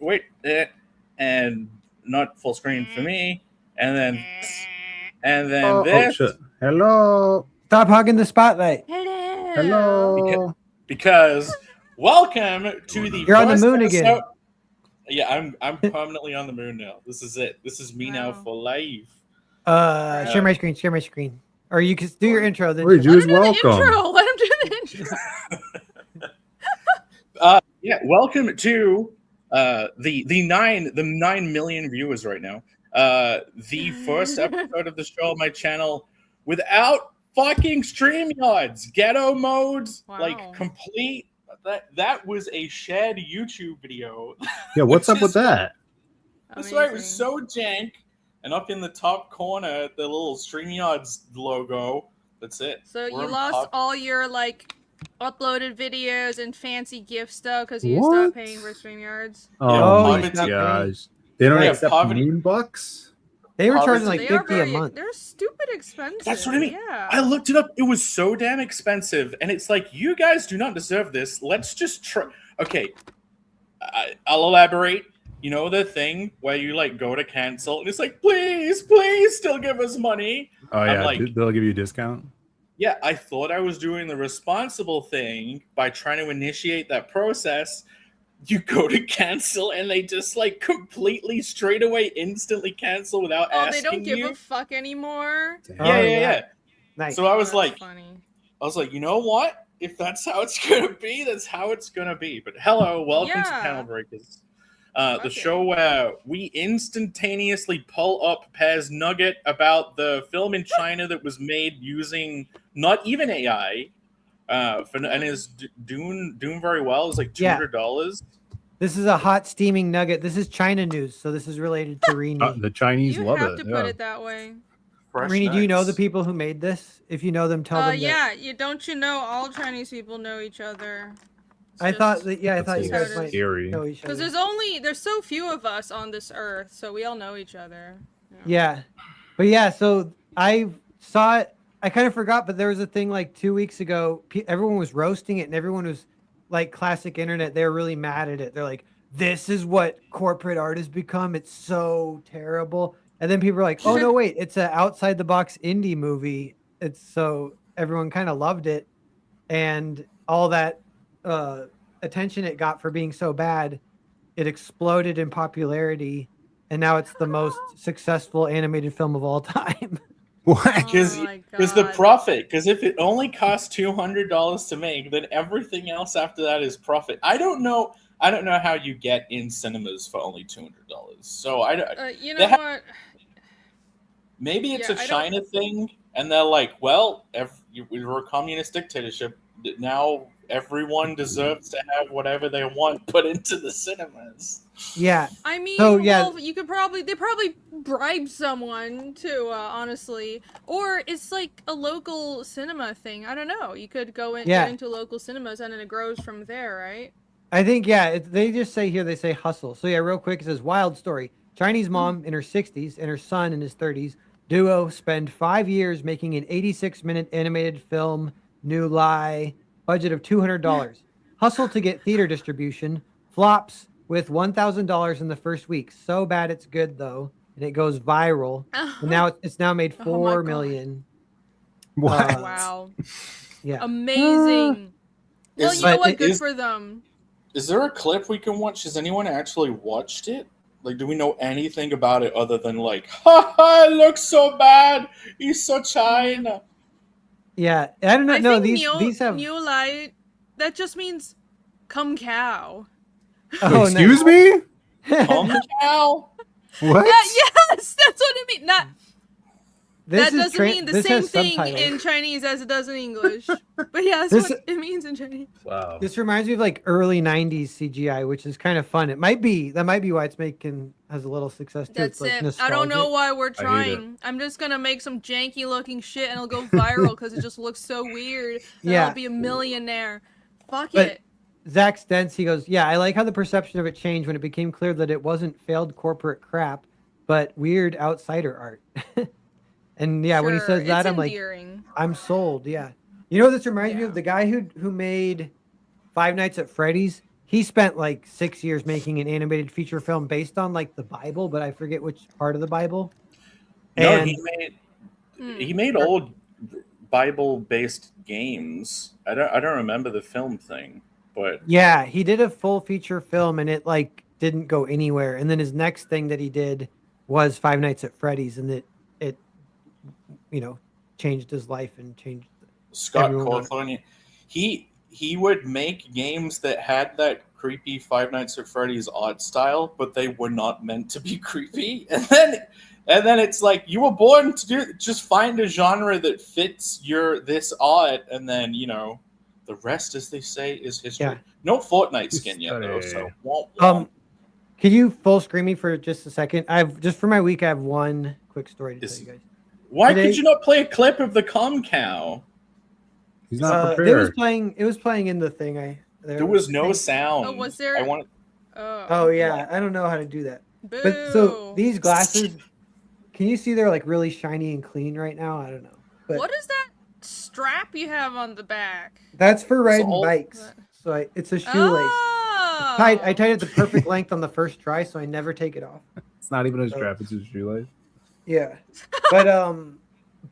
Wait. And not full screen for me. And then this. And then this. shit. Hello. Stop hugging the spotlight. Hello. Because welcome to the You're on the first moon episode. again. Yeah, I'm permanently on the moon now. This is it. This is me now for life. Share my screen. Share my screen. Or you can do your intro. Then Wait, dude, welcome. Let him do the intro. Yeah, welcome to the 9 million viewers right now. The first episode of the show on my channel without fucking StreamYards, ghetto modes, like complete. That was a shared YouTube video. Yeah, what's up with that? That's why it was so jank. And up in the top corner, the little StreamYards logo. That's it. So you lost all your uploaded videos and fancy gift stuff because you What? stopped paying for StreamYards. Oh Yeah, my gosh. They don't accept moon bucks? They were charging They like are 50 a month. They're stupid expensive. That's what I mean. Yeah. I looked it up. It was so damn expensive. And it's like, you guys do not deserve this. Let's just try. Okay. I'll elaborate. You know the thing where you go to cancel and it's like, please still give us money. Oh I'm yeah, they'll give you a discount. Yeah, I thought I was doing the responsible thing by trying to initiate that process. You go to cancel and they just completely straight away instantly cancel without asking they don't give you. a fuck anymore. Yeah. Nice. So I was funny. You know what? If that's how it's gonna be, that's how it's gonna be. But hello, welcome to Panel Breakers. The show where we instantaneously pull up Pez Nugget about the film in China that was made using not even AI, and is doing very well. It's $200. This is a hot steaming nugget. This is China news, so this is related to Rini. The Chinese love it. You have to put it that way. Rini, do you know the people who made this? If you know them, tell them. Yeah. Don't you know all Chinese people know each other? I thought you guys might know each other. Because there's so few of us on this earth, so we all know each other. Yeah. But yeah, so I saw it. I kind of forgot, but there was a thing 2 weeks ago. Everyone was roasting it, and everyone was classic internet. They were really mad at it. They're like, this is what corporate art has become. It's so terrible. And then people were like, oh, no, wait, it's an outside the box indie movie. It's so everyone kind of loved it. And all that attention it got for being so bad, it exploded in popularity. And now it's the most successful animated film of all time. What? Because the profit. Because if it only costs $200 to make, then everything else after that is profit. I don't know how you get in cinemas for only $200. So I don't. You know what? Maybe it's a China thing, and they're like, well, we're a communist dictatorship. Now everyone deserves to have whatever they want put into the cinemas. Yeah. I mean, well, they probably bribe someone to, honestly. Or it's like a local cinema thing. I don't know. You could go get into local cinemas and then it grows from there, right? I think, they just say here, they say hustle. So yeah, real quick, it says wild story. Chinese mom in her 60s and her son in his 30s duo spend 5 years making an 86-minute animated film, New Lie, budget of $200. Hustle to get theater distribution, flops with $1,000 in the first week. So bad it's good though, and it goes viral. And now it's now made 4 million. What? Wow. Yeah. Amazing. Well, Is- you know what? but Good is- for them. Is there a clip we can watch? Has anyone actually watched it? Like, do we know anything about it other than like, ha ha, it looks so bad. He's so China. Yeah, I don't know. I No, think these have. New Light, that just means come cow. Oh, Excuse me? Cow. What? Yes, that's what it means. Not This that is doesn't mean the this same has thing subtitles. in Chinese as it does in English. But yeah, that's This- what it means in Chinese. Wow. This reminds me of like early '90s CGI, which is kind of fun. That might be why it's has a little success too. That's it's like it. I don't know nostalgic. why we're I hate it. trying. I'm just gonna make some janky looking shit and it'll go viral because it just looks so weird. And Yeah. I'll be a millionaire. Fuck But- it. Zach Stentz, he goes, yeah, I like how the perception of it changed when it became clear that it wasn't failed corporate crap, but weird outsider art. And yeah, when he Sure, says that, it's I'm like, endearing. I'm sold. Yeah. You know what this reminds me Yeah. of? The guy who made Five Nights at Freddy's. He spent like 6 years making an animated feature film based on like the Bible, but I forget which part of the Bible. No, And he made old Bible-based games. I don't remember the film thing, but yeah, he did a full feature film and it like didn't go anywhere. And then his next thing that he did was Five Nights at Freddy's, and it changed his life and changed. Scott Everyone- Cawthorn, he would make games that had that creepy Five Nights at Freddy's art style, but they were not meant to be creepy. And then it's like, you were born to just find a genre that fits this art, and then the rest, as they say, is history. Yeah. No Fortnite skin yet though, so Can you full screen me for just a second? Just for my week, I have one quick story to tell you guys. why today- could you not play a clip of the cow? He's not It prepared. was playing in the thing. There was no sound. Oh, was there? I want. Oh yeah, I don't know how to do that. Boo. But so these glasses, can you see they're like really shiny and clean right now? I don't know. But What is that strap you have on the back? that's for riding all- bikes. So it's a shoelace. Oh. I tied it the perfect length on the first try, so I never take it off. It's not even a strap, it's a shoelace. Yeah,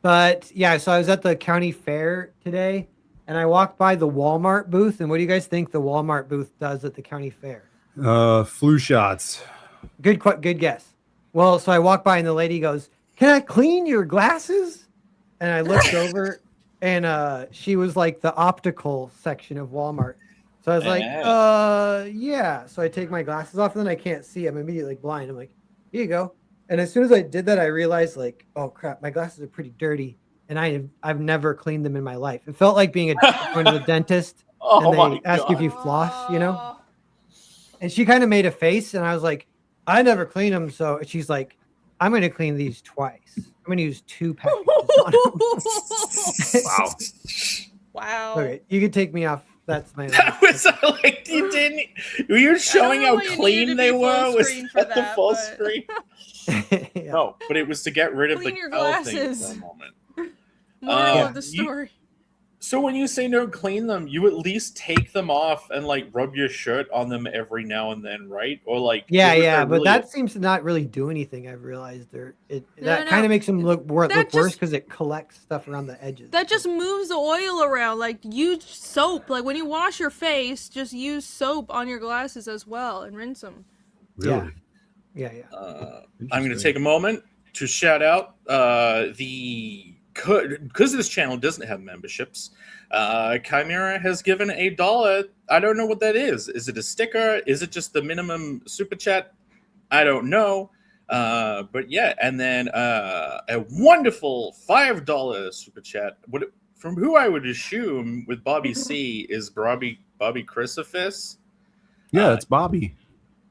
but yeah. So I was at the county fair today, and I walked by the Walmart booth. And what do you guys think the Walmart booth does at the county fair? Flu shots. Good guess. Well, so I walked by, and the lady goes, "Can I clean your glasses?" And I looked over, and she was like the optical section of Walmart. So I was like, yeah. So I take my glasses off, and then I can't see. I'm immediately blind. I'm like, here you go. And as soon as I did that, I realized like, oh crap, my glasses are pretty dirty, and I've never cleaned them in my life. It felt like going to the dentist, Oh and my they ask god! if you floss, And she kind of made a face, and I was like, I never clean them. So she's like, I'm going to clean these twice. I'm going to use 2 packages on them. Wow. Wow. Okay, you can take me off. That's my. That was like you didn't. Were you showing know how why you needed clean to they be full were? Was screen for that the that, full but- screen? Yeah. No, but it was to get rid of Clean the your cow thing glasses. for a moment. Moral Yeah. of the story. So when you say don't clean them, you at least take them off and like rub your shirt on them every now and then, right? Or like Yeah, but really- that seems to not really do anything. I've realized that No. kind of makes them look That worse just- because it collects stuff around the edges. That just moves the oil around. Like use soap. Like when you wash your face, just use soap on your glasses as well and rinse them. Really? yeah. I'm going to take a moment to shout out because this channel doesn't have memberships. Chimera has given $1. I don't know what that is. Is it a sticker? Is it just the minimum super chat? I don't know. But yeah, and then a wonderful $5 super chat. From who I would assume with Bobby C is Bobby Crucifix. Yeah, it's Bobby.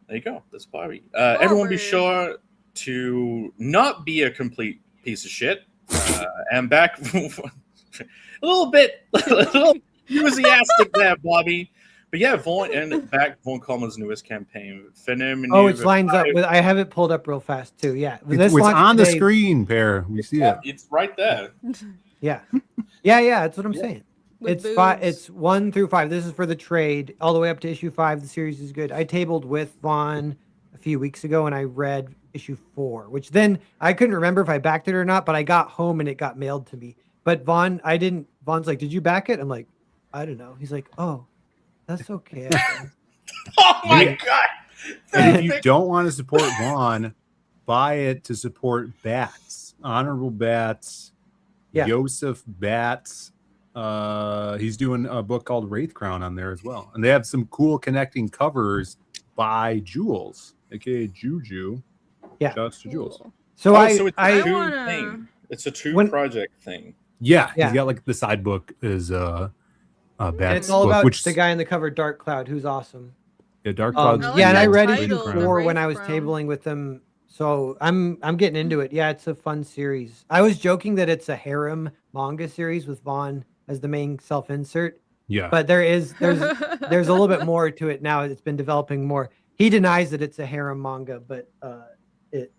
There you go. That's Bobby. Everyone be Bobby. sure to not be a complete piece of shit. And back a little bit, a little enthusiastic there, Bobby. But yeah, Vaughn Coleman's newest campaign, Phenomenon. Oh, it lines up with. I have it pulled up real fast too. Yeah, it's on the screen, Pear. We see it. It's right there. Yeah. That's what I'm saying. With It's 1 through 5. This is for the trade, all the way up to issue 5. The series is good. I tabled with Vaughn a few weeks ago, and I read issue 4, which then I couldn't remember if I backed it or not. But I got home and it got mailed to me. But Vaughn, I didn't. Vaughn's like, "Did you back it?" I'm like, "I don't know." He's like, "Oh, that's okay." Oh my god! And if you don't want to support Vaughn, buy it to support Bats, Honorable Bats, Joseph Bats. He's doing a book called Wraith Crown on there as well, and they have some cool connecting covers by Jules, aka Juju. Yeah, shouts to Jules. So it's a two project thing. Yeah, he's got like the side book is Bats. And it's all book, about the guy in the cover, Dark Cloud, who's awesome. Yeah, Dark Cloud. And I read issue 4 when I was tabling with them. So I'm getting into it. Yeah, it's a fun series. I was joking that it's a harem manga series with Vaughn as the main self-insert. Yeah. But there's a little bit more to it now. It's been developing more. He denies that it's a harem manga, but it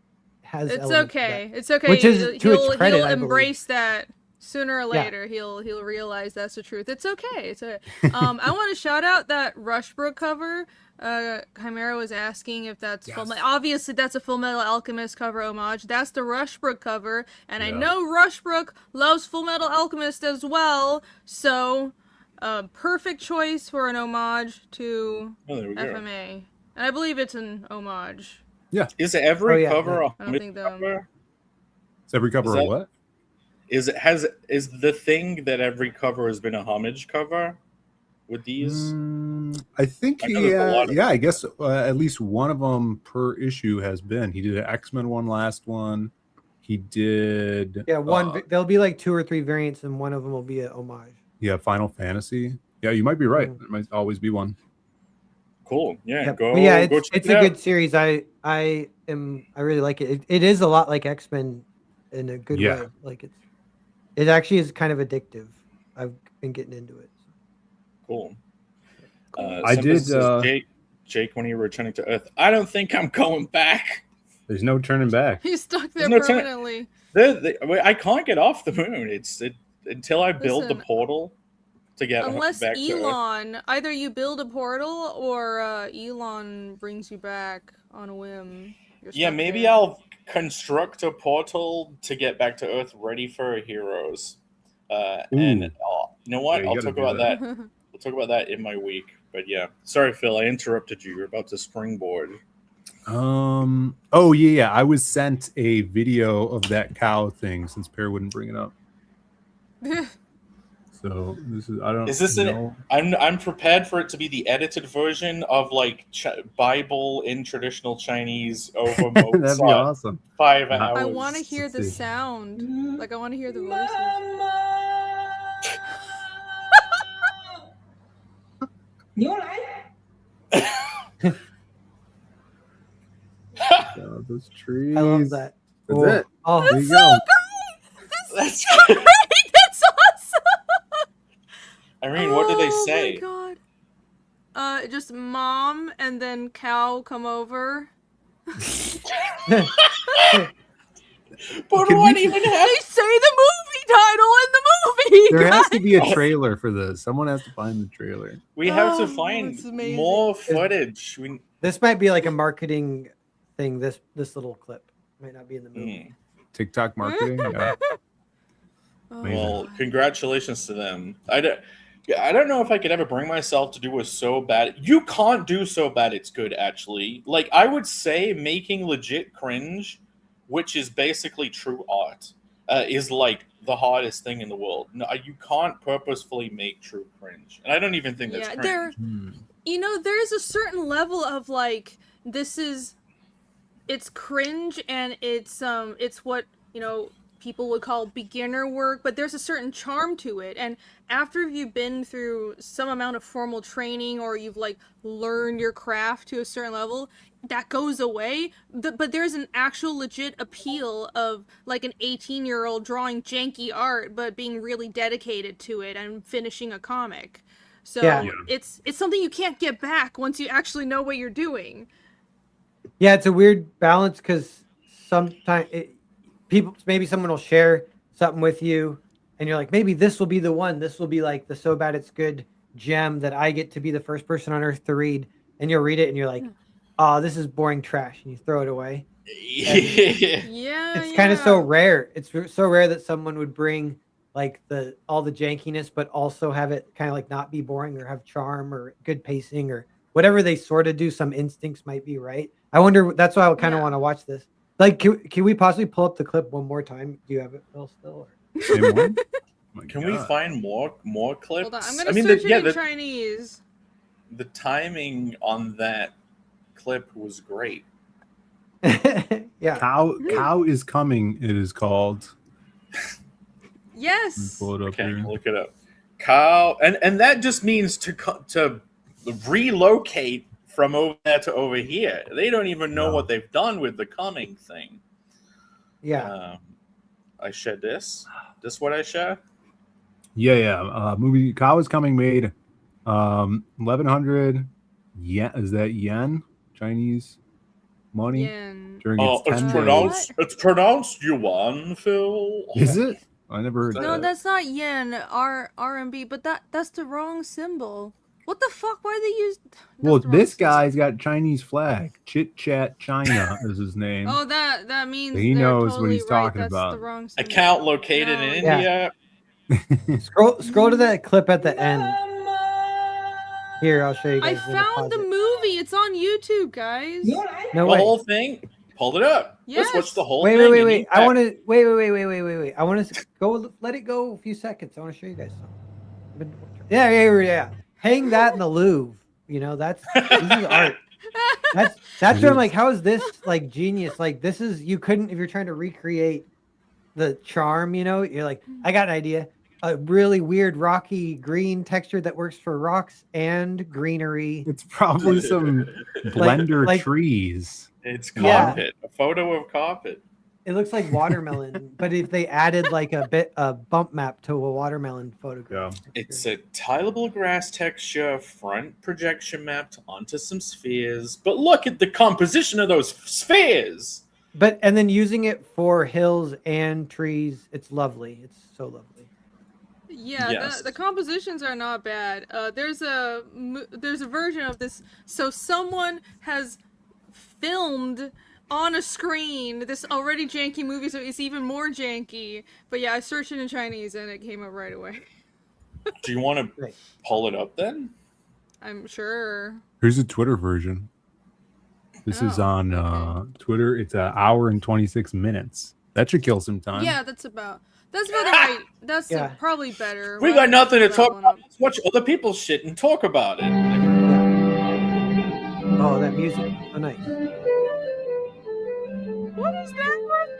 has. It's okay. It's okay. Which is to its credit. He'll embrace that. Sooner or later, he'll realize that's the truth. It's okay. It's okay. I want to shout out that Rushbrook cover. Chimera was asking if that's Full Metal. Obviously, that's a Full Metal Alchemist cover homage. That's the Rushbrook cover, and I know Rushbrook loves Full Metal Alchemist as well. So, perfect choice for an homage to FMA, and I believe it's an homage. Yeah. Is every cover I don't think cover? Is every cover a what? Is the thing that every cover has been a homage cover with these? I think I guess at least one of them per issue has been. He did an X-Men one last one. He did there'll be like 2 or 3 variants, and one of them will be a homage. Yeah, Final Fantasy. Yeah, you might be right. There might always be one. Cool. Yeah, it's a good series. I really like it. It is a lot like X-Men in a good way. Like it actually is kind of addictive. I've been getting into it. Cool. I did. Jake, when you were returning to Earth, I don't think I'm going back. There's no turning back. He's stuck there permanently. I can't get off the moon. Until I build the portal to get unless back Elon, either you build a portal or Elon brings you back on a whim. Yeah, maybe I'll construct a portal to get back to Earth ready for heroes. And you know what? I'll talk about that. We'll talk about that in my week. But yeah, sorry, Phil, I interrupted you. You're about to springboard. I was sent a video of that cow thing since Pear wouldn't bring it up. So this is I'm prepared for it to be the edited version of like Bible in traditional Chinese over Mozart. That'd be awesome. 5 hours. I want to hear the sound. Like I want to hear the voices. Those trees. I love that. That's it. Oh, that's so great. That's so great. That's awesome. Irene, what did they say? Oh my god. Just mom and then cow come over. But what even happened? They say the movie title in the movie. There has to be a trailer for this. Someone has to find the trailer. We have to find more footage. This might be like a marketing thing. This little clip might not be in the movie. TikTok marketing. Yeah. Well, congratulations to them. I don't know if I could ever bring myself to do a so bad. You can't do so bad it's good, actually. Like, I would say making legit cringe, which is basically true art, is like the hardest thing in the world. No, you can't purposefully make true cringe. And I don't even think that's cringe. There's a certain level of like, it's cringe and it's what, people would call beginner work, but there's a certain charm to it. And after you've been through some amount of formal training or you've like learned your craft to a certain level, that goes away. But there's an actual legit appeal of like an 18-year-old drawing janky art, but being really dedicated to it and finishing a comic. So Yeah. it's something you can't get back once you actually know what you're doing. Yeah, it's a weird balance because sometimes maybe someone will share something with you, and you're like, maybe this will be the one. This will be like the so bad it's good gem that I get to be the first person on earth to read. And you'll read it, and you're like, oh, this is boring trash, and you throw it away. Yeah, It's kind of so rare. It's so rare that someone would bring like all the jankiness, but also have it kind of like not be boring or have charm or good pacing or whatever they sort of do. Some instincts might be right. I wonder. That's why I kind of want to watch this. Like, can we possibly pull up the clip one more time? Do you have it, Phil? Still? Same one? Can we find more clips? Hold on, I'm gonna search it in Chinese. The timing on that clip was great. Yeah. Cow is coming. It is called. Yes. Pull it up Okay, here. look it up. Cow, and that just means to relocate from over there to over here. They don't even know what they've done with the coming thing. Yeah. I share this. This what I share? Yeah. Movie Cow is coming made 1100 yen. Is that yen? Chinese money? Yen. During its 10 days. It's pronounced yuan, Phil. Is it? I never heard that. No, that's not yen, RMB, but that's the wrong symbol. What the fuck? Why they use? Well, this guy's got Chinese flag. Chit Chat China is his name. Oh, that means he knows totally what he's talking that's about. The wrong symbol. Account located in India. Scroll to that clip at the end. Here, I'll show you guys. I found the movie. It's on YouTube, guys. No The way. whole thing. Pulled it up. Yes. Let's watch the whole Wait, thing. wait. I want to wait. I want to go. Let it go a few seconds. I want to show you guys something. Yeah. Hang that in the Louvre. You know, this is art. That's what I'm like. How is this like genius? Like this is you couldn't if you're trying to recreate the charm. You know, you're like, I got an idea. A really weird rocky green texture that works for rocks and greenery. It's probably some blender trees. It's carpet. A photo of carpet. It looks like watermelon, but if they added like a bump map to a watermelon photograph. Yeah. It's a tileable grass texture, front projection mapped onto some spheres. But look at the composition of those spheres. And then using it for hills and trees, it's lovely. It's so lovely. Yeah, Yes. the compositions are not bad. There's a version of this. So someone has filmed on a screen this already janky movie, so it's even more janky. But yeah, I searched it in Chinese and it came up right away. Do you want to pull it up then? I'm sure. Here's a Twitter version. This is on Twitter. It's an hour and 26 minutes. That should kill some time. Yeah, that's about right. That's probably better. We got nothing to talk about. Let's watch other people's shit and talk about it. Oh, that music. Oh, nice. What is that?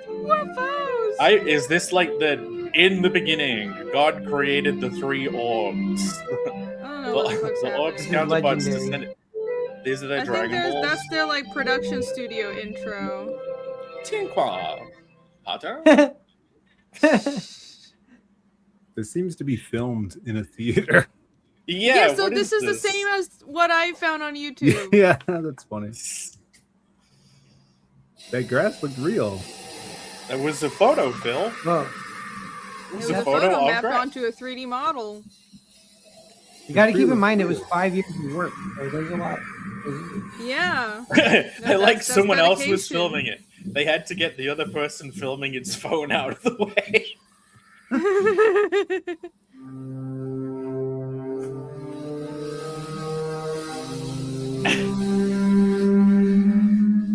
UFOs? Is this like in the beginning, God created the three orbs? I don't know what the orbs counterparts descended. These are their Dragon Balls. That's their like production studio intro. Tinqua. Potter? This seems to be filmed in a theater. Yeah, so this is the same as what I found on YouTube. Yeah, that's funny. That grass looked real. That was a photo, Phil. Whoa. It was a photo mapped onto a 3D model. You got to keep in mind it was 5 years of work. So there's a lot. Yeah. That's someone else was filming it. They had to get the other person filming its phone out of the way.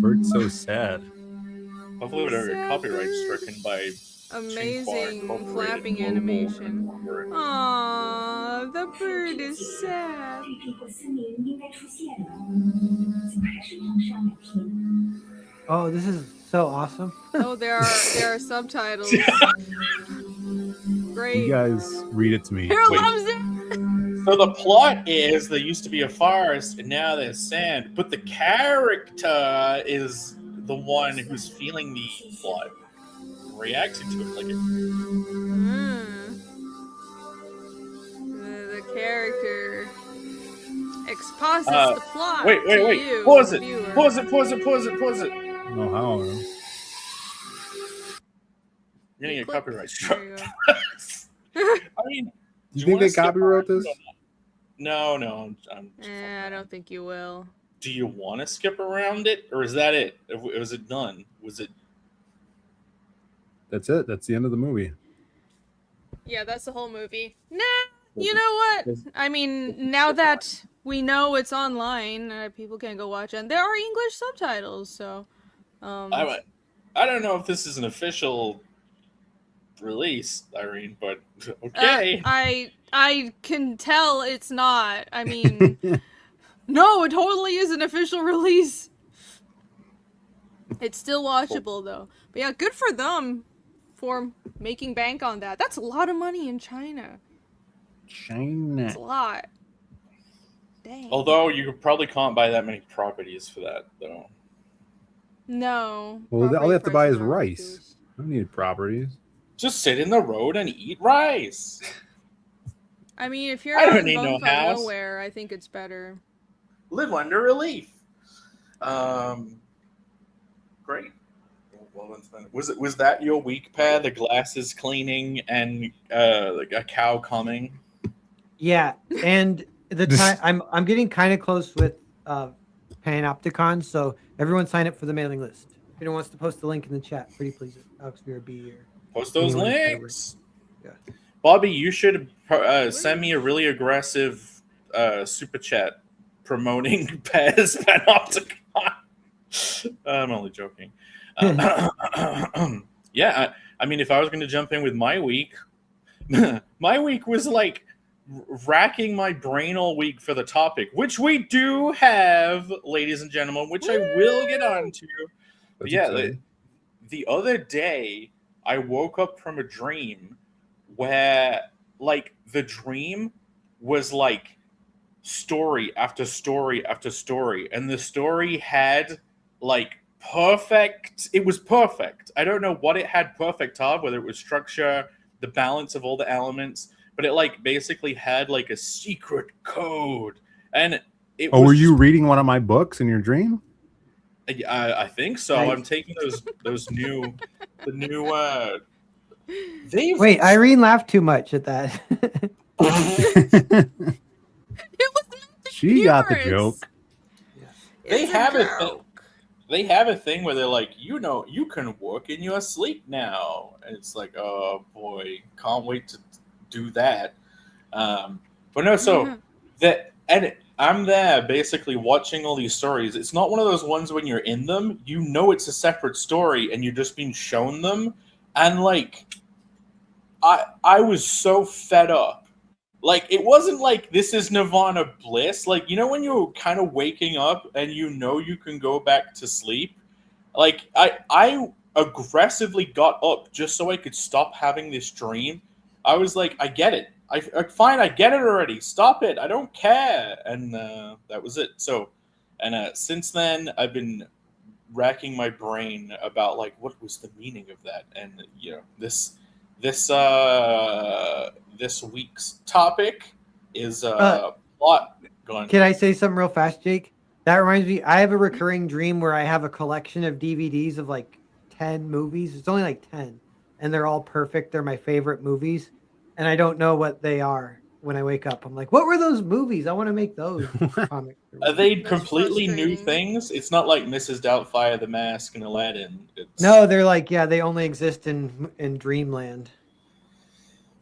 Bird's so sad. Hopefully we don't get copyright stricken by amazing flapping animation. Aww, the bird is sad. Oh, this is so awesome. Oh, there are subtitles. Great. You guys read it to me. Hero loves it. So the plot is there used to be a forest and now there's sand, but the character is the one who's feeling the plot, reacting to it like it. The character. posits the plot. Wait. You, Pause it. viewer. Pause it. I don't know how. You're gonna get copyright There struck. you go. I mean, Do you think they copyright this? No. I'm I don't think you will. Do you want to skip around it, or is that it? Was it done? Was it? That's it. That's the end of the movie. Yeah, that's the whole movie. Nah, you know what? I mean, now that we know it's online, people can go watch it. And there are English subtitles, so. I don't know if this is an official release, Irene, but okay. I can tell it's not. I mean, no, it totally is an official release. It's still watchable though. But yeah, good for them for making bank on that. That's a lot of money in China. It's a lot. Dang. Although you probably can't buy that many properties for that, though. No. Well, all they have to buy is prices are rice. ridiculous. I don't need properties. Just sit in the road and eat rice. I mean, if you're I don't out in need no bumfuck house. nowhere, I think it's better. Live under a leaf. Great. Well, was that your week, Pat? The glasses cleaning and like a cow coming. Yeah, and the time I'm getting kind of close with Panopticon, so everyone sign up for the mailing list. If anyone wants to post the link in the chat, pretty please, Alex VRB or Post those anyone links. Yeah. Bobby, you should send me a really aggressive super chat promoting Pez Panopticon. I'm only joking. Yeah, I mean, if I was going to jump in with my week, my week was like racking my brain all week for the topic, which we do have, ladies and gentlemen, which I will get on to. But yeah, the other day, I woke up from a dream where, like, the dream was like story after story after story, and the story had like it was perfect. I don't know what it had perfect of, whether it was structure, the balance of all the elements, but it like basically had like a secret code. And it were you reading one of my books in your dream? I think so. Nice. I'm taking those new Wait, Irene laughed too much at that. It was She got the humorous. joke. They It's a have a joke. thing. They have a thing where they're like, you know, you can work in your sleep now. And it's like, oh boy, can't wait to do that. But no, so I'm there basically watching all these stories. It's not one of those ones when you're in them, you know it's a separate story and you're just being shown them. And like, I was so fed up. Like, it wasn't like this is Nirvana bliss. Like, you know when you're kind of waking up and you know you can go back to sleep? Like, I aggressively got up just so I could stop having this dream. I was like, I get it. Fine, I get it already. Stop it. I don't care. And that was it. So, and since then, I've been racking my brain about, like, what was the meaning of that? And, you know, this week's topic is plot. Going. Can I say something real fast, Jake? That reminds me, I have a recurring dream where I have a collection of DVDs of like 10 movies. It's only like 10, and they're all perfect. They're my favorite movies, and I don't know what they are when I wake up. I'm like, what were those movies? I want to make those comics. Are they That's completely new frustrating. things? It's not like Mrs. Doubtfire, The Mask, and Aladdin. It's, No, they're like, yeah, they only exist in Dreamland.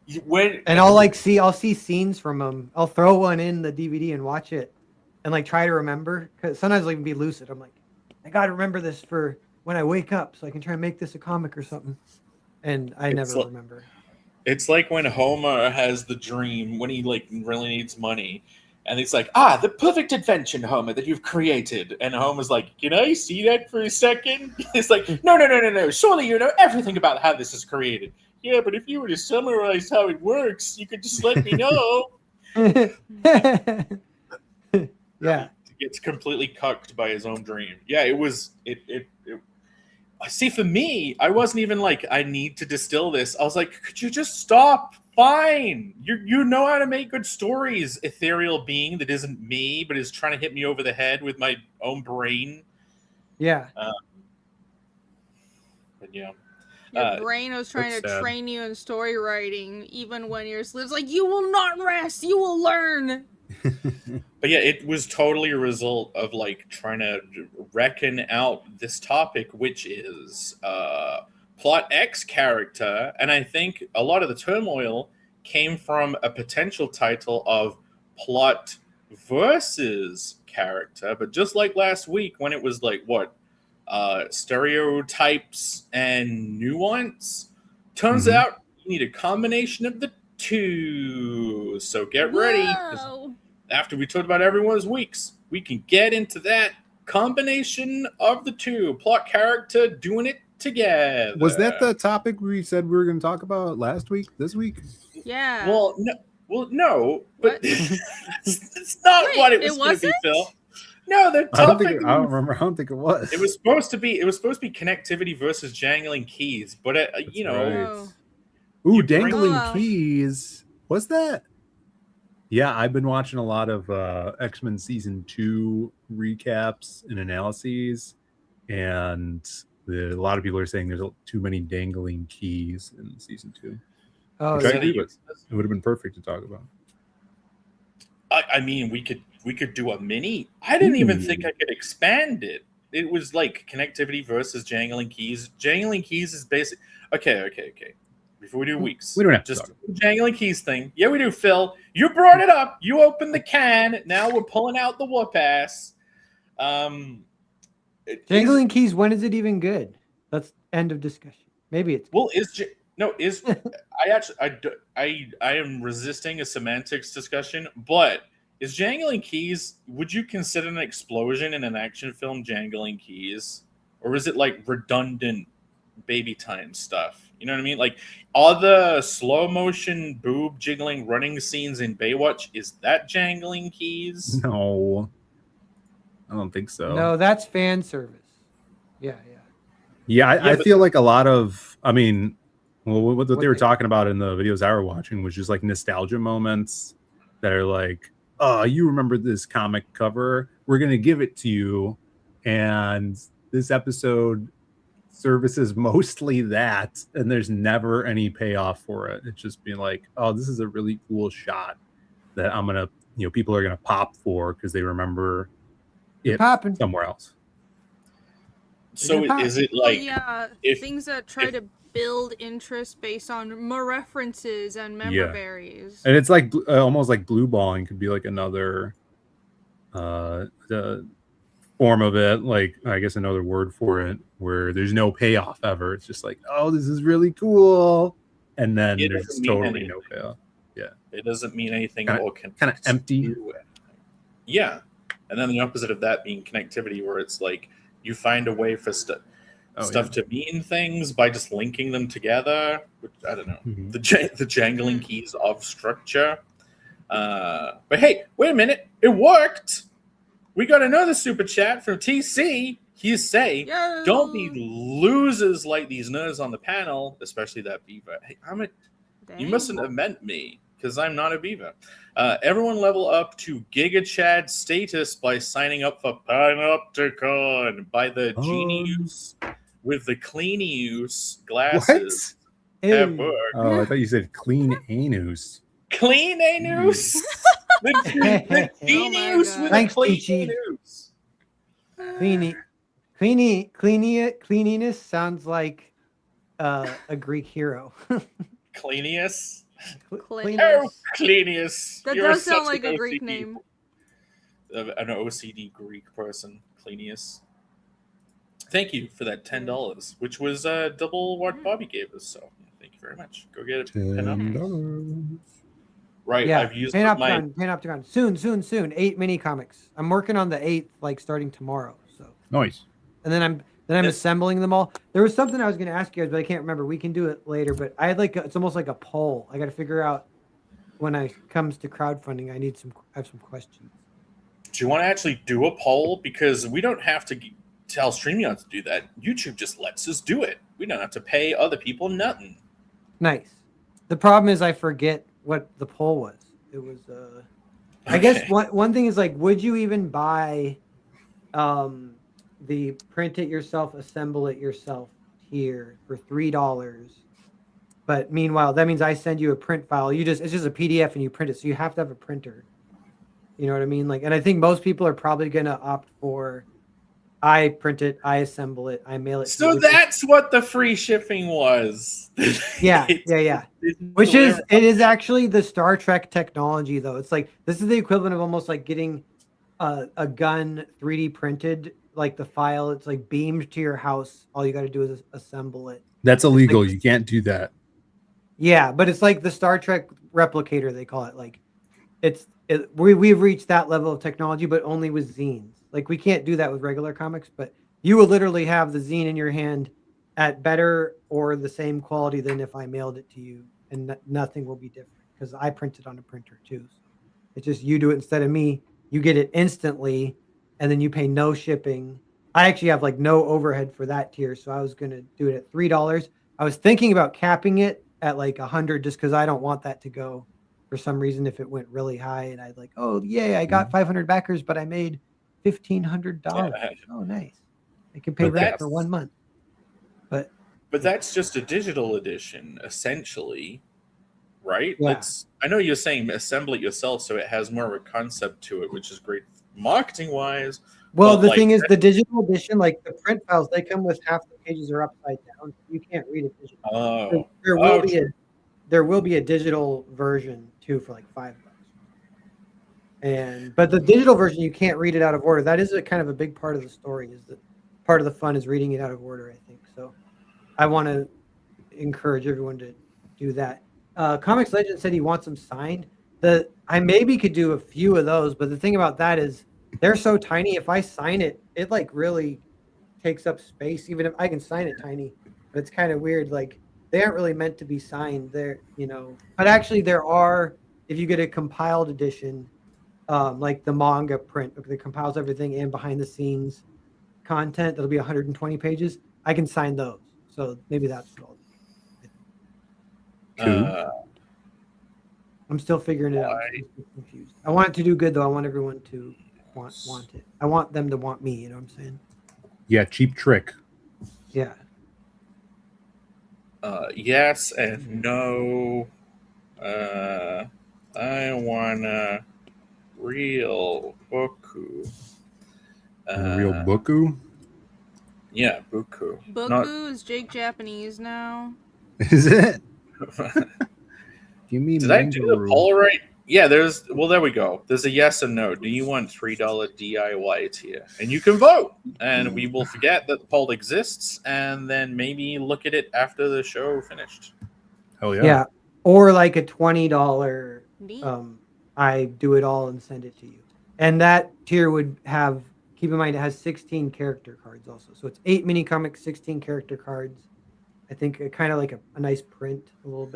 And I'll see scenes from them. I'll throw one in the DVD and watch it, and like try to remember. Because sometimes I'll even be lucid. I'm like, I gotta remember this for when I wake up, so I can try and make this a comic or something. And I never remember. It's like when Homer has the dream when he like really needs money, and it's like, the perfect invention, Homer, that you've created. And Homer's like, can I see that for a second? It's like, no. Surely you know everything about how this is created. Yeah, but if you were to summarize how it works, you could just let me know. Yeah. He gets completely cucked by his own dream. Yeah, it was. See, for me, I wasn't even like, I need to distill this. I was like, could you just stop fine. You know how to make good stories, ethereal being that isn't me, but is trying to hit me over the head with my own brain. Yeah. But yeah. Your brain was trying to train you in story writing, even when you're asleep. It's like, you will not rest, you will learn. But yeah, it was totally a result of like trying to reckon out this topic, which is Plot X character. And I think a lot of the turmoil came from a potential title of Plot versus character. But just like last week when it was like, what? Stereotypes and nuance. Turns out you need a combination of the two. So get ready. After we talked about everyone's weeks, we can get into that combination of the two. Plot character doing it together. Was that the topic we said we were going to talk about last week? This week? Yeah. Well, no, but it's not what it was going to be, Phil. No, the topic. I don't remember. I don't think it was. It was supposed to be. It was supposed to be connectivity versus jangling keys, but you know. Right. Ooh, dangling keys. What's that? Yeah, I've been watching a lot of X-Men season 2 recaps and analyses, and a lot of people are saying there's too many dangling keys in season 2. Oh, which I agree with. It would have been perfect to talk about. I mean, we could do a mini. I didn't even think I could expand it. It was like connectivity versus jangling keys. Jangling keys is basic. Okay. Before we do weeks, we don't have just to talk. Jangling keys thing. Yeah, we do, Phil. You brought it up. You opened the can. Now we're pulling out the whoop ass. Jangling keys. When is it even good? That's end of discussion. Maybe it's I am resisting a semantics discussion, but is jangling keys, would you consider an explosion in an action film jangling keys? Or is it like redundant baby time stuff? You know what I mean? Like, all the slow motion boob jiggling running scenes in Baywatch, is that jangling keys? No. I don't think so. No, that's fan service. Yeah. I feel like a lot of, I mean, what they were talking about in the videos I were watching was just like nostalgia moments that are like, oh, you remember this comic cover? We're going to give it to you. And this episode services mostly that. And there's never any payoff for it. It's just being like, oh, this is a really cool shot that I'm going to, people are going to pop for because they remember it somewhere else. So is it like... things that try to build interest based on more references and member berries. And it's like almost like blue balling could be like another form of it, like I guess another word for it, where there's no payoff ever. It's just like, oh, this is really cool, and then there's totally no payoff. Yeah, it doesn't mean anything. Kind of empty. Yeah, and then the opposite of that being connectivity, where it's like you find a way for stuff to mean things by just linking them together. Which, I don't know, the jangling keys of structure. But hey, wait a minute, it worked. We got another super chat from TC. He's saying, don't be losers like these nerds on the panel, especially that beaver. Hey, you mustn't have meant me, because I'm not a beaver. Everyone level up to Giga Chad status by signing up for Panopticon by the Genius with the Cleanius glasses. What? Oh, I thought you said Clean Anus. Clean Anus? The Genius with the Clean Anus. Cleanliness sounds like a Greek hero. Cleanius? Cleanius. Cleanius. That does sound like a Greek name. An OCD Greek person, Cleanius. Thank you for that $10, which was double what Bobby gave us. So thank you very much. Go get it. $10. Right. Yeah. I've used Panopticon. Soon. 8 mini comics. I'm working on the 8th, like starting tomorrow. So nice. And then I'm assembling them all. There was something I was going to ask you guys, but I can't remember. We can do it later. But I had it's almost like a poll. I got to figure out when it comes to crowdfunding. I have some questions. Do you want to actually do a poll? Because we don't have to tell StreamYard to do that. YouTube just lets us do it. We don't have to pay other people nothing. Nice. The problem is I forget what the poll was. It was I guess one thing is like, would you even buy the print it yourself, assemble it yourself here for $3? But meanwhile, that means I send you a print file. It's just a PDF and you print it. So you have to have a printer. You know what I mean? Like, and I think most people are probably gonna opt for I print it, I assemble it, I mail it. So that's what the free shipping was. Yeah. Which is, it is actually the Star Trek technology, though. It's like, this is the equivalent of almost like getting a gun 3D printed, like the file. It's like beamed to your house. All you got to do is assemble it. That's illegal. Like, you can't do that. Yeah, but it's like the Star Trek replicator, they call it. Like, we've reached that level of technology, but only with zines. Like, we can't do that with regular comics, but you will literally have the zine in your hand at better or the same quality than if I mailed it to you, and nothing will be different because I print it on a printer too. So it's just you do it instead of me. You get it instantly, and then you pay no shipping. I actually have like no overhead for that tier, so I was gonna do it at $3. I was thinking about capping it at like 100 just because I don't want that to go for some reason if it went really high and I'd like, oh yay, I got 500 backers, but I made $1,500. Yeah. Oh, nice. I can pay that for 1 month. But that's just a digital edition, essentially, right? Yeah. I know you're saying assemble it yourself, so it has more of a concept to it, which is great marketing wise. Well, the thing is, the digital edition, like the print files, they come with half the pages are upside down. You can't read it digitally. Oh, there will be a digital version too for like $5. But the digital version, you can't read it out of order. That is a kind of a big part of the story. Is that part of the fun is reading it out of order, I think. So I want to encourage everyone to do that. Comics Legend said he wants them signed. I maybe could do a few of those, but the thing about that is they're so tiny. If I sign it, it like really takes up space. Even if I can sign it tiny, but it's kind of weird. Like they aren't really meant to be signed. They're, but actually there are, if you get a compiled edition, like the manga print that compiles everything and behind the scenes content, that'll be 120 pages. I can sign those. So maybe that's what I'll do. Cool. I'm still figuring it out. I'm confused. I want it to do good though. I want everyone to want it. I want them to want me, you know what I'm saying? Yeah, cheap trick. Yeah. Yes and no. I want a real Boku. Real Boku? Yeah, Boku. Boku is Jake Japanese now. Is it? You mean did I do the poll right? Yeah, there we go. There's a yes and no. Do you want $3 DIY tier? And you can vote. And we will forget that the poll exists and then maybe look at it after the show finished. Hell yeah. Yeah. Or like a $20 I do it all and send it to you. And that tier would have, keep in mind, it has 16 character cards also. So it's 8 mini comics, 16 character cards. I think kind of like a nice print, a little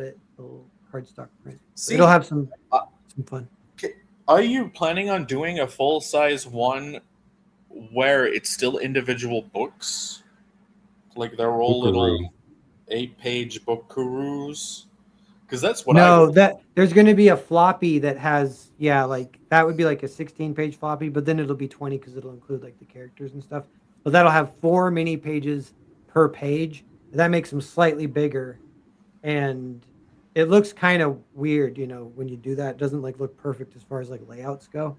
cardstock print. See, it'll have some fun. Are you planning on doing a full-size one where it's still individual books? Like they're all little 8-page bookaroos? Because that's what there's going to be a floppy that has, like that would be like a 16-page floppy, but then it'll be 20 because it'll include like the characters and stuff. But that'll have 4 mini pages per page. That makes them slightly bigger, and it looks kind of weird, when you do that. It doesn't like look perfect as far as like layouts go,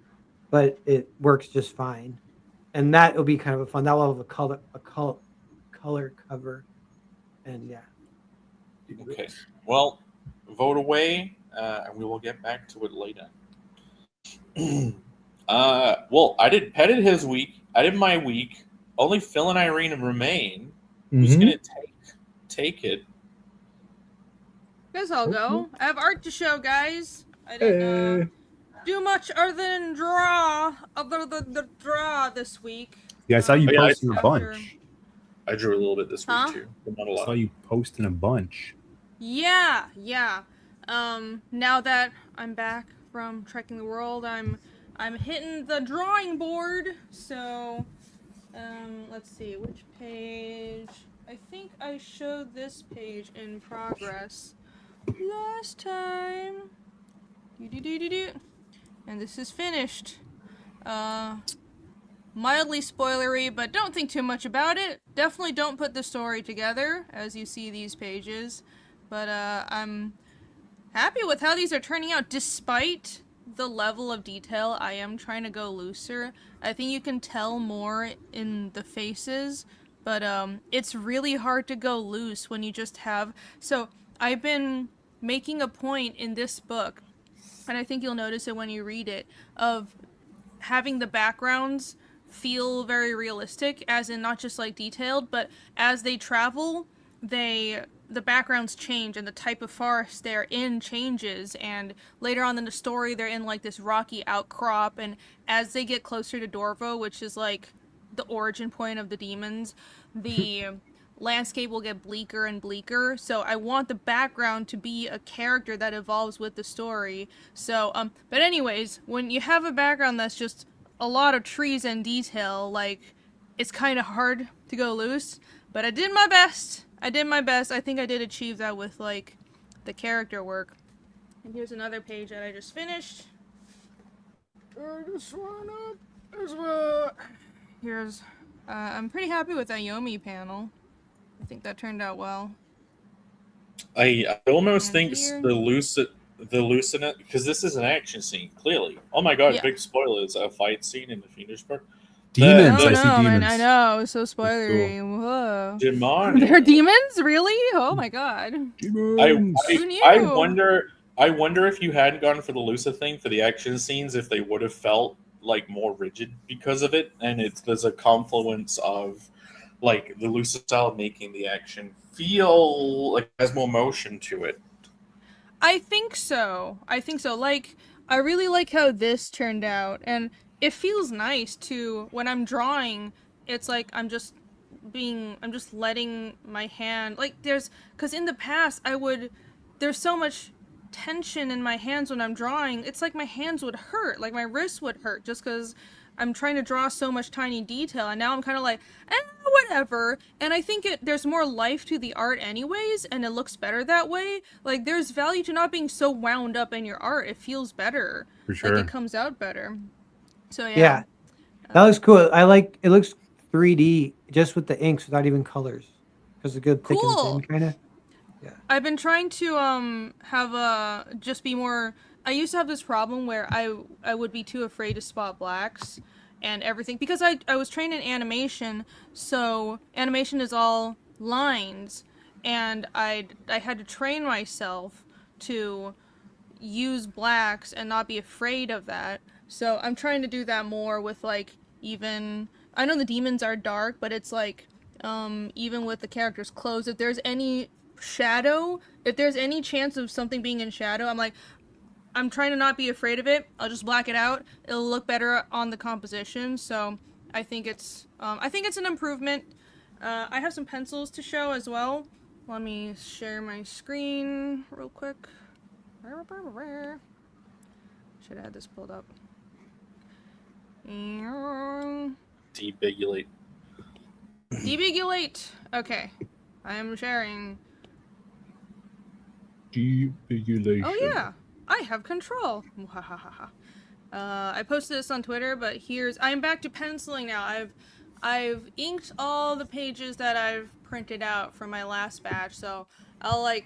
but it works just fine. And that will be kind of a fun. That will have a color cover, and yeah. Okay. Well, vote away, and we will get back to it later. Well, I did petted his week. I did my week. Only Phil and Irene remain. Who's gonna take it? Guess I'll go. I have art to show, guys. I didn't do much other than draw this week. Yeah, I saw you posting a bunch. I drew a little bit this week too, but not a lot. I saw you posting a bunch. Yeah. Now that I'm back from trekking the world, I'm hitting the drawing board. So, let's see which page. I think I showed this page in progress last time. And this is finished. Mildly spoilery, but don't think too much about it. Definitely don't put the story together as you see these pages. But I'm happy with how these are turning out, despite the level of detail. I am trying to go looser. I think you can tell more in the faces, but it's really hard to go loose when you just have... So I've been making a point in this book, and I think you'll notice it when you read it, of having the backgrounds feel very realistic, as in not just like detailed, but as they travel, the backgrounds change and the type of forest they're in changes, and later on in the story they're in like this rocky outcrop, and as they get closer to Dorvo, which is like the origin point of the demons, the landscape will get bleaker and bleaker. So I want the background to be a character that evolves with the story. So but anyways, when you have a background that's just a lot of trees and detail, like, it's kind of hard to go loose, but I did my best. I think I did achieve that with like the character work. And here's another page that I just finished. Here's I'm pretty happy with that Yomi panel. I think that turned out well. I almost And think here- the Lucent, because this is an action scene, clearly. Oh my god, Yeah. big spoilers, a fight scene in the Fiendish Park. Demons. Oh I see no, demons. man, I know, it's so spoilery. Whoa. Demon. They're demons? Really? Oh my god. Demons. Who knew? I wonder if you hadn't gone for the Lucent thing for the action scenes, if they would have felt like more rigid because of it. And there's a confluence of like the Lucent style making the action feel like it has more motion to it. I think so. Like, I really like how this turned out, and it feels nice to, when I'm drawing, it's like I'm just letting my hand, like, because in the past there's so much tension in my hands when I'm drawing, it's like my hands would hurt, like my wrists would hurt, just because I'm trying to draw so much tiny detail, and now I'm kind of like, whatever. And I think there's more life to the art anyways, and it looks better that way. Like, there's value to not being so wound up in your art. It feels better. For sure. Like, it comes out better. So yeah. Yeah, that looks cool. I like it. Looks 3D just with the inks without even colors. Because a good thick Cool. and thin kind of. I've been trying to have just be more. I used to have this problem where I would be too afraid to spot blacks and everything, because I was trained in animation, so animation is all lines, and I had to train myself to use blacks and not be afraid of that. So I'm trying to do that more with, like, even, I know the demons are dark, but it's like even with the characters' clothes, if there's any shadow, if there's any chance of something being in shadow, I'm trying to not be afraid of it. I'll just black it out. It'll look better on the composition. So I think it's an improvement. I have some pencils to show as well. Let me share my screen real quick. Should have had this pulled up. Debigulate. Debigulate. Okay, I am sharing. Debigulation. Oh yeah, I have control. I posted this on Twitter, but I'm back to penciling now. I've inked all the pages that I've printed out from my last batch, so I'll like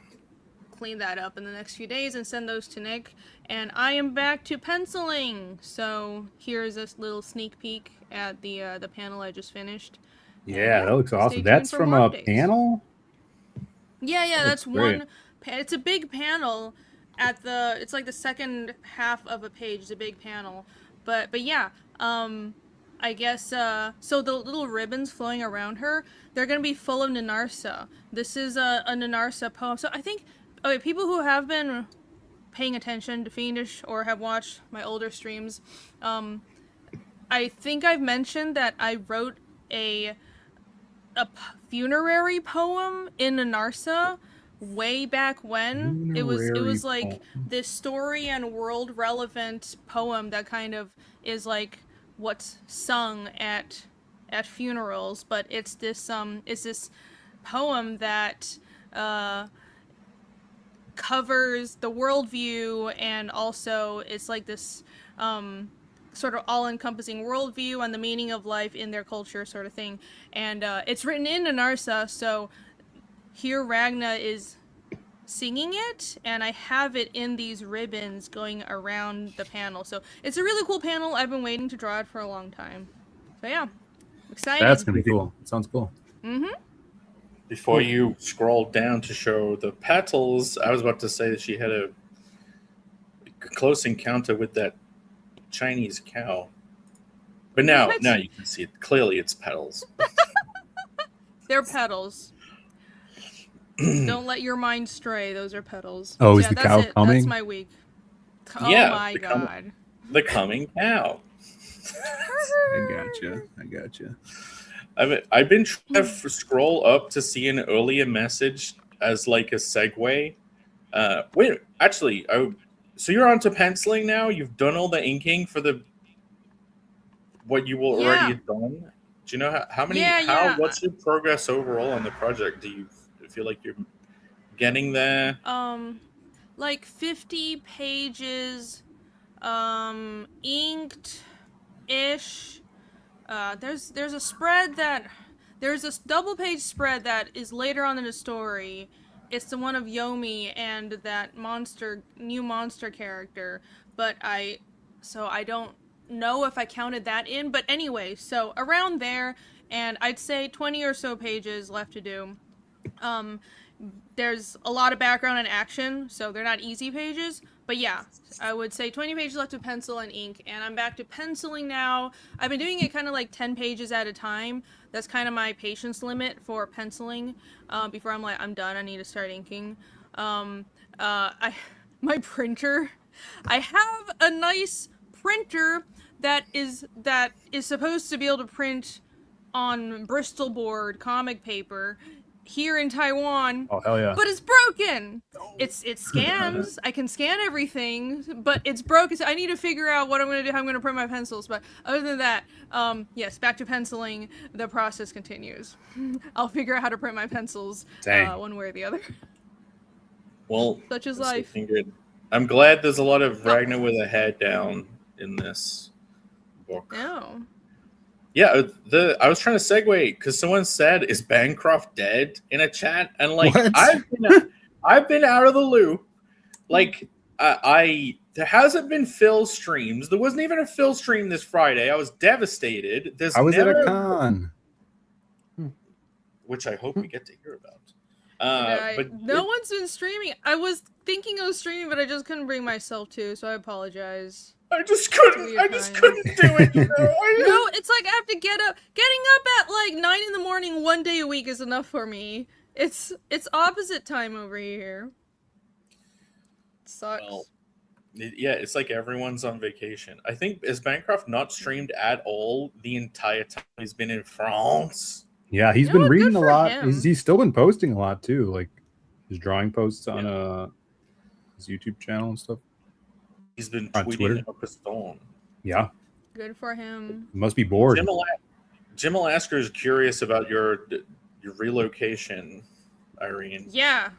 clean that up in the next few days and send those to Nick. And I am back to penciling. So here's this little sneak peek at the panel I just finished. Yeah, that looks Stay awesome. tuned That's for from more a updates. panel? Yeah, that's great. one. It's a big panel it's like the second half of a page. It's a big panel, but yeah. I guess so the little ribbons flowing around her, they're gonna be full of Nanarsa. This is a Nanarsa poem. So I think, okay, people who have been paying attention to Fiendish or have watched my older streams, I think I've mentioned that I wrote a funerary poem in Nanarsa way back when. It was Funerary like poem. this story and world relevant poem that kind of is like what's sung at funerals, but it's this poem that covers the worldview, and also it's like this sort of all-encompassing worldview and the meaning of life in their culture sort of thing. And it's written in Anarsa, so here Ragna is singing it, and I have it in these ribbons going around the panel. So it's a really cool panel. I've been waiting to draw it for a long time. So yeah, excited. That's gonna be cool. It sounds cool. Mm-hmm. Before you scroll down to show the petals, I was about to say that she had a close encounter with that Chinese cow. But now you can see it. Clearly it's petals. They're petals. Don't let your mind stray. Those are petals. Oh, is the cow coming? That's my week. Oh Yeah, my god. The coming cow. I gotcha. I've been trying to scroll up to see an earlier message as like a segue. Wait, actually, so you're onto penciling now? You've done all the inking for what you already had done? Do you know how many? What's your progress overall on the project? Do you feel like you're getting there? Like 50 pages, inked ish. There's a spread there's a double page spread that is later on in the story. It's the one of Yomi and that new monster character, but I don't know if I counted that in, but anyway, so around there, and I'd say 20 or so pages left to do. There's a lot of background and action, so they're not easy pages, but yeah, I would say 20 pages left to pencil and ink, and I'm back to penciling now. I've been doing it kind of like 10 pages at a time. That's kind of my patience limit for penciling. Before I'm done, I need to start inking. My printer, I have a nice printer that is supposed to be able to print on Bristol board comic paper here in Taiwan. Oh hell yeah! But it's broken. It scans. I can scan everything, but it's broken. So I need to figure out what I'm gonna do. How I'm gonna print my pencils. But other than that, yes, back to penciling. The process continues. I'll figure out how to print my pencils one way or the other. Well, such is life. Good. I'm glad there's a lot of Ragnar with a head down in this book. Oh. Yeah, I was trying to segue because someone said, "Is Bancroft dead?" in a chat, and like I've been out of the loop. Like there hasn't been Phil streams. There wasn't even a Phil stream this Friday. I was devastated. I was at a con, which I hope we get to hear about. But no one's been streaming. I was thinking of streaming, but I just couldn't bring myself to, so I apologize. I just couldn't do it, you know? No, it's like I have to get up. Getting up at like 9 a.m. one day a week is enough for me. It's opposite time over here. It sucks. Well, yeah, it's like everyone's on vacation. I think, is Bancroft not streamed at all the entire time he's been in France? Yeah, he's been reading a lot. He's still been posting a lot too, like his drawing posts on his YouTube channel and stuff. He's been tweeting up a storm. Yeah. Good for him. Must be bored. Jim Alasker is curious about your relocation, Irene. Yeah.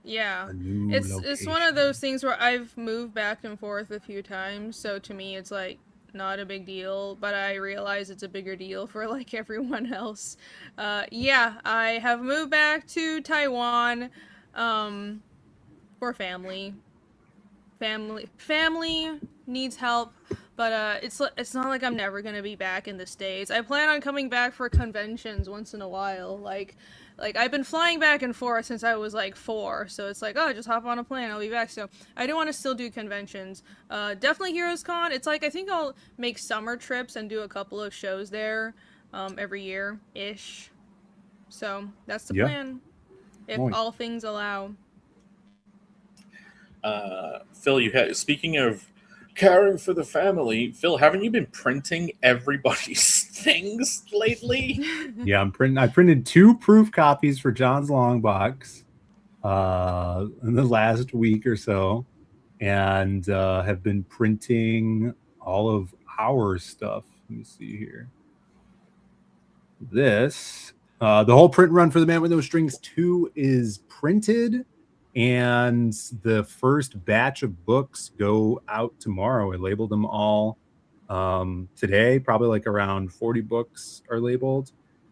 It's one of those things where I've moved back and forth a few times, so to me it's like not a big deal, but I realize it's a bigger deal for like everyone else. I have moved back to Taiwan for family. Family needs help, but it's not like I'm never gonna be back in the States. I plan on coming back for conventions once in a while. Like I've been flying back and forth since I was like 4, so it's like, oh, just hop on a plane, I'll be back. So I do want to still do conventions. Definitely Heroes Con. It's like I think I'll make summer trips and do a couple of shows there every year ish. So that's the plan, if all things allow. Phil, speaking of caring for the family, Phil, haven't you been printing everybody's things lately? Yeah, I printed 2 proof copies for John's Long Box in the last week or so, and have been printing all of our stuff. Let me see here. The whole print run for The Man with No Strings 2 is printed, And the first batch of books go out tomorrow. I labeled them all today. Probably like around 40 books are labeled.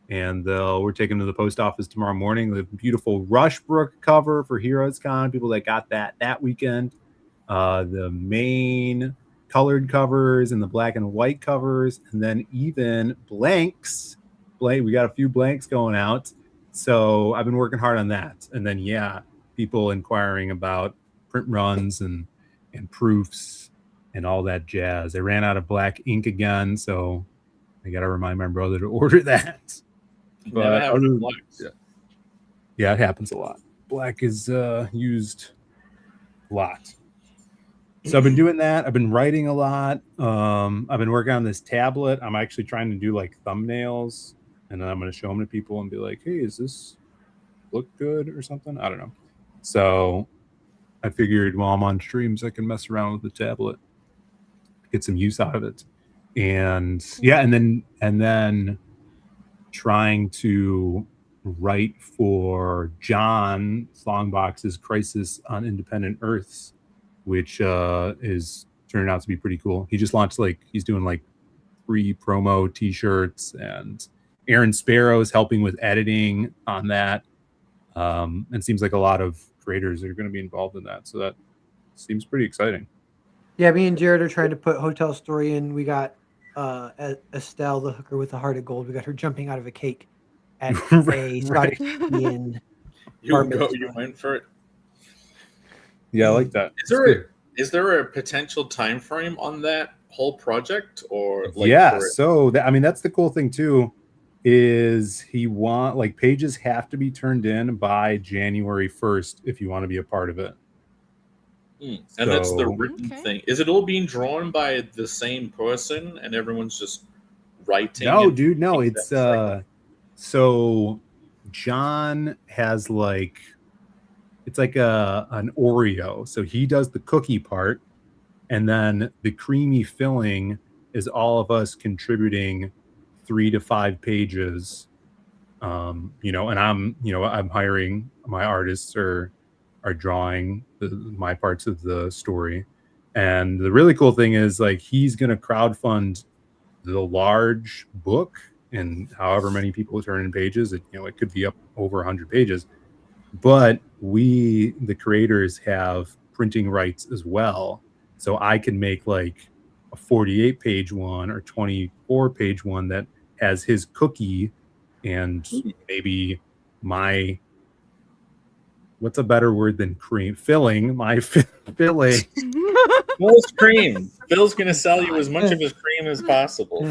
And we're taking them to the post office tomorrow morning. The beautiful Rushbrook cover for Heroes Con, people that got that weekend. The main colored covers and the black and white covers, and then even blanks. We got a few blanks going out. So I've been working hard on that. And then, people inquiring about print runs and proofs and all that jazz. I ran out of black ink again, so I got to remind my brother to order that. But it happens a lot. Black is used a lot. So I've been doing that. I've been writing a lot. I've been working on this tablet. I'm actually trying to do like thumbnails, and then I'm going to show them to people and be like, hey, is this look good or something? I don't know. So I figured while I'm on streams, I can mess around with the tablet, get some use out of it. And and then trying to write for John Slongbox's Crisis on Independent Earths, which is turning out to be pretty cool. He just launched he's doing free promo t-shirts, and Aaron Sparrow is helping with editing on that. And seems like a lot of creators are going to be involved in that. So that seems pretty exciting. Yeah, me and Jared are trying to put Hotel Story in. We got Estelle, the hooker with the heart of gold. We got her jumping out of a cake at a Scottish Indian. You went for it. Yeah, I like that. Is there a potential time frame on that whole project, or so that's the cool thing too, is he pages have to be turned in by January 1st if you want to be a part of it. And that's the written thing. Is it all being drawn by the same person and everyone's just writing? No, dude, no. It's so John has it's like an Oreo. So he does the cookie part, and then the creamy filling is all of us contributing 3 to 5 pages. And I'm hiring my artists are drawing my parts of the story. And the really cool thing is he's going to crowdfund the large book, and however many people turn in pages, it could be up over 100 pages. But we, the creators, have printing rights as well. So I can make a 48-page one or 24-page one that has his cookie and maybe my, what's a better word than cream? Filling, my filling. Phil's cream. Phil's going to sell you as much of his cream as possible.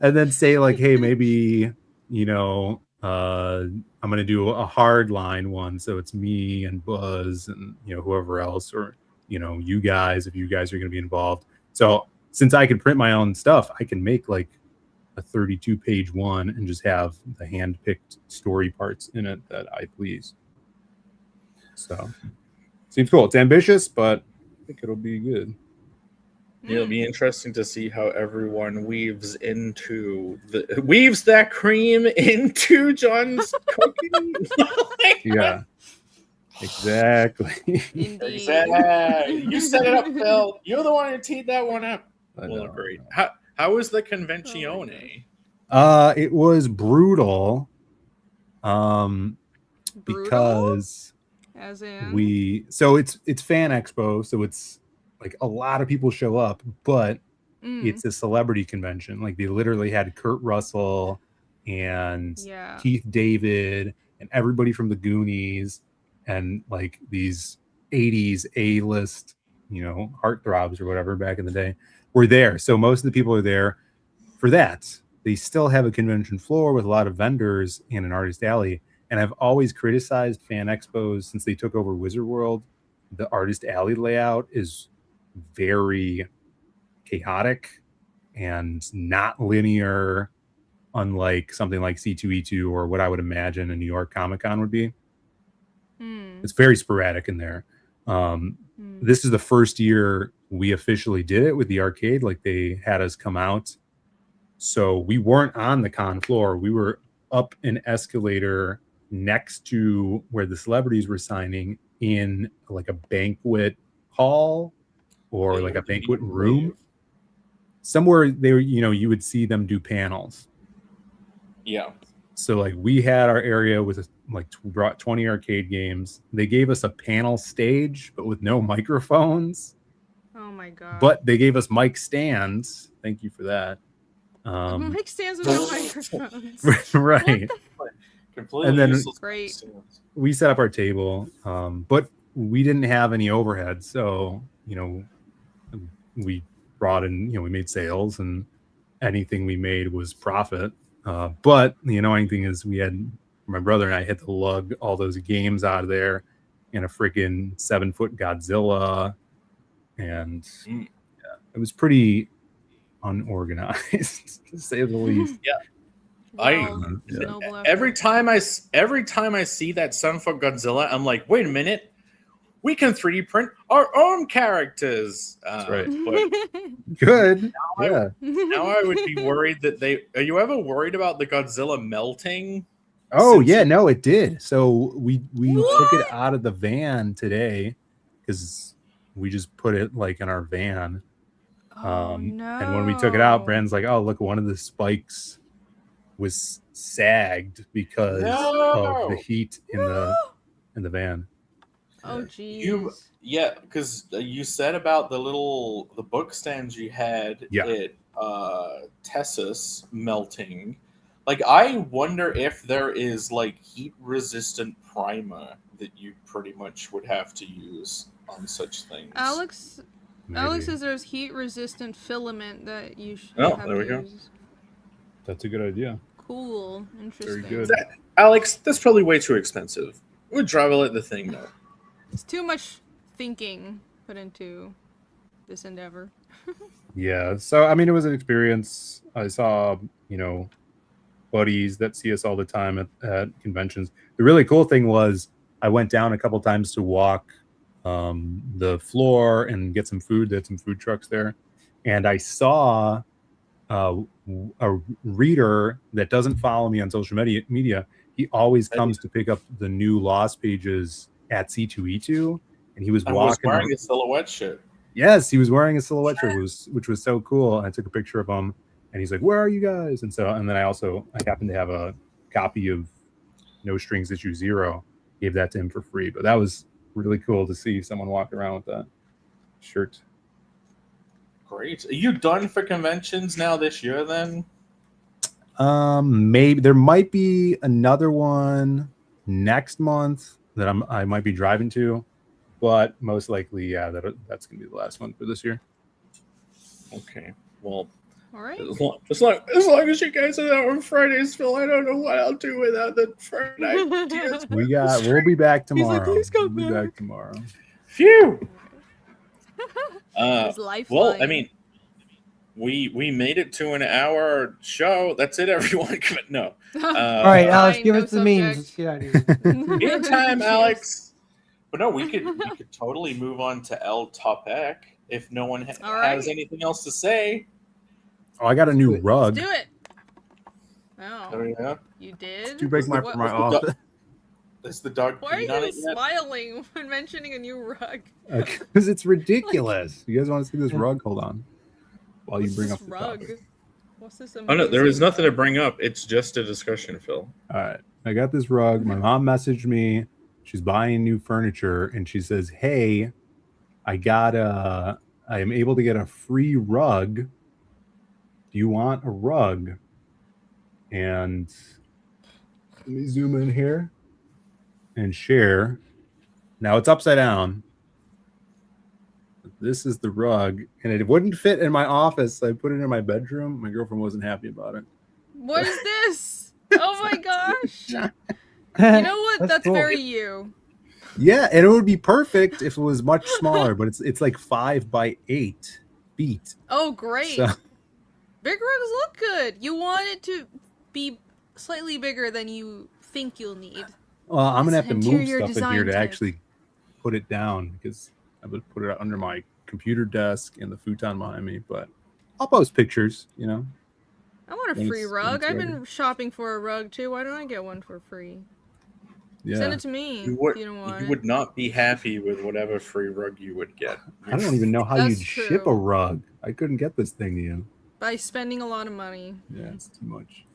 And then say hey, maybe, I'm going to do a hard line one. So it's me and Buzz and, whoever else, or, you guys, if you guys are going to be involved. So since I can print my own stuff, I can make a 32-page one and just have the hand-picked story parts in it that I please. So seems cool. It's ambitious, but I think it'll be good. It'll be interesting to see how everyone weaves that cream into John's cooking. Yeah, exactly. Exactly. You set it up, Phil. You're the one who teed that one up. Well, great. How was the convenzione? It was brutal. Because as in it's Fan Expo, so it's a lot of people show up, but it's a celebrity convention. They literally had Kurt Russell and Keith David and everybody from the Goonies and these 80s A-list, heartthrobs or whatever back in the day were there. So most of the people are there for that. They still have a convention floor with a lot of vendors and an artist alley. And I've always criticized Fan Expos since they took over Wizard World. The artist alley layout is very chaotic and not linear, unlike something like C2E2 or what I would imagine a New York Comic-Con would be. It's very sporadic in there. This is the first year we officially did it with the arcade. They had us come out. So we weren't on the con floor. We were up an escalator next to where the celebrities were signing in like a banquet hall or like a banquet room. Somewhere there, you would see them do panels. Yeah. So like we had our area with like brought 20 arcade games. They gave us a panel stage, but with no microphones. Oh my god. But they gave us mic stands. Thank you for that. Mic stands with no microphones. Right. Completely and then useless. Great. We set up our table, but we didn't have any overhead. So, we brought in, we made sales and anything we made was profit. But the annoying thing is my brother and I had to lug all those games out of there in a freaking 7-foot Godzilla. And it was pretty unorganized to say the least. Yeah. Well, every time I see that 7-foot Godzilla, I'm like, wait a minute, we can 3D print our own characters. That's right. But good. Now I would be worried that are you ever worried about the Godzilla melting? Oh yeah, no, it did. So we took it out of the van today because we just put it like in our van. No. And when we took it out, Brandon's like, oh, look, one of the spikes was sagged because of the heat in the van. Oh geez. Because you said about the book stands you had at Tessus melting. Like, I wonder if there is like heat resistant primer that you pretty much would have to use on such things. Alex says there's heat resistant filament that you should Oh, have there we to go. use. That's a good idea. Cool. Interesting. Very good. Alex, that's probably way too expensive. We'd travel at the thing though. It's too much thinking put into this endeavor. Yeah. So I mean, it was an experience. I saw, buddies that see us all the time at conventions. The really cool thing was I went down a couple times to walk the floor and get some food. They had some food trucks there. And I saw a reader that doesn't follow me on social media. He always comes to pick up the new Lost pages at C2E2. And he was wearing a silhouette shirt. Yes, he was wearing a silhouette shirt, which was so cool. I took a picture of him. And he's like, "Where are you guys?" And then I happened to have a copy of No Strings Issue 0. Gave that to him for free. But that was really cool to see someone walk around with that shirt. Great. Are you done for conventions now this year then? Maybe there might be another one next month that I might be driving to, but most likely, that's gonna be the last one for this year. Okay. Well. All right. As long as you guys are there on Fridays, Phil, I don't know what I'll do without the Friday ideas. We'll be back tomorrow. Like, please come we'll be back. back tomorrow. Phew. His lifeline. Well, I mean, we made it to an hour show. That's it, everyone. No. All right, Alex, give us the subject. memes. Let's get out of here. In time, Alex. But no, we could totally move on to El Topec if no one has anything else to say. Oh, I got a new rug. Let's do it. Oh, There we go. you did? It's too big for my office. Is the dog Why are peeing on you it yet? smiling when mentioning a new rug? Because it's ridiculous. You guys want to see this rug? Hold on. While you bring up the rug. topic. What's this? Oh no, there is nothing to bring up. It's just a discussion, Phil. All right. I got this rug. My mom messaged me. She's buying new furniture and she says, "Hey, I am able to get a free rug. Do you want a rug?" And let me zoom in here and share. Now it's upside down. This is the rug, and it wouldn't fit in my office. So I put it in my bedroom. My girlfriend wasn't happy about it. What is this? Oh my gosh. You know what? That's cool. very you. Yeah, and it would be perfect if it was much smaller, but it's like 5 by 8 feet. Oh, great. So, Big rugs look good. You want it to be slightly bigger than you think you'll need. well, I'm gonna have to move Interior stuff in design here to type. actually put it down because I would put it under my computer desk and the futon behind me. But I'll post pictures. I want a When free it's rug. I've ready. been shopping for a rug too. Why don't I get one for free? Yeah. Send it to me. You would, if you don't want you it. would not be happy with whatever free rug you would get. I don't even know how That's you'd ship a true. rug. I couldn't get this thing to you. By spending a lot of money. Yeah, it's too much.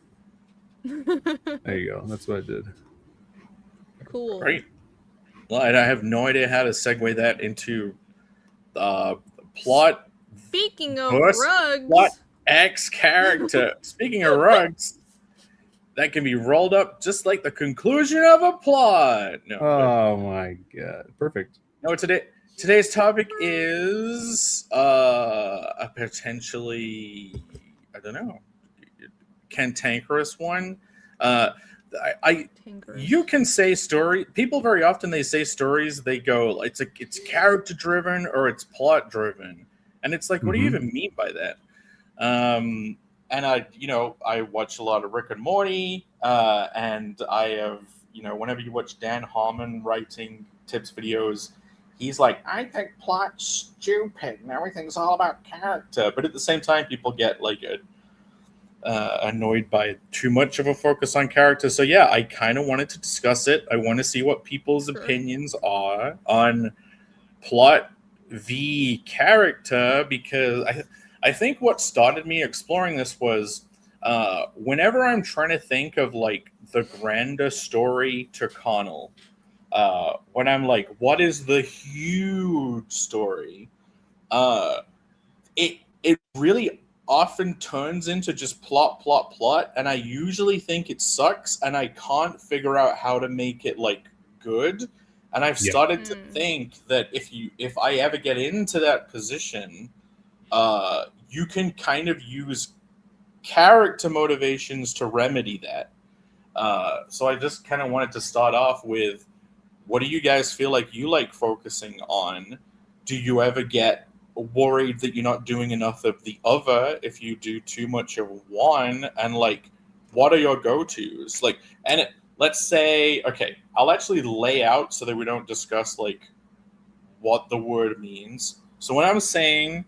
There you go. That's what I did. Cool. Right. Well, I have no idea how to segue that into plot Speaking of Plus, rugs, what? X character. Speaking of rugs, that can be rolled up just like the conclusion of a plot. No, Oh my god. Perfect. no. Today's topic is a potentially, I don't know, cantankerous one. You can say story. People very often they say stories. They go it's character driven or it's plot driven, and it's like, what do you even mean by that? And I watch a lot of Rick and Morty, and I have whenever you watch Dan Harmon writing tips videos, he's like, I think plot's stupid and everything's all about character. But at the same time, people get like annoyed by too much of a focus on character. So yeah, I kind of wanted to discuss it. I want to see what people's opinions are on plot v character, because I think what started me exploring this was whenever I'm trying to think of like the grander story to Connell, when I'm like, what is the huge story? It really often turns into just plot, and I usually think it sucks, and I can't figure out how to make it like good. And I've started to think that if I ever get into that position, you can kind of use character motivations to remedy that. So I just kind of wanted to start off with, what do you guys feel like you like focusing on? Do you ever get worried that you're not doing enough of the other if you do too much of one? And like, what are your go-tos? Like, and let's say, okay, I'll actually lay out so that we don't discuss like what the word means. So when I'm saying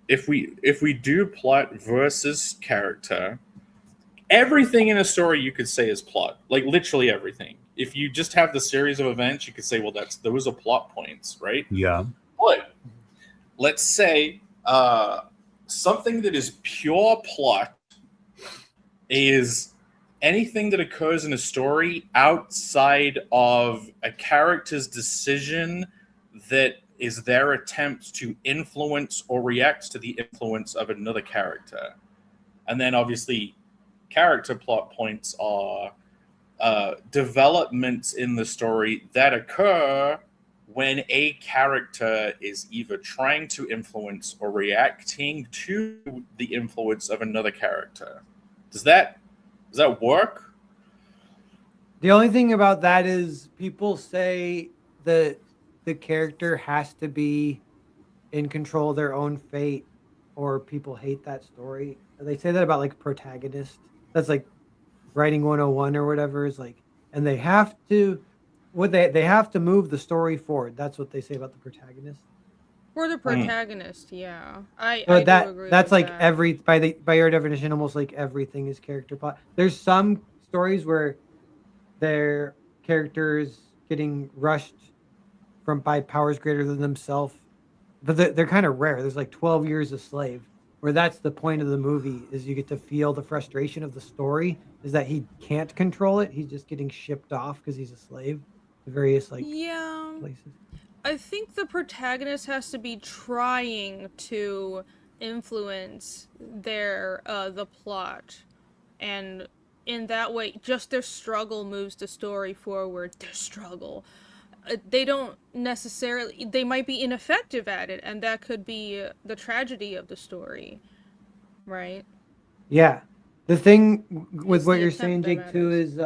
if we do plot versus character, everything in a story you could say is plot, like literally everything. If you just have the series of events, you could say, well, those are plot points, right? Yeah. But let's say something that is pure plot is anything that occurs in a story outside of a character's decision that is their attempt to influence or react to the influence of another character. And then obviously character plot points are developments in the story that occur when a character is either trying to influence or reacting to the influence of another character. Does that work? The only thing about that is people say that the character has to be in control of their own fate, or people hate that story. They say that about like protagonist. That's like writing 101 or whatever, is like, and they have to they have to move the story forward. That's what they say about the protagonist. For the protagonist, yeah. I do agree that's with like that. by your definition, almost like everything is character plot. There's some stories where their characters getting rushed by powers greater than themselves, but they're kind of rare. There's like 12 Years a Slave, where that's the point of the movie, is you get to feel the frustration of the story, is that he can't control it. He's just getting shipped off because he's a slave to various places. I think the protagonist has to be trying to influence the plot, and in that way, just their struggle moves the story forward. Their struggle. They don't necessarily, they might be ineffective at it, and that could be the tragedy of the story, right? Yeah. The thing with what you're saying, Jake, too, is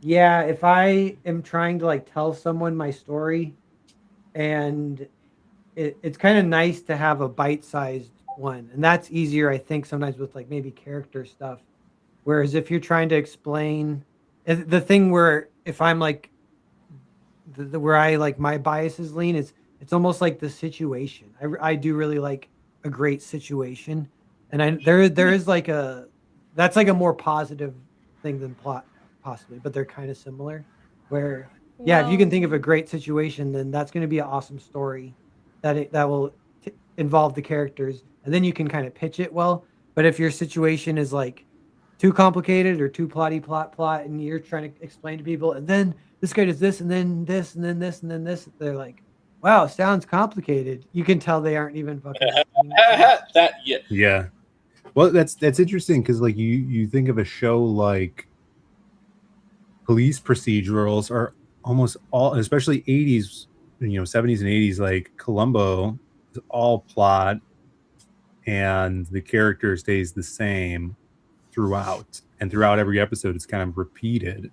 if I am trying to like tell someone my story, and it's kind of nice to have a bite-sized one, and that's easier, I think, sometimes with like maybe character stuff. Whereas if you're trying to explain the thing, where if I'm like where I like my biases lean, it's almost like the situation. I do really like a great situation, and there is like that's like a more positive thing than plot, possibly, but they're kind of similar. Where if you can think of a great situation, then that's going to be an awesome story that will involve the characters, and then you can kind of pitch it well. But if your situation is like too complicated or too plot, and you're trying to explain to people, and then this guy does this, and then this, and then this, and then this, they're like, wow, sounds complicated. You can tell they aren't even fucking Yeah. Well, that's interesting because like you think of a show like police procedurals are almost all, especially 80s, 70s and 80s, like Columbo is all plot and the character stays the same throughout, and throughout every episode it's kind of repeated.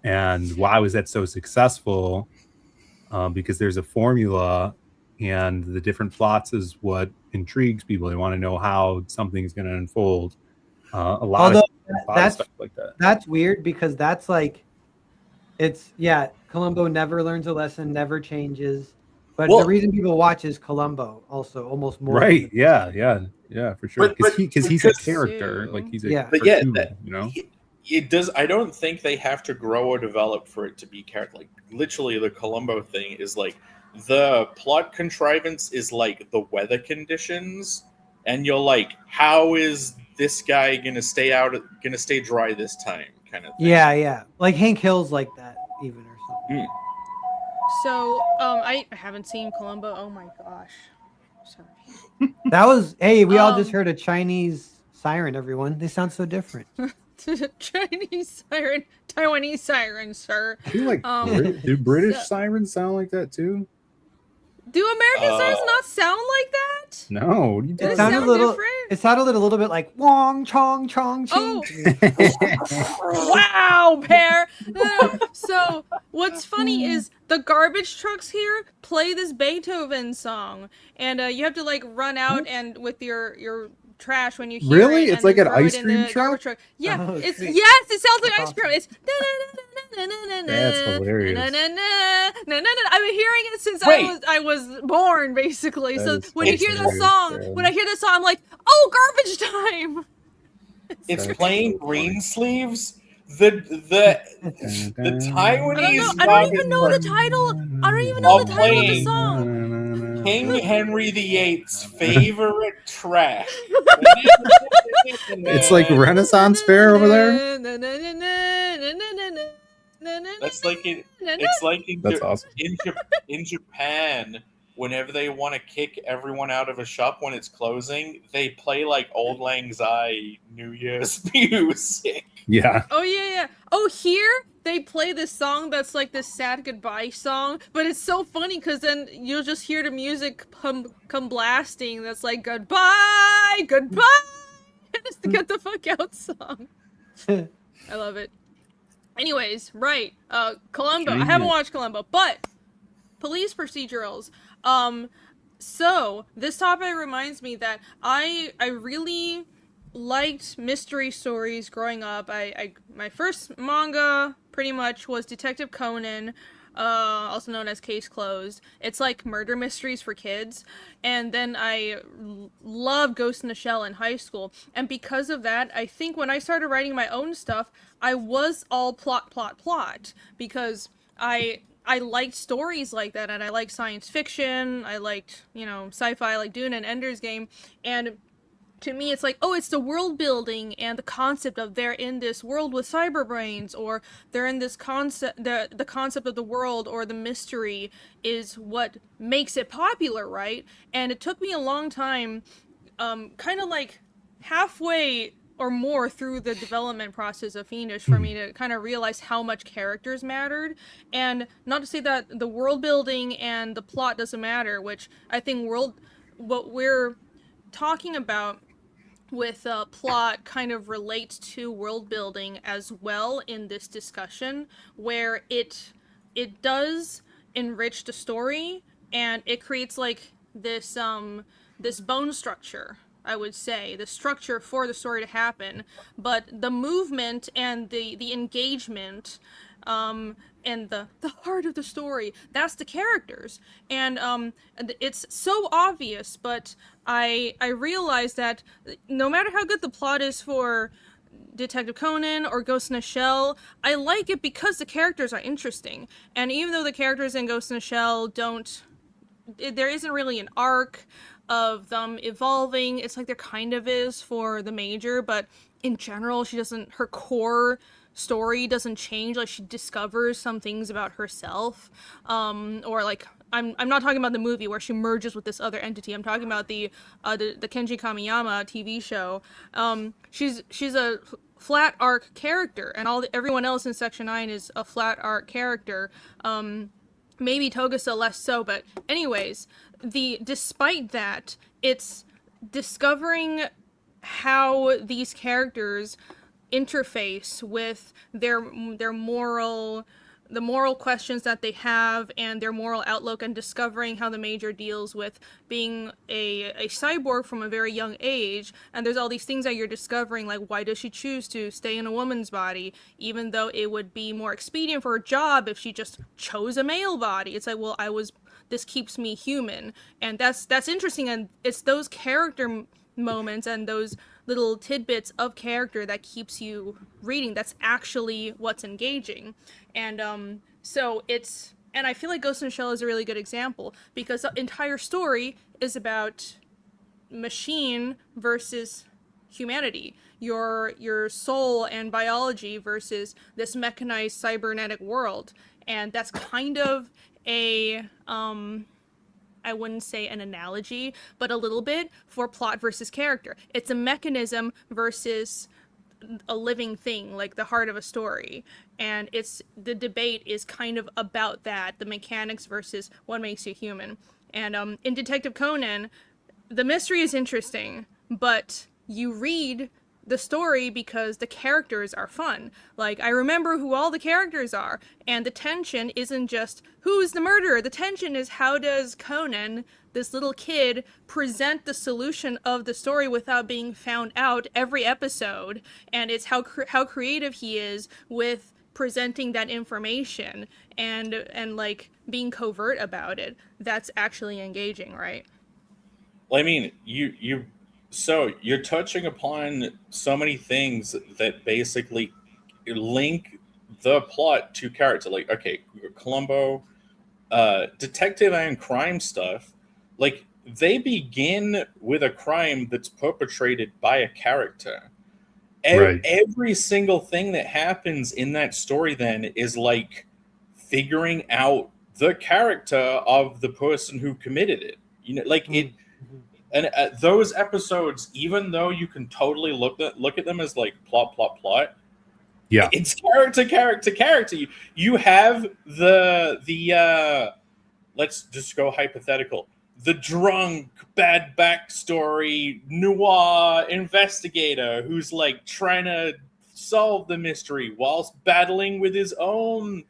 And why was that so successful? Because there's a formula, and the different plots is what intrigues people. They want to know how something's going to unfold. A lot of stuff like that. That's weird because that's like, Columbo never learns a lesson, never changes. But the reason people watch is Columbo also almost more. Right. Yeah, for sure. Because he's a character. Like he's a cartoon, It does. I don't think they have to grow or develop for it to be character. Like literally, the Columbo thing is like the plot contrivance is like the weather conditions, and you're like, how is this guy gonna stay dry this time? Kind of thing. Yeah. Like Hank Hill's like that even or something. So I haven't seen Columbo. Oh my gosh, sorry. That was we all just heard a Chinese siren. Everyone, they sound so different. Chinese siren, Taiwanese siren, sir. Do British sirens sound like that too? Do American sirens not sound like that? No, what are you It sounded a little bit like Wong Chong Chong Ching. Oh. Wow, Pear. No. So what's funny is the garbage trucks here play this Beethoven song, and you have to like run out and with your trash when you hear it. It's like an ice cream truck? Yeah, it sounds like ice cream. It's that's hilarious. I've been hearing it since I was born, basically. So when you hear the song, when I hear the song, I'm like, oh, garbage time. It's playing Greensleeves. The Taiwanese. I don't even know the title. I don't even know the title of the song. King Henry VIII's favorite track. It's like Renaissance Fair over there. That's like it's like that's awesome. In Japan, whenever they want to kick everyone out of a shop when it's closing, they play like Auld Lang Syne New Year's music. Yeah. Oh yeah. Oh, here they play this song that's like this sad goodbye song, but it's so funny because then you'll just hear the music come blasting. That's like goodbye, it's the get the fuck out song. I love it. Anyways, right? Columbo. I haven't watched Columbo, but police procedurals. So this topic reminds me that I really liked mystery stories growing up. My first manga pretty much was Detective Conan, also known as Case Closed. It's like murder mysteries for kids. And then I loved Ghost in the Shell in high school. And because of that, I think when I started writing my own stuff, I was all plot, because I liked stories like that, and I liked science fiction. I liked, sci-fi like Dune and Ender's Game. And to me, it's like, oh, it's the world building and the concept of they're in this world with cyber brains, or they're in this concept, the concept of the world or the mystery is what makes it popular, right? And it took me a long time, kind of like halfway or more through the development process of Fiendish for me to kind of realize how much characters mattered. And not to say that the world building and the plot doesn't matter, which I think what we're talking about with plot kind of relates to world building as well in this discussion, where it does enrich the story and it creates like this bone structure, I would say, the structure for the story to happen, but the movement and the engagement and the heart of the story, that's the characters. And it's so obvious, but I realized that no matter how good the plot is for Detective Conan or Ghost in a Shell, I like it because the characters are interesting. And even though the characters in Ghost in a Shell there isn't really an arc of them evolving. It's like there kind of is for the Major, but in general, her core story doesn't change. Like, she discovers some things about herself, or like, I'm not talking about the movie where she merges with this other entity. I'm talking about the Kenji Kamiyama TV show. She's a flat arc character, and everyone else in Section 9 is a flat arc character. Maybe Togusa less so, but anyways, despite that, it's discovering how these characters interface with the moral questions that they have and their moral outlook, and discovering how the Major deals with being a cyborg from a very young age. And there's all these things that you're discovering, like, why does she choose to stay in a woman's body even though it would be more expedient for her job if she just chose a male body? It's like, well, this keeps me human. And that's interesting, and it's those character moments and those little tidbits of character that keeps you reading. That's actually what's engaging. And and I feel like Ghost in the Shell is a really good example, because the entire story is about machine versus humanity, your soul and biology versus this mechanized cybernetic world. And that's kind of a I wouldn't say an analogy, but a little bit for plot versus character. It's a mechanism versus a living thing, like the heart of a story. And the debate is kind of about that, the mechanics versus what makes you human. And in Detective Conan, the mystery is interesting, but you read the story because the characters are fun. Like, I remember who all the characters are, and the tension isn't just who's the murderer. The tension is, how does Conan, this little kid, present the solution of the story without being found out every episode. And it's how creative he is with presenting that information and like being covert about it. That's actually engaging, right? Well, I mean, so you're touching upon so many things that basically link the plot to character. Like, okay, Columbo, detective and crime stuff, like, they begin with a crime that's perpetrated by a character. Right. Every single thing that happens in that story then is like figuring out the character of the person who committed it. You know, like it. And those episodes, even though you can totally look at them as like plot, yeah, it's character. You have the let's just go hypothetical. The drunk, bad backstory, noir investigator who's like trying to solve the mystery whilst battling with his own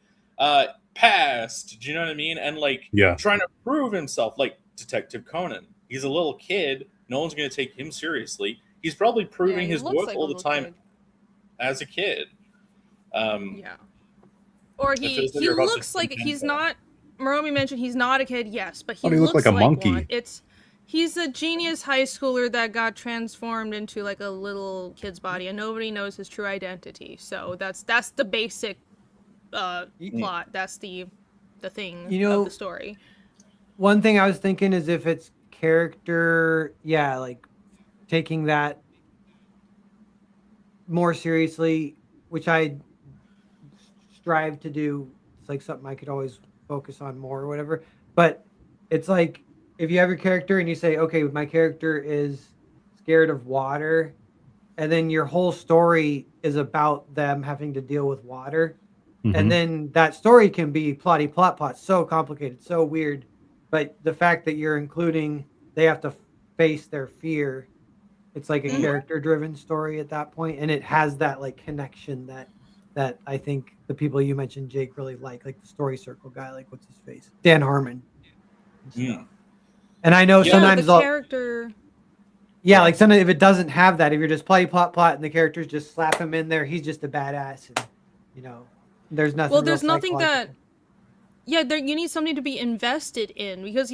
past. Do you know what I mean? And like trying to prove himself, like Detective Conan. He's a little kid. No one's going to take him seriously. He's probably proving his worth like all the time as a kid. Or he looks like he's not. Moromi mentioned he's not a kid, yes, but he looks like a monkey. One. He's a genius high schooler that got transformed into like a little kid's body, and nobody knows his true identity. So that's the basic plot. That's the thing of the story. One thing I was thinking is if it's character, like taking that more seriously, which I strive to do. It's like something I could always focus on more or whatever. But it's like if you have your character and you say, okay, my character is scared of water, and then your whole story is about them having to deal with water. Mm-hmm. And then that story can be plot, so complicated, so weird. But the fact that you're including they have to face their fear, it's like a character-driven story at that point, and it has that like connection that I think the people you mentioned, Jake, really like the story circle guy, like what's his face, Dan Harmon. And I know sometimes the character. Like sometimes if it doesn't have that, if you're just plot, and the characters just slap him in there, he's just a badass, and there's nothing. Well, there's nothing that. Yeah, you need something to be invested in, because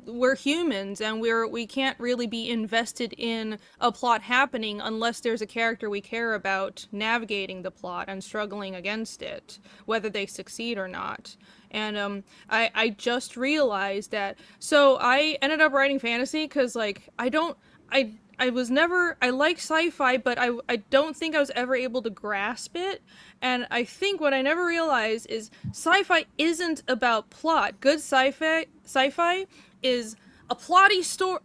we're humans, and we can't really be invested in a plot happening unless there's a character we care about navigating the plot and struggling against it, whether they succeed or not. And I just realized that. So I ended up writing fantasy because, like, I like sci-fi, but I don't think I was ever able to grasp it. And I think what I never realized is sci-fi isn't about plot. Good sci-fi is a plotty story,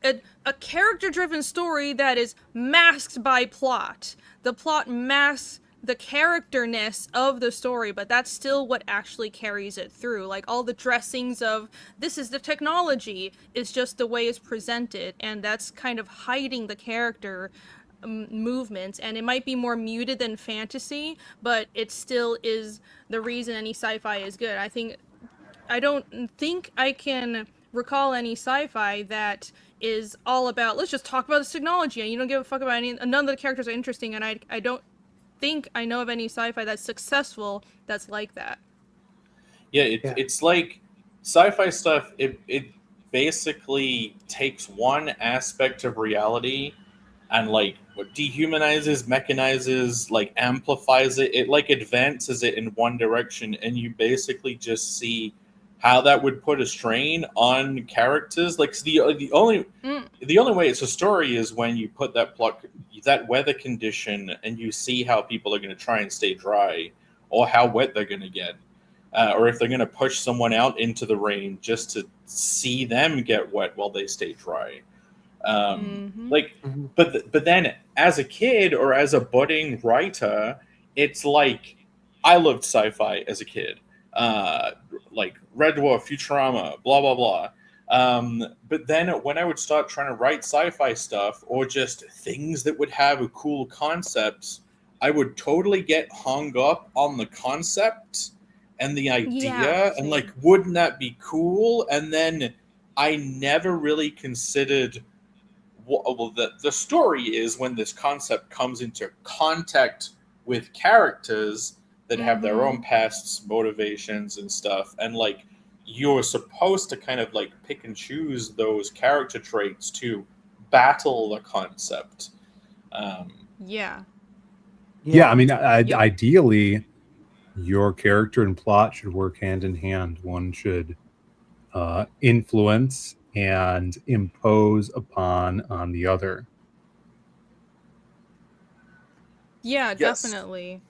a character-driven story that is masked by plot. The plot masks the characterness of the story, but that's still what actually carries it through. Like, all the dressings of this is the technology is just the way it's presented, and that's kind of hiding the character movements. And it might be more muted than fantasy, but it still is the reason any sci-fi is good. I don't think I can recall any sci-fi that is all about, let's just talk about this technology and you don't give a fuck about any, none of the characters are interesting, and I don't think I know of any sci-fi that's successful that's like that. Yeah, it's like sci-fi stuff, it basically takes one aspect of reality and like dehumanizes, mechanizes, like amplifies it. It like advances it in one direction, and you basically just see how that would put a strain on characters. Like the only way it's a story is when you put that plot, that weather condition, and you see how people are going to try and stay dry, or how wet they're going to get, or if they're going to push someone out into the rain just to see them get wet while they stay dry. But then as a kid or as a budding writer, it's like I loved sci-fi as a kid. Like Red Dwarf, Futurama, blah blah blah. But then when I would start trying to write sci-fi stuff or just things that would have a cool concept, I would totally get hung up on the concept and the idea, and like, wouldn't that be cool? And then I never really considered well, the story is when this concept comes into contact with characters that have their own pasts, motivations, and stuff, and like you're supposed to kind of like pick and choose those character traits to battle the concept. I mean, ideally, your character and plot should work hand in hand. One should influence and impose upon on the other. Yeah, yes. Definitely.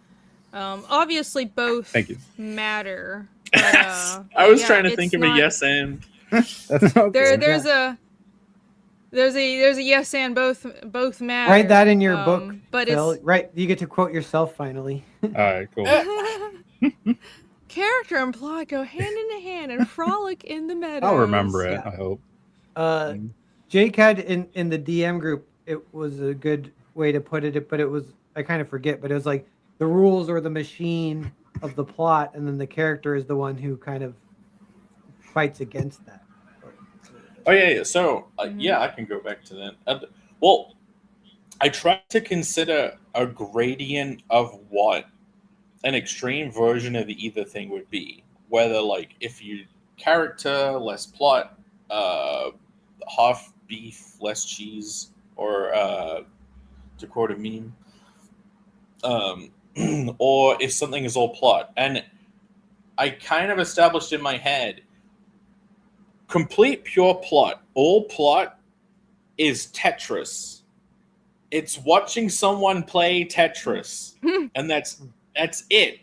Obviously, both matter. But, I was trying to think of a yes and. There's a yes and both matter. Write that in your book, but Phil. Right, you get to quote yourself finally. All right, cool. Character and plot go hand in hand and frolic in the meadows. I'll remember it. I hope. Jake had in the DM group, it was a good way to put it, but it was, I kind of forget, but it was like the rules or the machine of the plot, and then the character is the one who kind of fights against that. Oh yeah. So I can go back to that. Well, I try to consider a gradient of what an extreme version of either thing would be. Whether like if you character, less plot, half beef, less cheese, or to quote a meme, or if something is all plot. And I kind of established in my head, complete pure plot, all plot is Tetris. It's watching someone play Tetris, and that's it.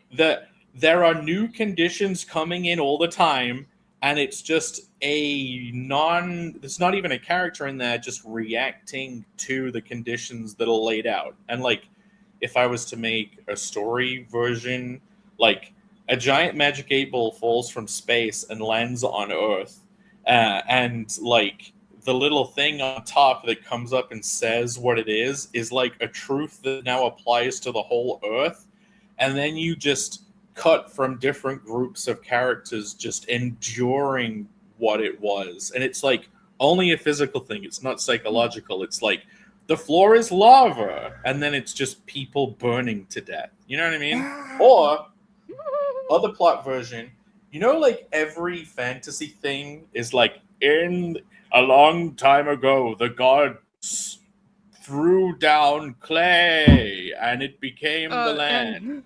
There are new conditions coming in all the time, and it's just there's not even a character in there, just reacting to the conditions that are laid out. And like, if I was to make a story version, like a giant magic 8-ball falls from space and lands on Earth, and like the little thing on top that comes up and says what it is like a truth that now applies to the whole Earth. And then you just cut from different groups of characters just enduring what it was. And it's like only a physical thing. It's not psychological. It's like the floor is lava, and then it's just people burning to death. You know what I mean? Or other plot version, like every fantasy thing is like in a long time ago, the gods threw down clay, and it became the land.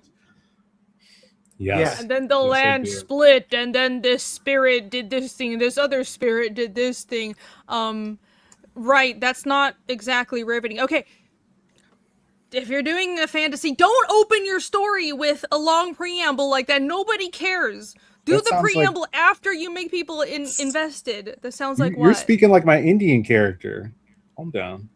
Yes. And then the Yes, I land do. split, and then this spirit did this thing, and this other spirit did this thing. Right, that's not exactly riveting. Okay, if you're doing a fantasy, don't open your story with a long preamble like that. Nobody cares. Do That the sounds preamble after you make people invested. That sounds like You're what? speaking like my Indian character. Calm down.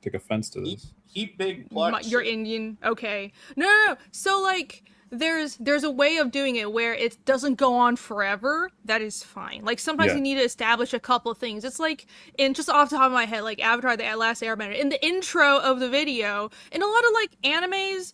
Take offense to this. Keep big plot. You're Indian. Okay. No. So like there's a way of doing it where it doesn't go on forever. That is fine. Like sometimes Yeah. you need to establish a couple of things. It's like in just off the top of my head, like Avatar: The Last Airbender. In the intro of the video, in a lot of like animes,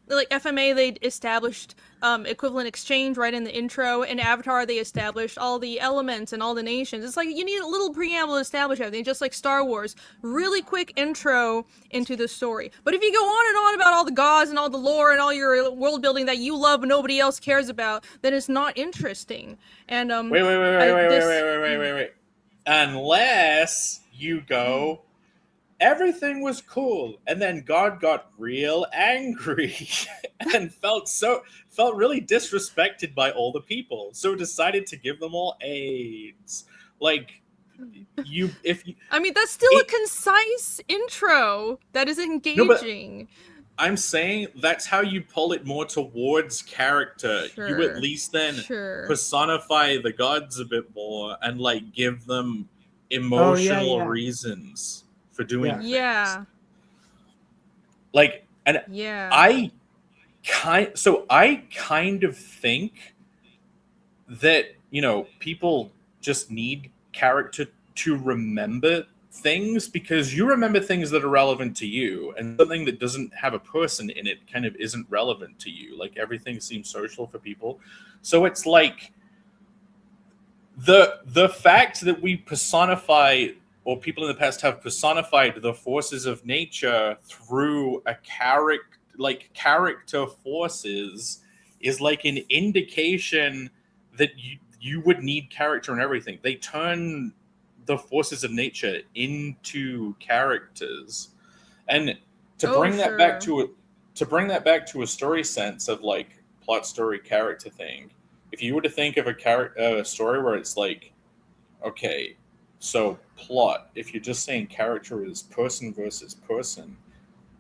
like FMA, they established equivalent exchange right in the intro. In Avatar, they established all the elements and all the nations. It's like you need a little preamble to establish everything, just like Star Wars. Really quick intro into the story. But if you go on and on about all the gods and all the lore and all your world building that you love but nobody else cares about, then it's not interesting. And Wait. Unless you go, everything was cool, and then God got real angry and felt really disrespected by all the people, so decided to give them all AIDS. Like I mean, that's still a concise intro that is engaging. I'm saying that's how you pull it more towards character. Sure, you at least then personify the gods a bit more and like give them emotional reasons for doing things. Yeah. Like, and yeah. I kind of think that, you know, people just need character to remember things, because you remember things that are relevant to you, and something that doesn't have a person in it kind of isn't relevant to you. Like everything seems social for people. So it's like the fact that we personify, or people in the past have personified, the forces of nature through a character forces is like an indication that you would need character and everything. They turn the forces of nature into characters, and to bring that back to a story sense of like plot, story, character thing. If you were to think of a story where it's like, okay, so plot, if you're just saying character is person versus person,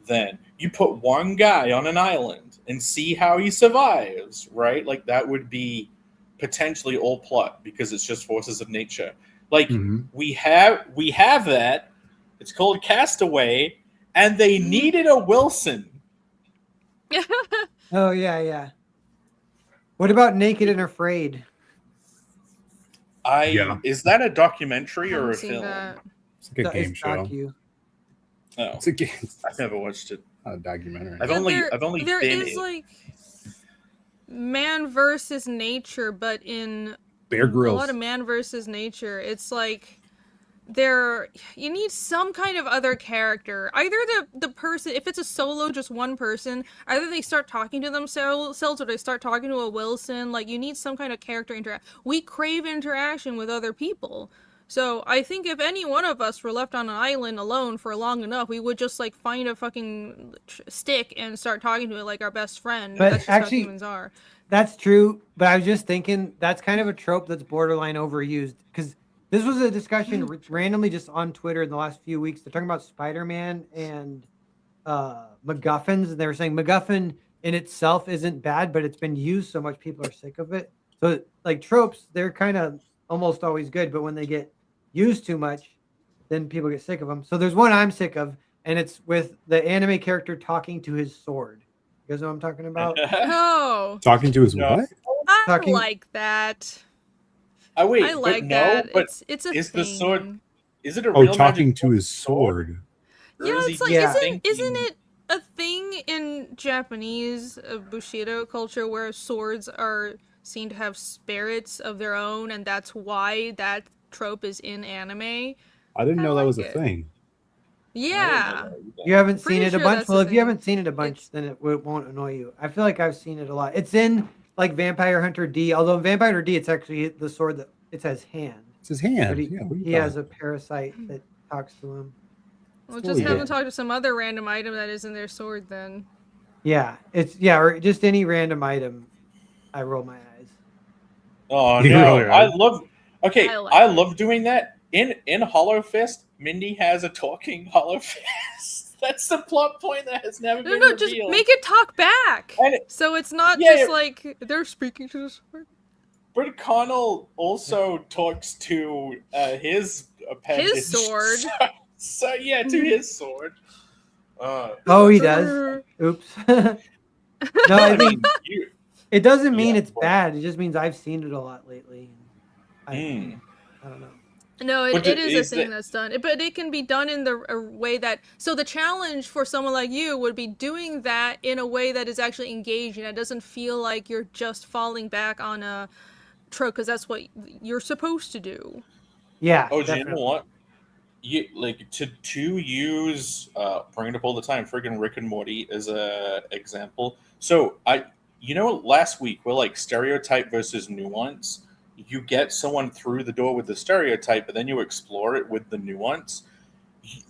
then you put one guy on an island and see how he survives, right? Like that would be potentially all plot, because it's just forces of nature. Like we have that. It's called Castaway, and they needed a Wilson. Oh yeah. What about Naked and Afraid? Is that a documentary or a film? It's like a game show. Docu. Oh, it's a game. I've never watched it. Not a documentary. I've only there been is like man versus nature, but in Bear Grylls. A lot of man versus nature, it's like you need some kind of other character. Either the person, if it's a solo, just one person, either they start talking to themselves or they start talking to a Wilson. Like you need some kind of character interaction. We crave interaction with other people. So I think if any one of us were left on an island alone for long enough, we would just like find a fucking stick and start talking to it like our best friend. But that's just actually, how humans are. That's true. But I was just thinking that's kind of a trope that's borderline overused, because this was a discussion randomly just on Twitter in the last few weeks. They're talking about Spider-Man and MacGuffins, and they were saying MacGuffin in itself isn't bad, but it's been used so much people are sick of it. So like tropes, they're kind of almost always good, but when they get used too much, then people get sick of them. So there's one I'm sick of, and it's with the anime character talking to his sword. You guys know what I'm talking about? Oh, talking to his what? I like that. I like that. But it's a is thing. The sword? Is it a real talking to his sword? Yeah, it's like isn't it a thing in Japanese Bushido culture where swords are seen to have spirits of their own, and that's why that trope is in anime? I didn't know that was a thing. Yeah. You haven't seen it a bunch? Well, if you haven't seen it a bunch, then it won't annoy you. I feel like I've seen it a lot. It's in like Vampire Hunter D, although in Vampire Hunter D, it's actually the sword that it says hand. It's his hand. He has a parasite that talks to him. Well, just have them talk to some other random item that isn't their sword then. Yeah, or just any random item. I roll my eyes. Oh no, I love doing that. In Hollow Fist, Mindy has a talking Hollow Fist. That's the plot point that has never been revealed. Just make it talk back. So it's not like they're speaking to the sword. But Connell also talks to his appendage. His sword. So yeah, to his sword. He does. Oops. No, I mean, it doesn't mean it's bad. It just means I've seen it a lot lately. I don't know. No, it is a thing that's done. But it can be done in the way that... So the challenge for someone like you would be doing that in a way that is actually engaging. It doesn't feel like you're just falling back on a trope, because that's what you're supposed to do. Yeah. Oh, do you know what? You like to use bring it up all the time. Friggin' Rick and Morty as a example. So last week we're like stereotype versus nuance. You get someone through the door with the stereotype, but then you explore it with the nuance.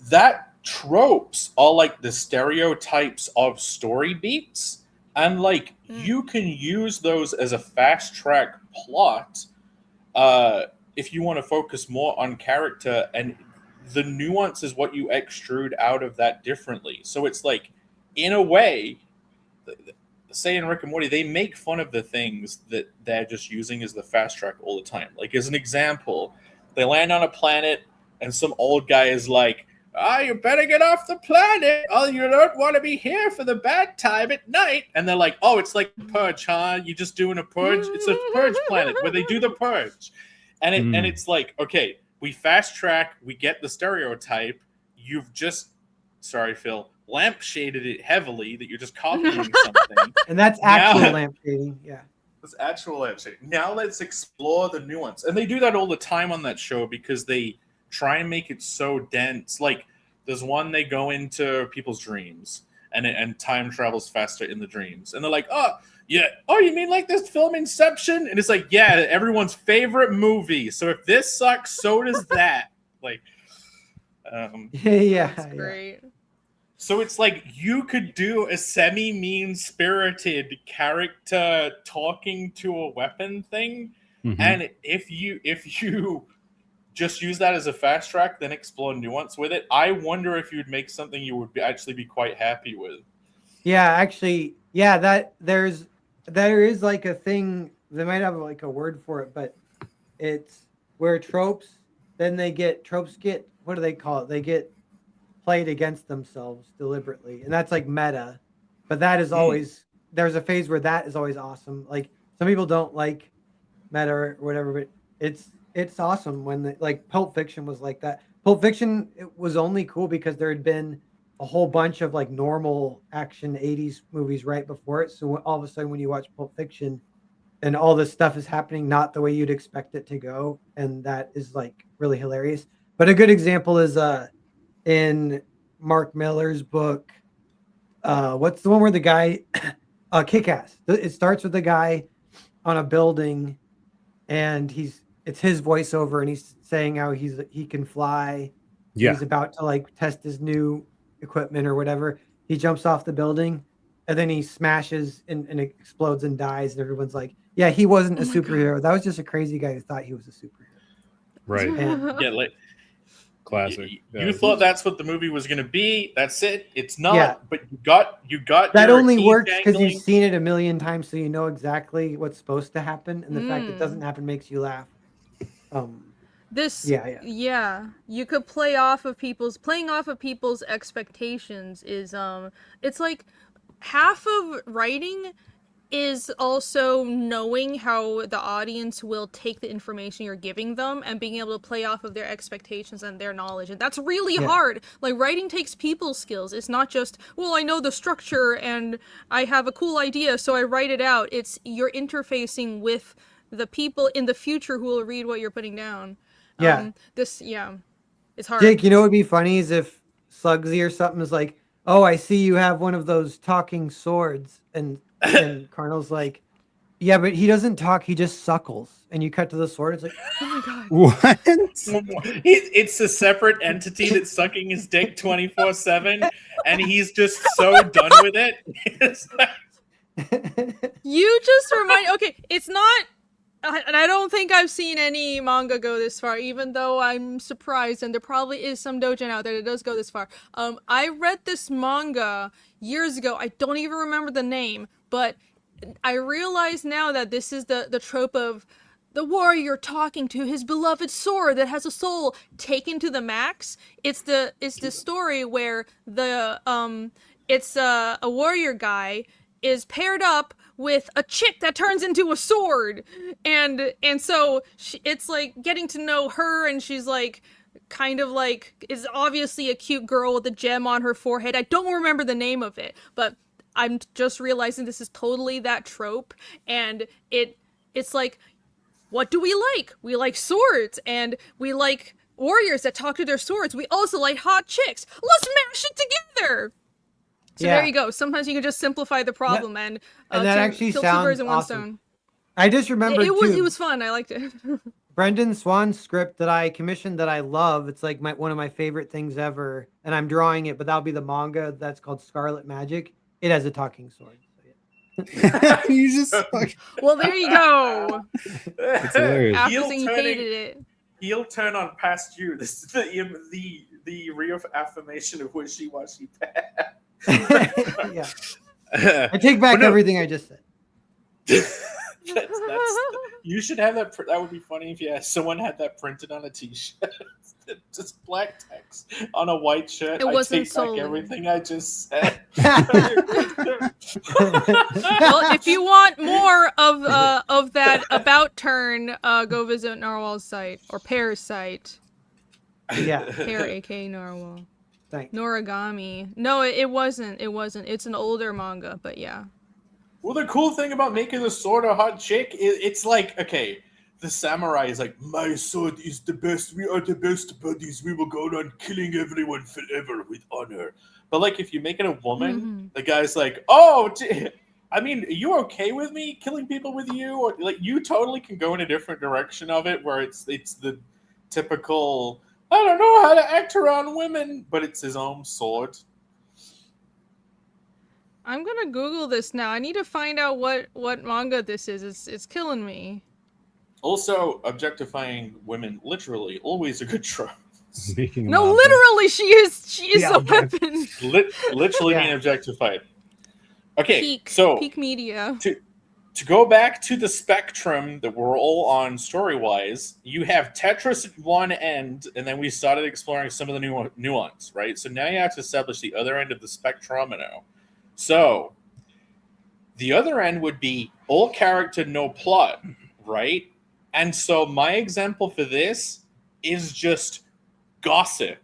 That tropes are like the stereotypes of story beats, and like you can use those as a fast track plot if you want to focus more on character, and the nuance is what you extrude out of that differently. So it's like, in a way, say in Rick and Morty, they make fun of the things that they're just using as the fast track all the time. Like, as an example, they land on a planet and some old guy is like, you better get off the planet. Oh, you don't want to be here for the bad time at night. And they're like, oh, it's like Purge, huh? You're just doing a purge? It's a purge planet where they do the purge. And it's like, okay, we fast track, we get the stereotype. You've just, sorry, Phil, lampshaded it heavily that you're just copying something. And that's actual lampshading, yeah. That's actual lampshading. Now let's explore the nuance. And they do that all the time on that show because they try and make it so dense. Like, there's one, they go into people's dreams and time travels faster in the dreams. And they're like, you mean like this film Inception? And it's like, yeah, everyone's favorite movie. So if this sucks, so does that. Like, That's great. So it's like you could do a semi-mean-spirited character talking to a weapon thing, and if you just use that as a fast track, then explore nuance with it, I wonder if you'd make something you would actually be quite happy with. Yeah, actually, that there is like a thing. They might have like a word for it, but it's where tropes get what do they call it? They get played against themselves deliberately, and that's like meta. But that is always there's a phase where that is always awesome. Like, some people don't like meta or whatever, but it's awesome when like Pulp Fiction was like that. Pulp Fiction, it was only cool because there had been a whole bunch of like normal action 80s movies right before it. So all of a sudden when you watch Pulp Fiction and all this stuff is happening not the way you'd expect it to go, and that is like really hilarious. But a good example is in Mark Miller's book, what's the one where the guy Kick-Ass. It starts with the guy on a building and it's his voiceover and he's saying how he can fly. Yeah. He's about to like test his new equipment or whatever. He jumps off the building and then he smashes and explodes and dies, and everyone's like, yeah, he wasn't a superhero. God. That was just a crazy guy who thought he was a superhero. Right. Yeah, like classic. You thought that's what the movie was going to be. That's it. It's not. But you got that only works because you've seen it a million times, so you know exactly what's supposed to happen, and the fact it doesn't happen makes you laugh. You could playing off of people's expectations is it's like half of writing is also knowing how the audience will take the information you're giving them and being able to play off of their expectations and their knowledge. And that's really hard. Like, writing takes people skills. It's not just, well, I know the structure and I have a cool idea, so I write it out. It's you're interfacing with the people in the future who will read what you're putting down. It's hard. Jake, you know what would be funny is if Slugsy or something is like, oh, I see you have one of those talking swords, and Carnal's like, Yeah, but he doesn't talk. He just suckles, and you cut to the sword. It's like, Oh my god. What? It's a separate entity that's sucking his dick 24/7, and he's just so done with it. It's like, You just remind. Okay, it's not. And I don't think I've seen any manga go this far, even though I'm surprised, and there probably is some doujin out there that does go this far. I read this manga years ago. I don't even remember the name, but I realize now that this is the trope of the warrior talking to his beloved sword that has a soul taken to the max. It's the story where it's a warrior guy is paired up with a chick that turns into a sword, and so it's like getting to know her, and she's like kind of like is obviously a cute girl with a gem on her forehead. I don't remember the name of it, but I'm just realizing this is totally that trope, and it's like, what do we like? We like swords, and we like warriors that talk to their swords. We also like hot chicks. Let's mash it together. So there you go. Sometimes you can just simplify the problem and that actually kill sounds two birds in one awesome. stone. I just remember It was fun. I liked it. Brendan Swan's script that I commissioned that I love. It's like one of my favorite things ever, and I'm drawing it, but that'll be the manga that's called Scarlet Magic. It has a talking sword. So yeah. You just Well, there you go. It's hilarious. After Heel saying you turning- hated it. He'll turn on past you. This is the reaffirmation of wishy-washy past. Yeah. I take back everything I just said. that's you should have that. That would be funny if someone had that printed on a T-shirt. Just black text on a white shirt. It wasn't I take sold. back everything I just said. Well, if you want more of that about turn, go visit Narwhal's site or Pear's site. Yeah. Pear, aka Narwhal. Thanks. Noragami. No, it wasn't. It wasn't. It's an older manga, but yeah. Well, the cool thing about making the sword a hot chick is it's like, okay, the samurai is like, my sword is the best. We are the best buddies. We will go on killing everyone forever with honor. But like, if you make it a woman, the guy's like, oh, I mean, are you okay with me killing people with you? Or like, you totally can go in a different direction of it, where it's the typical, I don't know how to act around women, but it's his own sword. I'm gonna Google this now. I need to find out what manga this is. It's killing me. Also, objectifying women, literally, always a good trope. Speaking No, of literally, she is Yeah, a weapon. Literally being objectified. Okay, Peak media. to go back to the spectrum that we're all on story-wise, you have Tetris at one end, and then we started exploring some of the nuance, right? So now you have to establish the other end of the spectrum. So the other end would be all character, no plot, right? And so my example for this is just gossip.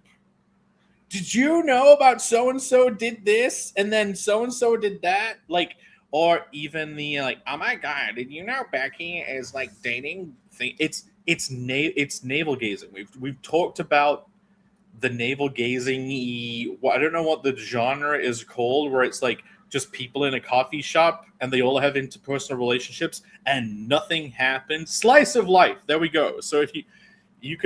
Did you know about so-and-so did this and then so-and-so did that? Like, or even the like, oh my god, did you know Becky is like dating thing? It's navel gazing. We've talked about the navel gazing. I don't know what the genre is called, where it's like just people in a coffee shop and they all have interpersonal relationships and nothing happens. Slice of life. There we go. So if you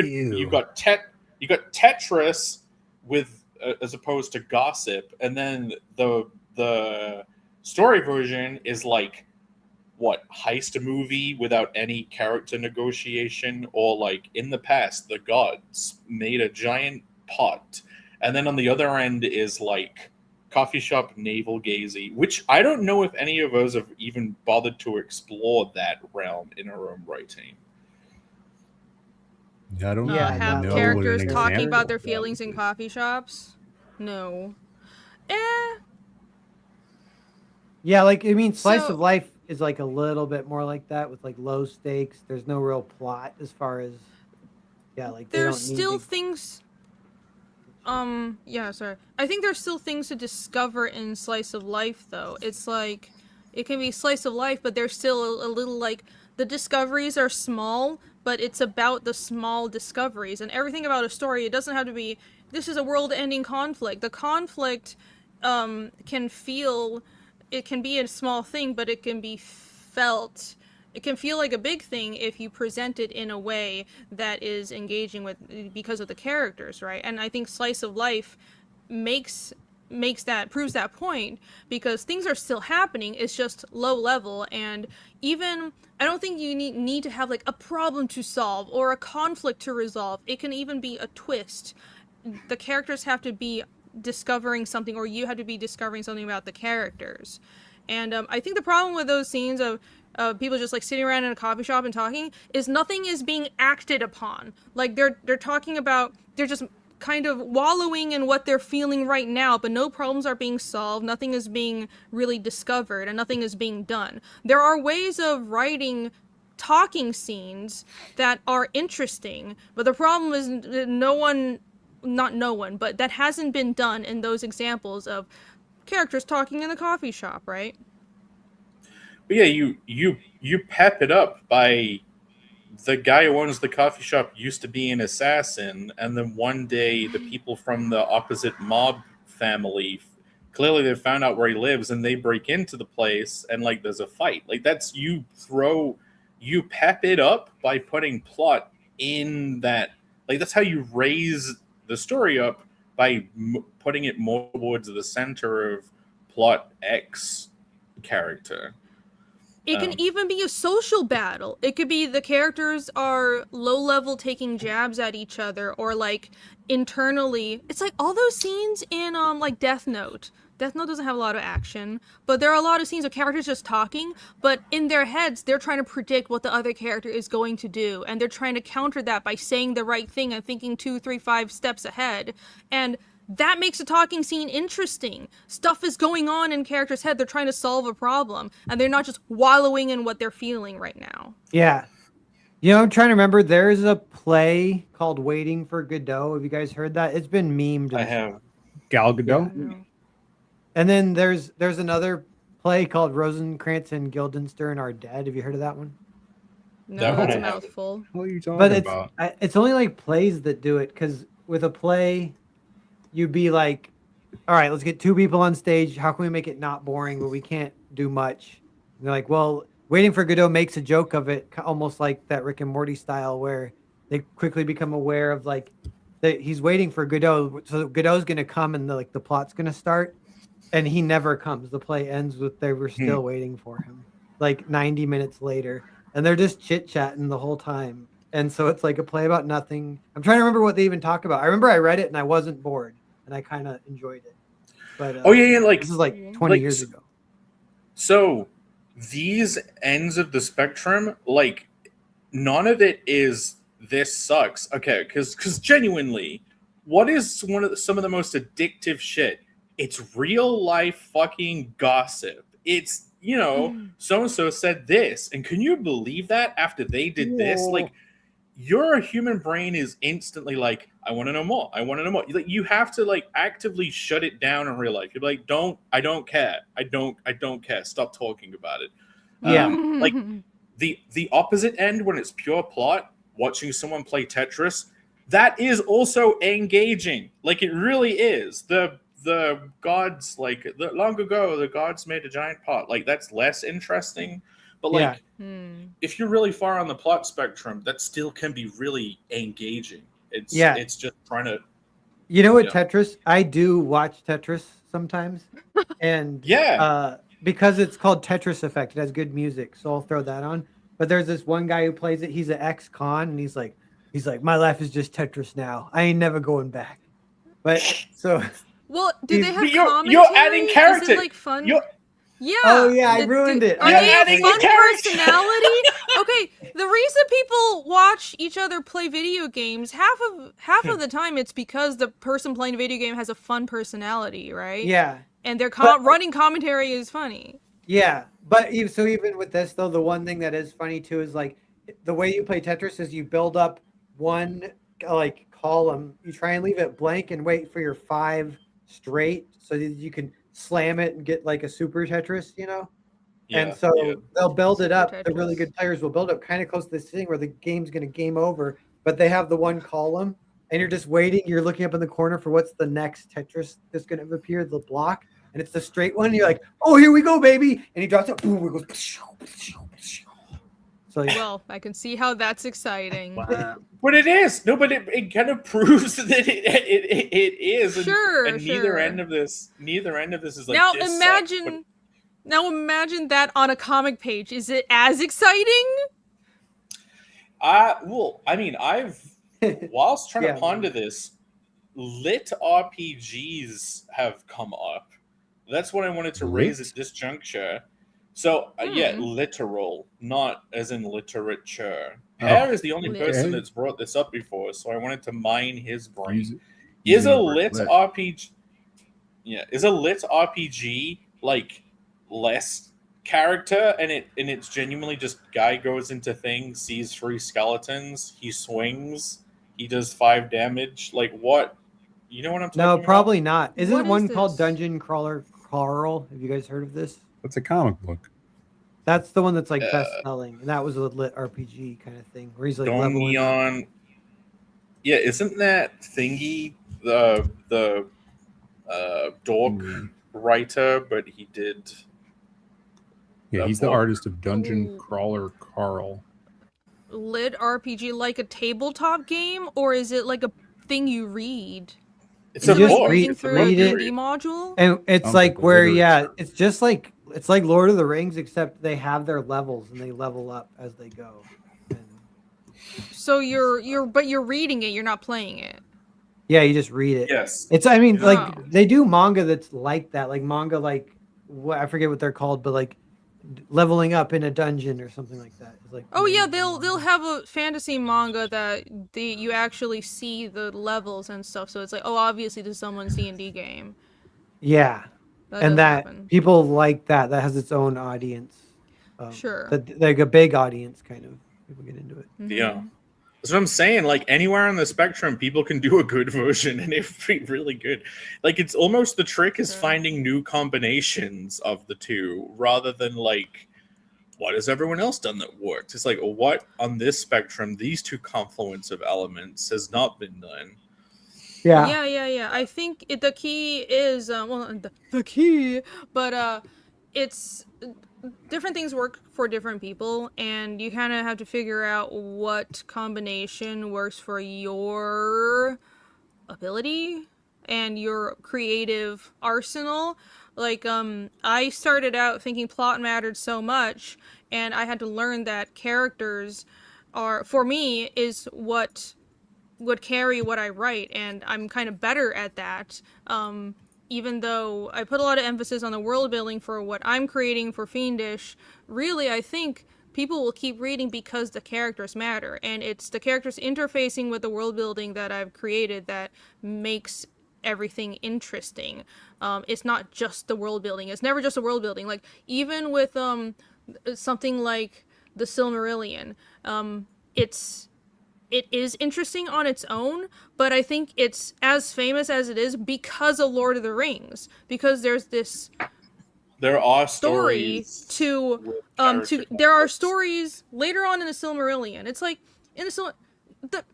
got Tetris with as opposed to gossip, and then the story version is like what, heist movie without any character negotiation, or like in the past the gods made a giant pot, and then on the other end is like coffee shop navel gazy, which I don't know if any of us have even bothered to explore that realm in our own writing. I don't Have know characters what an talking example about their of that feelings would in be. coffee shops? No. Yeah, like I mean, slice So- of life is like a little bit more like that with like low stakes. There's no real plot as far as like they There's don't need still to- things. Sorry. I think there's still things to discover in slice of life, though. It's like it can be slice of life, but there's still a little like the discoveries are small, but it's about the small discoveries, and everything about a story. It doesn't have to be. This is a world-ending conflict. The conflict can feel. It can be a small thing, but it can be it can feel like a big thing if you present it in a way that is engaging with, because of the characters, right? And I think Slice of Life proves that point, because things are still happening. It's just low level, and even I don't think you need to have like a problem to solve or a conflict to resolve. It can even be a twist. The characters have to be discovering something, or you have to be discovering something about the characters. And I think the problem with those scenes of people just like sitting around in a coffee shop and talking is nothing is being acted upon. Like they're talking about, they're just kind of wallowing in what they're feeling right now, but no problems are being solved, nothing is being really discovered, and nothing is being done. There are ways of writing talking scenes that are interesting, but the problem is but that hasn't been done in those examples of characters talking in the coffee shop, right? But yeah, you pep it up by the guy who owns the coffee shop used to be an assassin, and then one day the people from the opposite mob family, clearly they found out where he lives, and they break into the place, and like there's a fight. Like that's you pep it up by putting plot in that. Like that's how you raise the story up, by putting it more towards the center of plot X character. It can even be a social battle. It could be the characters are low level taking jabs at each other, or like internally. It's like all those scenes in like Death Note. Death Note doesn't have a lot of action, but there are a lot of scenes of characters just talking, but in their heads they're trying to predict what the other character is going to do, and they're trying to counter that by saying the right thing and thinking 2, 3, 5 steps ahead. And that makes a talking scene interesting. Stuff is going on in characters' head. They're trying to solve a problem, and they're not just wallowing in what they're feeling right now. Yeah. You know, I'm trying to remember. There's a play called Waiting for Godot. Have you guys heard that? It's been memed. I have. Gal Gadot. Yeah. And then there's another play called Rosencrantz and Guildenstern Are Dead. Have you heard of that one? No, that's a mouthful. What are you talking But about? it's only like plays that do it, because with a play, you'd be like, all right, let's get 2 people on stage. How can we make it not boring, but we can't do much? And they're like, well, Waiting for Godot makes a joke of it, almost like that Rick and Morty style, where they quickly become aware of like that he's waiting for Godot, so Godot's gonna come and the plot's gonna start, and he never comes. The play ends with they were still waiting for him, like 90 minutes later, and they're just chit chatting the whole time. And so it's like a play about nothing. I'm trying to remember what they even talk about. I remember I read it and I wasn't bored, and I kind of enjoyed it. But like this is like 20 years ago. So these ends of the spectrum, like none of it is this sucks. Okay, because genuinely, what is some of the most addictive shit? It's real life fucking gossip. It's, you know, so-and-so said this, and can you believe that after they did this? Like, your human brain is instantly like, I want to know more. I want to know more. Like, you have to like actively shut it down in real life. You're like, I don't care. I don't care. Stop talking about it. Yeah. Like the opposite end, when it's pure plot, watching someone play Tetris, that is also engaging. Like, it really is. The gods, like long ago, the gods made a giant pot. Like, that's less interesting. But like, if you're really far on the plot spectrum, that still can be really engaging. It's just trying to. You know what, Tetris? I do watch Tetris sometimes, and because it's called Tetris Effect, it has good music, so I'll throw that on. But there's this one guy who plays it. He's an ex-con, and he's like, my life is just Tetris now. I ain't never going back. But so. Well, do they have commentary? You're adding character. Is it like fun? Yeah. Oh yeah, I ruined it. Are they a fun personality? Okay, the reason people watch each other play video games, half of the time, it's because the person playing a video game has a fun personality, right? Yeah. And their running commentary is funny. Yeah, but even with this though, the one thing that is funny too is like the way you play Tetris is you build up one like column, you try and leave it blank and wait for your 5 straight so that you can slam it and get like a super Tetris, you know? And so they'll build it up. The really good players will build up kind of close to this thing where the game's going to game over, but they have the one column and you're just waiting. You're looking up in the corner for what's the next Tetris that's going to appear, the block. and it's the straight one. And you're like, oh, here we go, baby, and he drops it. Boom, it goes. So yeah. Well, I can see how that's exciting. But it is. No, but it kind of proves that it is. Sure, and neither end of this is like now this imagine sucks, now imagine that on a comic page. Is it as exciting? well, I mean, whilst trying Yeah. to ponder this, lit RPGs have come up. That's what I wanted to raise at this juncture. So yeah, literal, not as in literature. Pear is the only person that's brought this up before, so I wanted to mine his brain. Is a lit RPG? Yeah, is a lit RPG like less character, and it's genuinely just guy goes into thing, sees 3 skeletons, he swings, he does 5 damage. Like what? You know what I'm talking about? No, probably not. Isn't What it one is called this? Dungeon Crawler Carl? Have you guys heard of this? What's a comic book? That's the one that's like best selling, and that was a lit RPG kind of thing where he's like Don leveling up. Neon. Yeah, isn't that thingy the dork writer? But he did. Yeah, he's the artist of Dungeon Crawler Carl. Lit RPG like a tabletop game, or is it like a thing you read? It's You a just book. reading It's through read a it. D&D module. And it's Sounds like like where, literature. yeah, it's like Lord of the Rings, except they have their levels and they level up as they go. And So you're reading it, you're not playing it. yeah, you just read it. Yes. It's, I mean, Oh. like they do manga that's like that, like manga, like what I forget what they're called, but like leveling up in a dungeon or something like that. It's like Oh yeah, they'll have a fantasy manga that you actually see the levels and stuff. So it's like, oh, obviously this is someone's D&D game. yeah, That and does that happen. people like that. That has its own audience. Sure. Like a big audience, kind of. People get into it. Yeah. That's what I'm saying. Like anywhere on the spectrum, people can do a good version and it would be really good. Like it's almost the trick is finding new combinations of the two rather than like, what has everyone else done that worked? It's like, what on this spectrum, these two confluence of elements has not been done. Yeah. Yeah. I think the key is the key, but it's different things work for different people, and you kind of have to figure out what combination works for your ability and your creative arsenal. Like I started out thinking plot mattered so much, and I had to learn that characters are, for me, is what would carry what I write, and I'm kind of better at that. Even though I put a lot of emphasis on the world building for what I'm creating for Fiendish, really I think people will keep reading because the characters matter, and it's the characters interfacing with the world building that I've created that makes everything interesting. It's not just the world building. It's never just the world building. Like even with something like the Silmarillion, it is interesting on its own, but I think it's as famous as it is because of Lord of the Rings. Because there's this There are story stories there are stories later on in the Silmarillion. It's like in the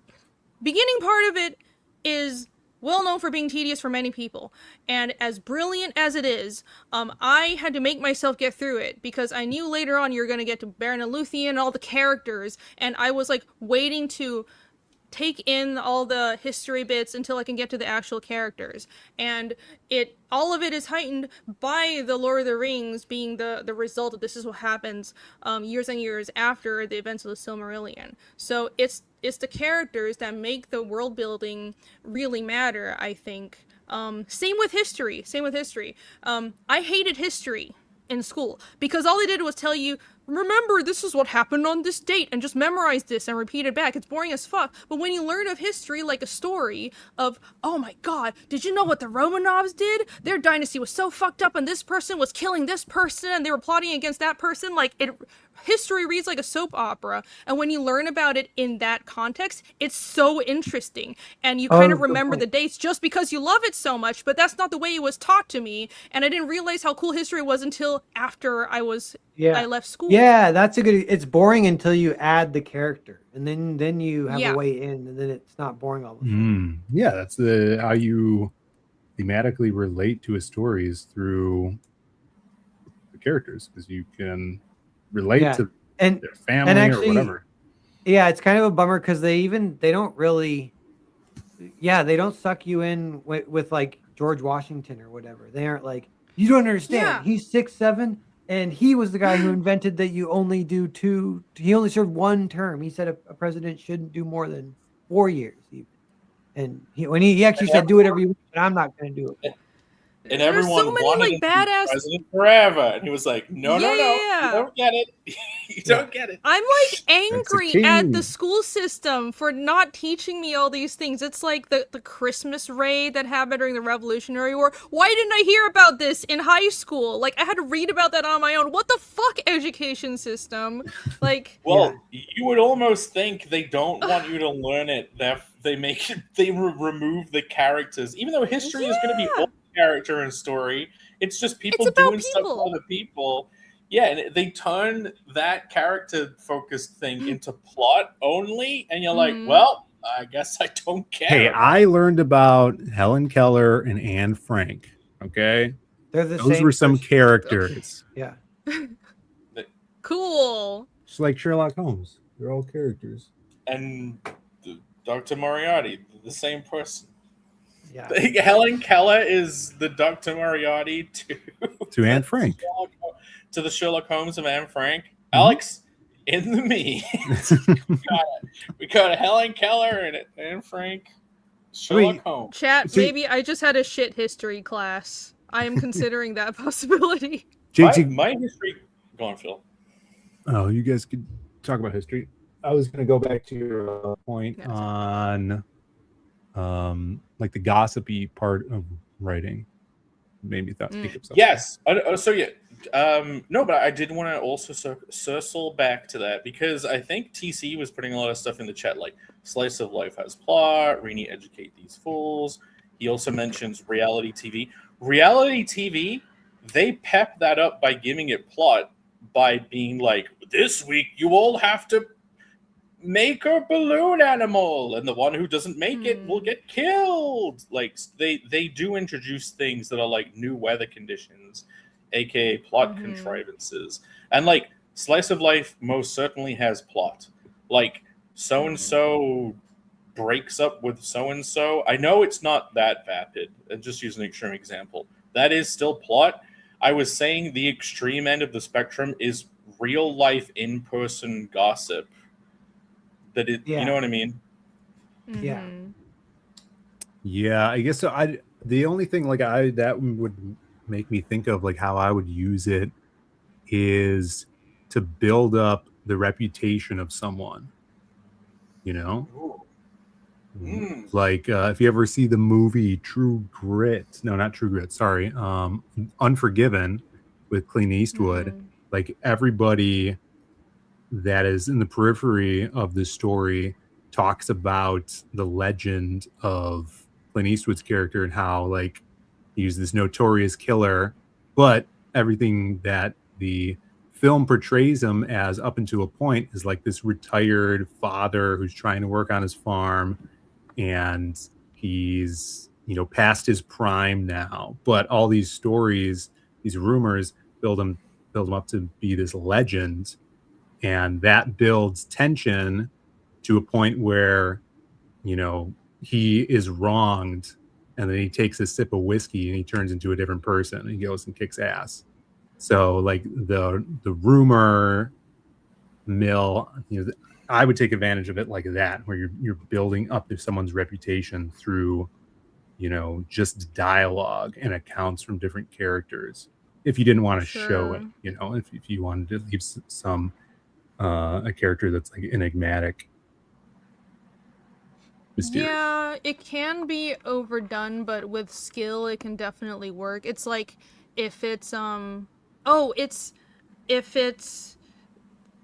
beginning part of it is well known for being tedious for many people, and as brilliant as it is, I had to make myself get through it because I knew later on you're going to get to Baron of Luthien and all the characters, and I was like waiting to take in all the history bits until I can get to the actual characters, and all of it is heightened by the Lord of the Rings being the result of this is what happens years and years after the events of the Silmarillion. So it's the characters that make the world building really matter, I think. Same with history. I hated history in school because all they did was tell you, remember, this is what happened on this date, and just memorize this and repeat it back. It's boring as fuck. But when you learn of history, like a story of, oh my god, did you know what the Romanovs did? Their dynasty was so fucked up, and this person was killing this person, and they were plotting against that person. Like, history reads like a soap opera, and when you learn about it in that context, it's so interesting, and you kind of remember the dates just because you love it so much. But that's not the way it was taught to me, and I didn't realize how cool history was until after I left school. Yeah, that's a good. It's boring until you add the character, and then you have a way in, and then it's not boring all the time. Yeah, that's how you thematically relate to his stories through the characters, because you can relate to their family or whatever. Yeah, it's kind of a bummer because they don't really, they don't suck you in with like George Washington or whatever. They aren't like, you don't understand. Yeah. He's 6'7", and he was the guy who invented that you only do he only served 1 term. He said a president shouldn't do more than 4 years even. And he actually said, do whatever you want, but I'm not going to do it. And everyone wanted him to be president forever. And he was like, no, you don't get it. You don't get it. I'm like angry at the school system for not teaching me all these things. It's like the Christmas raid that happened during the Revolutionary War. Why didn't I hear about this in high school? Like, I had to read about that on my own. What the fuck, education system? Like, well, you would almost think they don't want you to learn it. They remove the characters, even though history is going to be all character and story. It's just people doing stuff for other people. Yeah, and they turn that character-focused thing into plot only, and you're like, well, I guess I don't care. Hey, I learned about Helen Keller and Anne Frank, okay? Those were some characters. Yeah. Cool. It's like Sherlock Holmes. They're all characters. And Dr. Moriarty, the same person. Yeah. Helen Keller is the Dr. Moriarty to Anne Frank. To the Sherlock Holmes of Anne Frank. Alex, in the me. we got Helen Keller and Anne Frank. Sherlock Holmes. Chat, maybe I just had a shit history class. I am considering that possibility. My history... Go on, Phil. Oh, you guys could talk about history. I was going to go back to your point on like the gossipy part of writing. Made me think of something. Yes. No, but I did want to also circle back to that, because I think TC was putting a lot of stuff in the chat, like Slice of Life has plot, Rini educate these fools. He also mentions reality TV. Reality TV, they pep that up by giving it plot by being like, this week you all have to make a balloon animal, and the one who doesn't make it will get killed. Like, they do introduce things that are like new weather conditions, aka plot contrivances. And like Slice of Life most certainly has plot. Like, so and so breaks up with so and so. I know it's not that vapid, and just use an extreme example. That is still plot. I was saying the extreme end of the spectrum is real life in-person gossip. You know what I mean? Yeah. Yeah, I guess so. The only thing that would make me think of like how I would use it is to build up the reputation of someone. You know? Like if you ever see the movie Unforgiven with Clint Eastwood, like everybody that is in the periphery of this story talks about the legend of Clint Eastwood's character and how like he's this notorious killer, but everything that the film portrays him as up until a point is like this retired father who's trying to work on his farm, and he's past his prime now. But all these stories, these rumors build him up to be this legend. And that builds tension to a point where, he is wronged, and then he takes a sip of whiskey and he turns into a different person and he goes and kicks ass. So like the rumor mill, I would take advantage of it like that, where you're building up someone's reputation through, just dialogue and accounts from different characters. If you didn't want to show it, if you wanted to leave some a character that's like enigmatic, mysterious. Yeah, it can be overdone, but with skill it can definitely work. It's like if it's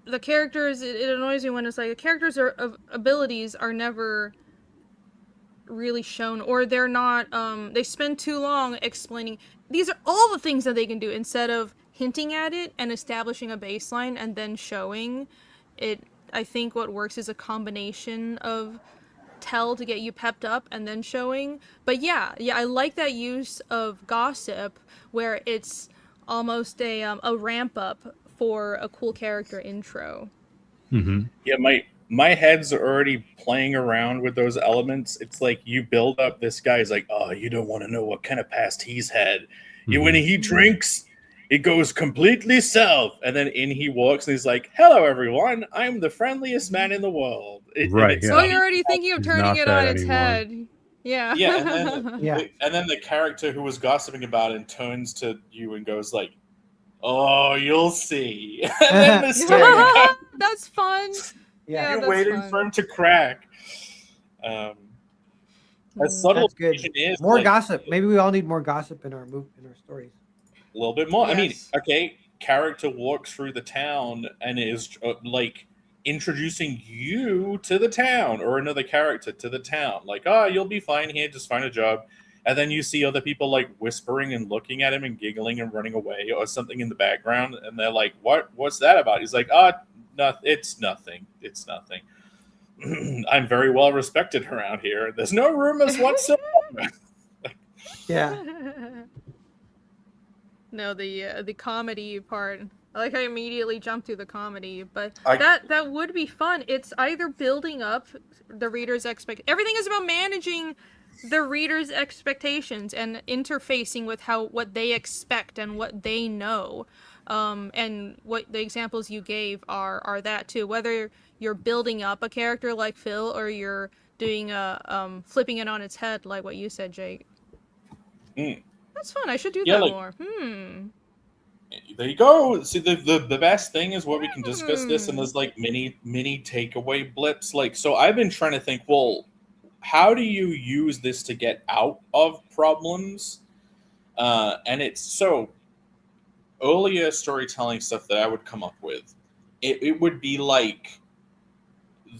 the characters, it annoys me when it's like the characters' abilities are never really shown, or they're not they spend too long explaining these are all the things that they can do instead of hinting at it and establishing a baseline and then showing it. I think what works is a combination of tell to get you pepped up and then showing. But yeah, I like that use of gossip where it's almost a ramp up for a cool character intro. Mm-hmm. Yeah, my head's already playing around with those elements. It's like you build up this guy's like, oh, you don't want to know what kind of past he's had. Mm-hmm. When he drinks, it goes completely south. And then in he walks and he's like, hello, everyone. I'm the friendliest man in the world. Right. So you're already thinking of turning it on its anymore. head. Yeah. Yeah, and then, Yeah. and then the character who was gossiping about it turns to you and goes like, oh, you'll see. And then the story That's fun. Yeah. you're that's waiting fun. for him to crack. As subtle That's as good. it is, More like, gossip. Maybe we all need more gossip in our stories. a little bit more. I mean, Yes. okay, character walks through the town and is like introducing you to the town or another character to the town. Like, oh, you'll be fine here, just find a job. And then you see other people like whispering and looking at him and giggling and running away or something in the background. And they're like, what's that about? He's like, oh, no, it's nothing. It's nothing. I'm very well respected around here. There's no rumors whatsoever. Yeah. No, the comedy part. I like how I immediately jumped to the comedy, but I- that would be fun. It's either building up the reader's everything is about managing the reader's expectations and interfacing with what they expect and what they know. And what the examples you gave are that too. Whether you're building up a character like Phil or you're doing flipping it on its head like what you said, Jake. That's fun. I should do that more. There you go. See, the best thing is where we can discuss this, and there's like mini takeaway blips. Like, so I've been trying to think, well, how do you use this to get out of problems? And it's so earlier storytelling stuff that I would come up with. It would be like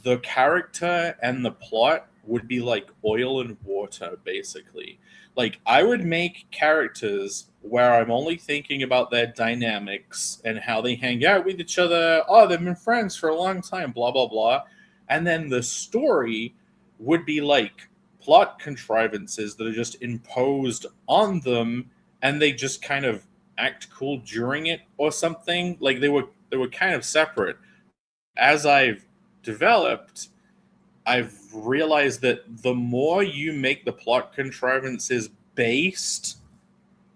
the character and the plot would be like oil and water, basically. Like, I would make characters where I'm only thinking about their dynamics and how they hang out with each other. Oh, they've been friends for a long time, blah, blah, blah. And then the story would be like plot contrivances that are just imposed on them, and they just kind of act cool during it or something. Like, they were kind of separate. As I've developed, I've realized that the more you make the plot contrivances based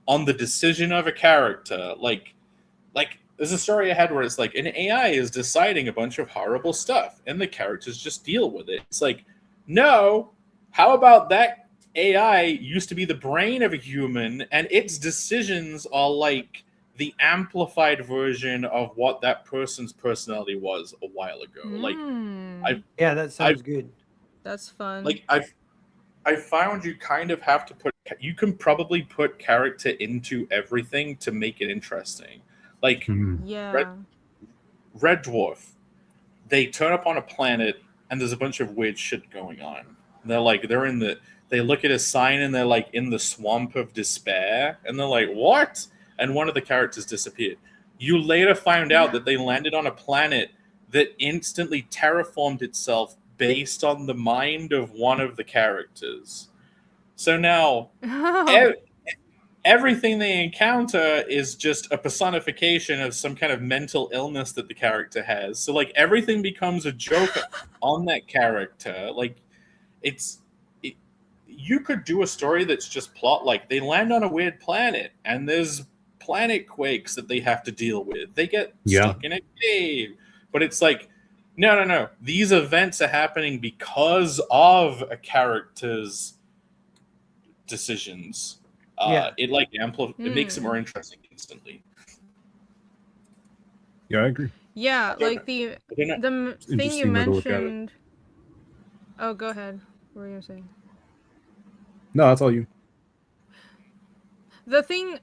on the decision of a character, like there's a story I had where it's like an AI is deciding a bunch of horrible stuff and the characters just deal with it. It's like, no, how about that AI used to be the brain of a human and its decisions are like the amplified version of what that person's personality was a while ago. Yeah, that sounds good. That's fun. Like, I found you kind of have to you can probably put character into everything to make it interesting. Like, yeah. Red Dwarf, they turn up on a planet and there's a bunch of weird shit going on. And they look at a sign and they're like in the swamp of despair and they're like, what? And one of the characters disappeared. You later find out that they landed on a planet that instantly terraformed itself based on the mind of one of the characters. So now everything they encounter is just a personification of some kind of mental illness that the character has. So like everything becomes a joke on that character. Like you could do a story that's just plot, like they land on a weird planet and there's planet quakes that they have to deal with. They get stuck in a cave. But it's like, no. These events are happening because of a character's decisions. It like it makes it more interesting instantly. Yeah, I agree. Yeah, like the thing you mentioned. Oh, go ahead. What were you saying? No, that's all you. The thing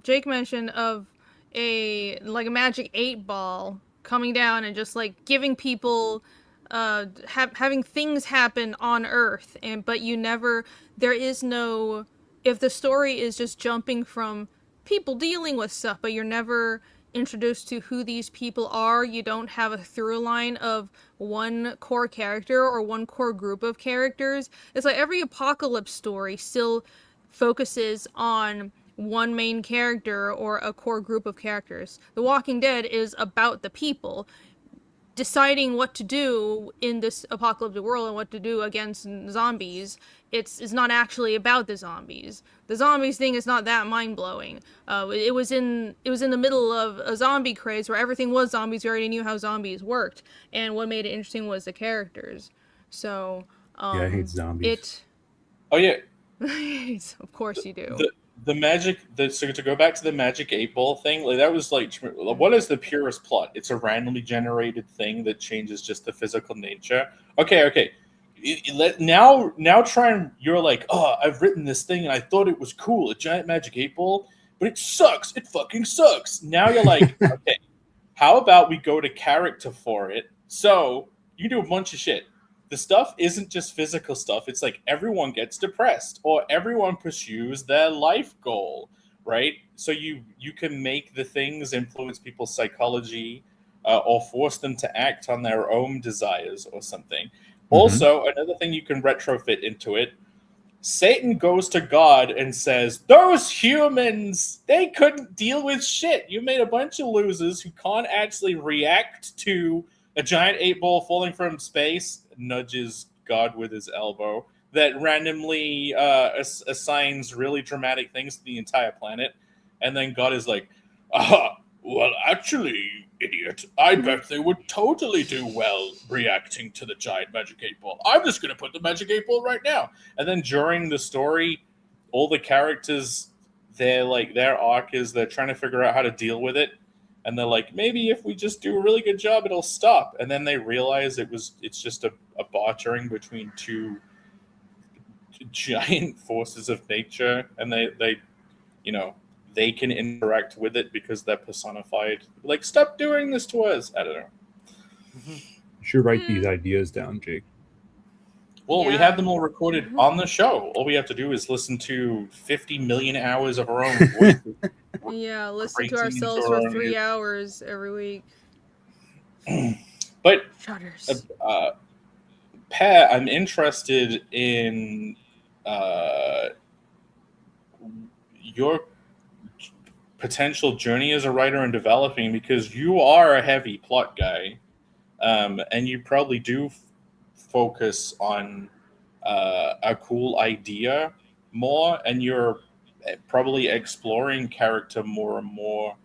Jake mentioned of a magic 8-ball coming down and just like giving people having things happen on Earth, but there is no, if the story is just jumping from people dealing with stuff, but you're never introduced to who these people are. You don't have a through line of one core character or one core group of characters. It's like every apocalypse story still focuses on one main character or a core group of characters. The Walking Dead is about the people deciding what to do in this apocalyptic world and what to do against zombies. It's not actually about the zombies. The zombies thing is not that mind-blowing. It was in the middle of a zombie craze where everything was zombies. We already knew how zombies worked, and what made it interesting was the characters. So I hate zombies. Oh yeah, of course you do. The magic, so to go back to the Magic 8-Ball thing, like that was like, what is the purest plot? It's a randomly generated thing that changes just the physical nature. Okay. Now try and you're like, oh, I've written this thing and I thought it was cool, a giant Magic 8-Ball, but it sucks. It fucking sucks. Now you're like, okay, how about we go to character for it? So you do a bunch of shit. The stuff isn't just physical stuff. It's like everyone gets depressed or everyone pursues their life goal, right? So you can make the things influence people's psychology or force them to act on their own desires or something. Mm-hmm. Also, another thing you can retrofit into it, Satan goes to God and says, those humans, they couldn't deal with shit. You made a bunch of losers who can't actually react to a giant 8-ball falling from space, nudges God with his elbow, that randomly assigns really dramatic things to the entire planet. And then God is like, well, actually, idiot, I bet they would totally do well reacting to the giant Magic 8-Ball. I'm just going to put the Magic 8-Ball right now. And then during the story, all the characters, their arc is they're trying to figure out how to deal with it. And they're like, maybe if we just do a really good job, it'll stop. And then they realize it's just a bartering between two giant forces of nature, and they can interact with it because they're personified. Like, stop doing this to us. I don't know. You should write these ideas down, Jake. Well, we have them all recorded on the show. All we have to do is listen to 50 million hours of our own voices. Yeah, listen to ourselves for 3 hours every week. But Shudders. Pat, I'm interested in your potential journey as a writer and developing, because you are a heavy plot guy, and you probably do focus on a cool idea more, and you're probably exploring character more and more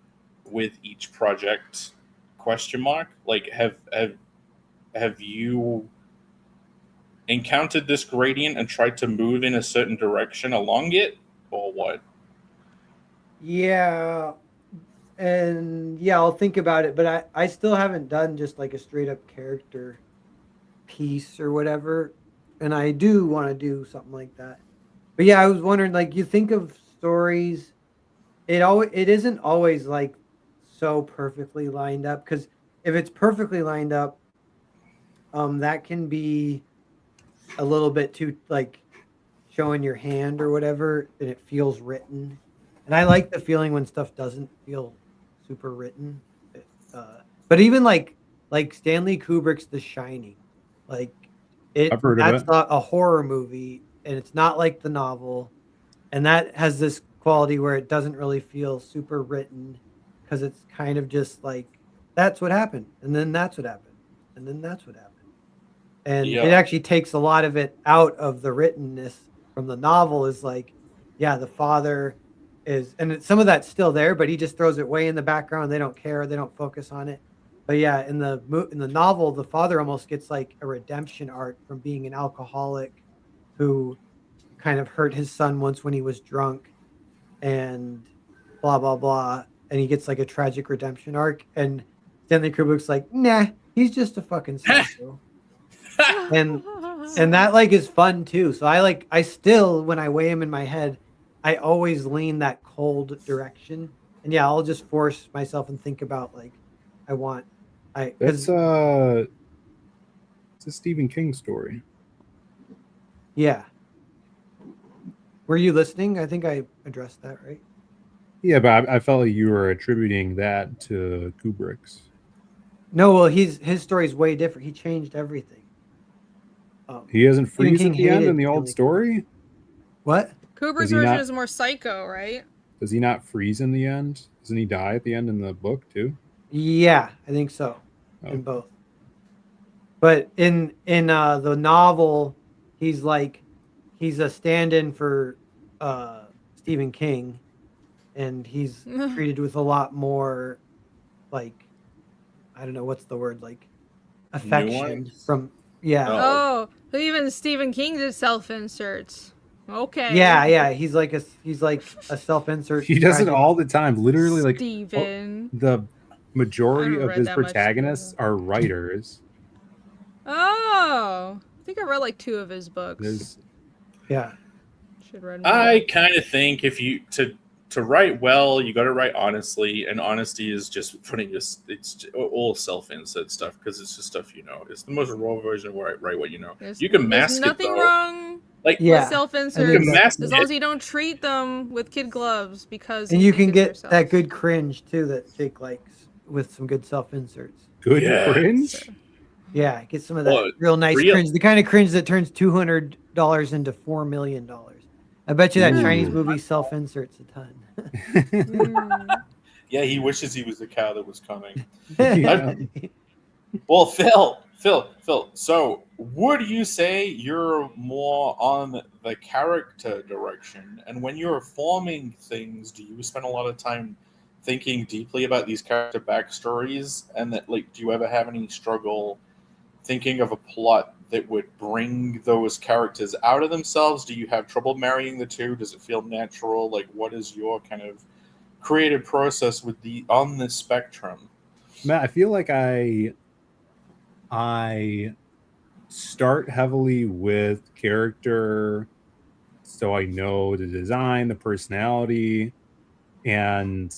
with each project. ? Like, have you encountered this gradient and tried to move in a certain direction along it, or what? Yeah, and yeah, I'll think about it, but I still haven't done just like a straight up character piece or whatever, and I do want to do something like that. But yeah, I was wondering, like, you think of stories, it isn't always like so perfectly lined up, because if it's perfectly lined up, that can be a little bit too like showing your hand or whatever, and it feels written. And I like the feeling when stuff doesn't feel super written. But even like Stanley Kubrick's The Shining, like that's not a horror movie, and it's not like the novel, and that has this quality where it doesn't really feel super written, because it's kind of just like, that's what happened, and then that's what happened, and then that's what happened. And it actually takes a lot of it out of the writtenness from the novel. Is like, yeah, the father is, and some of that's still there, but he just throws it way in the background. They don't care. They don't focus on it. But yeah, in the novel, the father almost gets like a redemption arc from being an alcoholic who kind of hurt his son once when he was drunk, and blah, blah, blah. And he gets like a tragic redemption arc. And Stanley Kubrick's like, nah, he's just a fucking psycho. and that like is fun too. So I still, when I weigh him in my head, I always lean that cold direction. And yeah, I'll just force myself and think about like, it's a Stephen King story. Yeah. Were you listening? I think I addressed that, right? Yeah, but I felt like you were attributing that to Kubrick's. No, well, his story is way different. He changed everything. He doesn't Stephen freeze King at the end in hated the old Stanley Kubrick. story? What? Kubrick's version is more psycho, right? Does he not freeze in the end? Doesn't he die at the end in the book too? Yeah, I think so. Oh. In both. But in the novel, he's a stand-in for Stephen King, and he's treated with a lot more, like, I don't know what's the word, like affection Nuance? from Oh, even Stephen King did self-inserts. Okay. Yeah. He's like a self-insert. He does it all the time. Literally, like Steven. the majority of his protagonists are writers. Oh, I think I read like 2 of his books. Yeah. Should read more. I kind of think if you to write well, you got to write honestly, and honesty is just putting it's all self-insert stuff because it's just stuff you know. It's the most raw version of write what you know. You can mask there's nothing wrong with self-inserts as long as you don't treat them with kid gloves, because and you can get that good cringe too that Jake likes with some good self-inserts. Good cringe? Yeah, get some of that real nice cringe, the kind of cringe that turns $200 into $4 million. I bet you that Chinese movie self-inserts a ton. Yeah, he wishes he was the cow that was coming. Well, Phil. So, would you say you're more on the character direction? And when you're forming things, do you spend a lot of time thinking deeply about these character backstories? And that, like, do you ever have any struggle thinking of a plot that would bring those characters out of themselves? Do you have trouble marrying the two? Does it feel natural? Like, what is your kind of creative process on this spectrum? Matt, I feel like I start heavily with character, so I know the design, the personality, and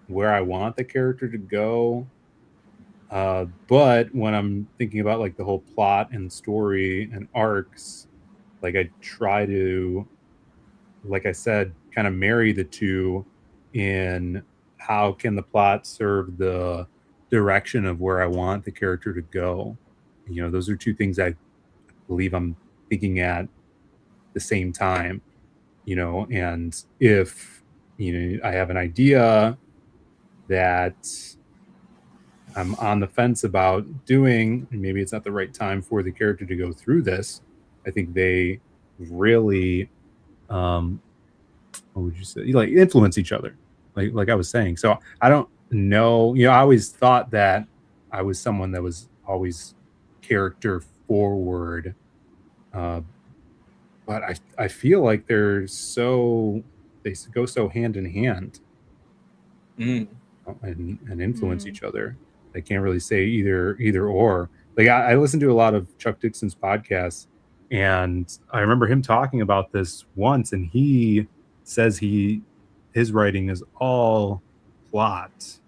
where I want the character to go. But when I'm thinking about like the whole plot and story and arcs, like I try to, like I said, kind of marry the two in how can the plot serve the direction of where I want the character to go. You know, those are two things I believe I'm thinking at the same time, you know, and if, you know, I have an idea that I'm on the fence about doing, maybe it's not the right time for the character to go through this. I think they really, what would you say? Like influence each other, like I was saying. So I don't know, you know, I always thought that I was someone that was always character forward. But I feel like they go so hand in hand and influence each other. They can't really say either or. Like I listened to a lot of Chuck Dixon's podcasts, and I remember him talking about this once, and he says his writing is all plot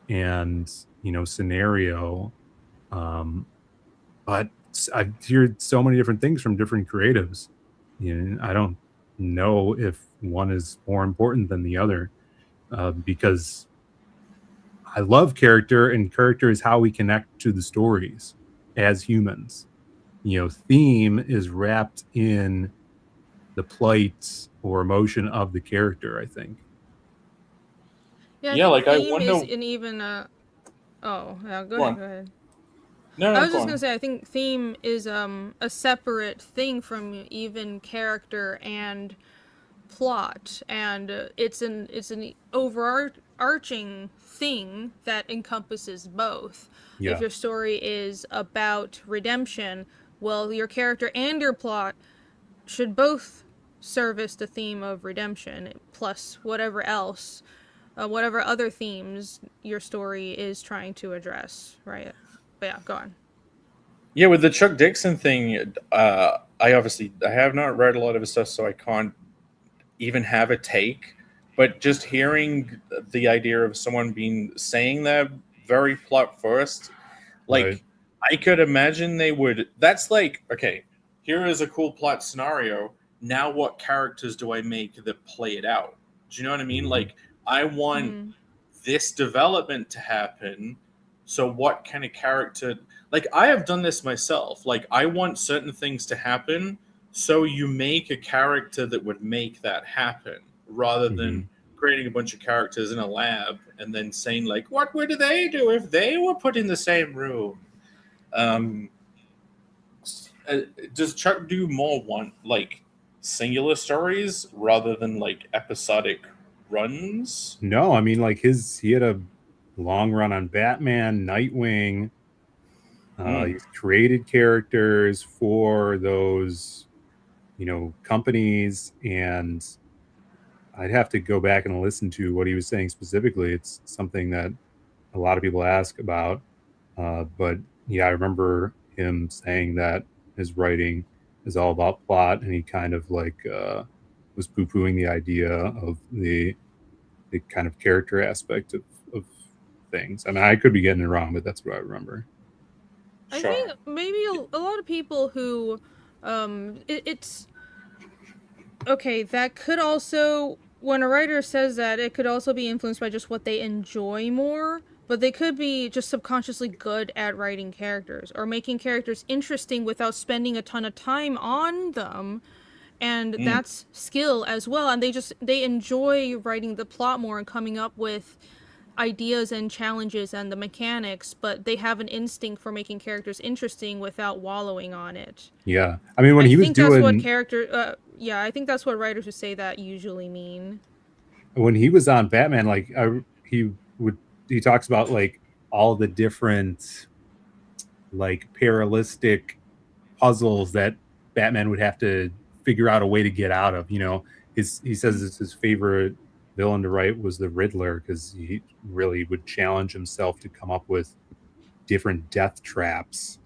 and, you know, scenario. But I've heard so many different things from different creatives. You know, I don't know if one is more important than the other, because I love character, and character is how we connect to the stories as humans. You know, theme is wrapped in the plight or emotion of the character, I think. Yeah, like I wonder. Go ahead. No, I was just gonna say, I think theme is a separate thing from even character and plot, and it's an overarching thing that encompasses both. Yeah. If your story is about redemption, well, your character and your plot should both service the theme of redemption, plus whatever else, whatever other themes your story is trying to address, right? But yeah, go on. Yeah, with the Chuck Dixon thing, I have not read a lot of his stuff, so I can't even have a take. But just hearing the idea of someone saying that very plot first, like right. I could imagine they would. That's like, okay, here is a cool plot scenario. Now, what characters do I make that play it out? Do you know what I mean? Like, I want this development to happen. So what kind of character? Like, I have done this myself. Like, I want certain things to happen, so you make a character that would make that happen, rather than creating a bunch of characters in a lab and then saying, like, what would they do if they were put in the same room? Does Chuck do more singular stories rather than like episodic runs? No, I mean, like he had a long run on Batman, Nightwing. He's created characters for those, companies, and I'd have to go back and listen to what he was saying specifically. It's something that a lot of people ask about, but yeah, I remember him saying that his writing is all about plot, and he kind of was poo-pooing the idea of the kind of character aspect of things. I mean, I could be getting it wrong, but that's what I remember. I think maybe a lot of people who it's okay, that could also, when a writer says that, it could also be influenced by just what they enjoy more, but they could be just subconsciously good at writing characters or making characters interesting without spending a ton of time on them. And that's skill as well. And they enjoy writing the plot more and coming up with ideas and challenges and the mechanics, but they have an instinct for making characters interesting without wallowing on it. Yeah. I mean, when he was doing... I think that's what writers who say that usually mean. When he was on Batman, he talks about like all the different like parallelistic puzzles that Batman would have to figure out a way to get out of. He says it's his favorite villain to write was the Riddler, because he really would challenge himself to come up with different death traps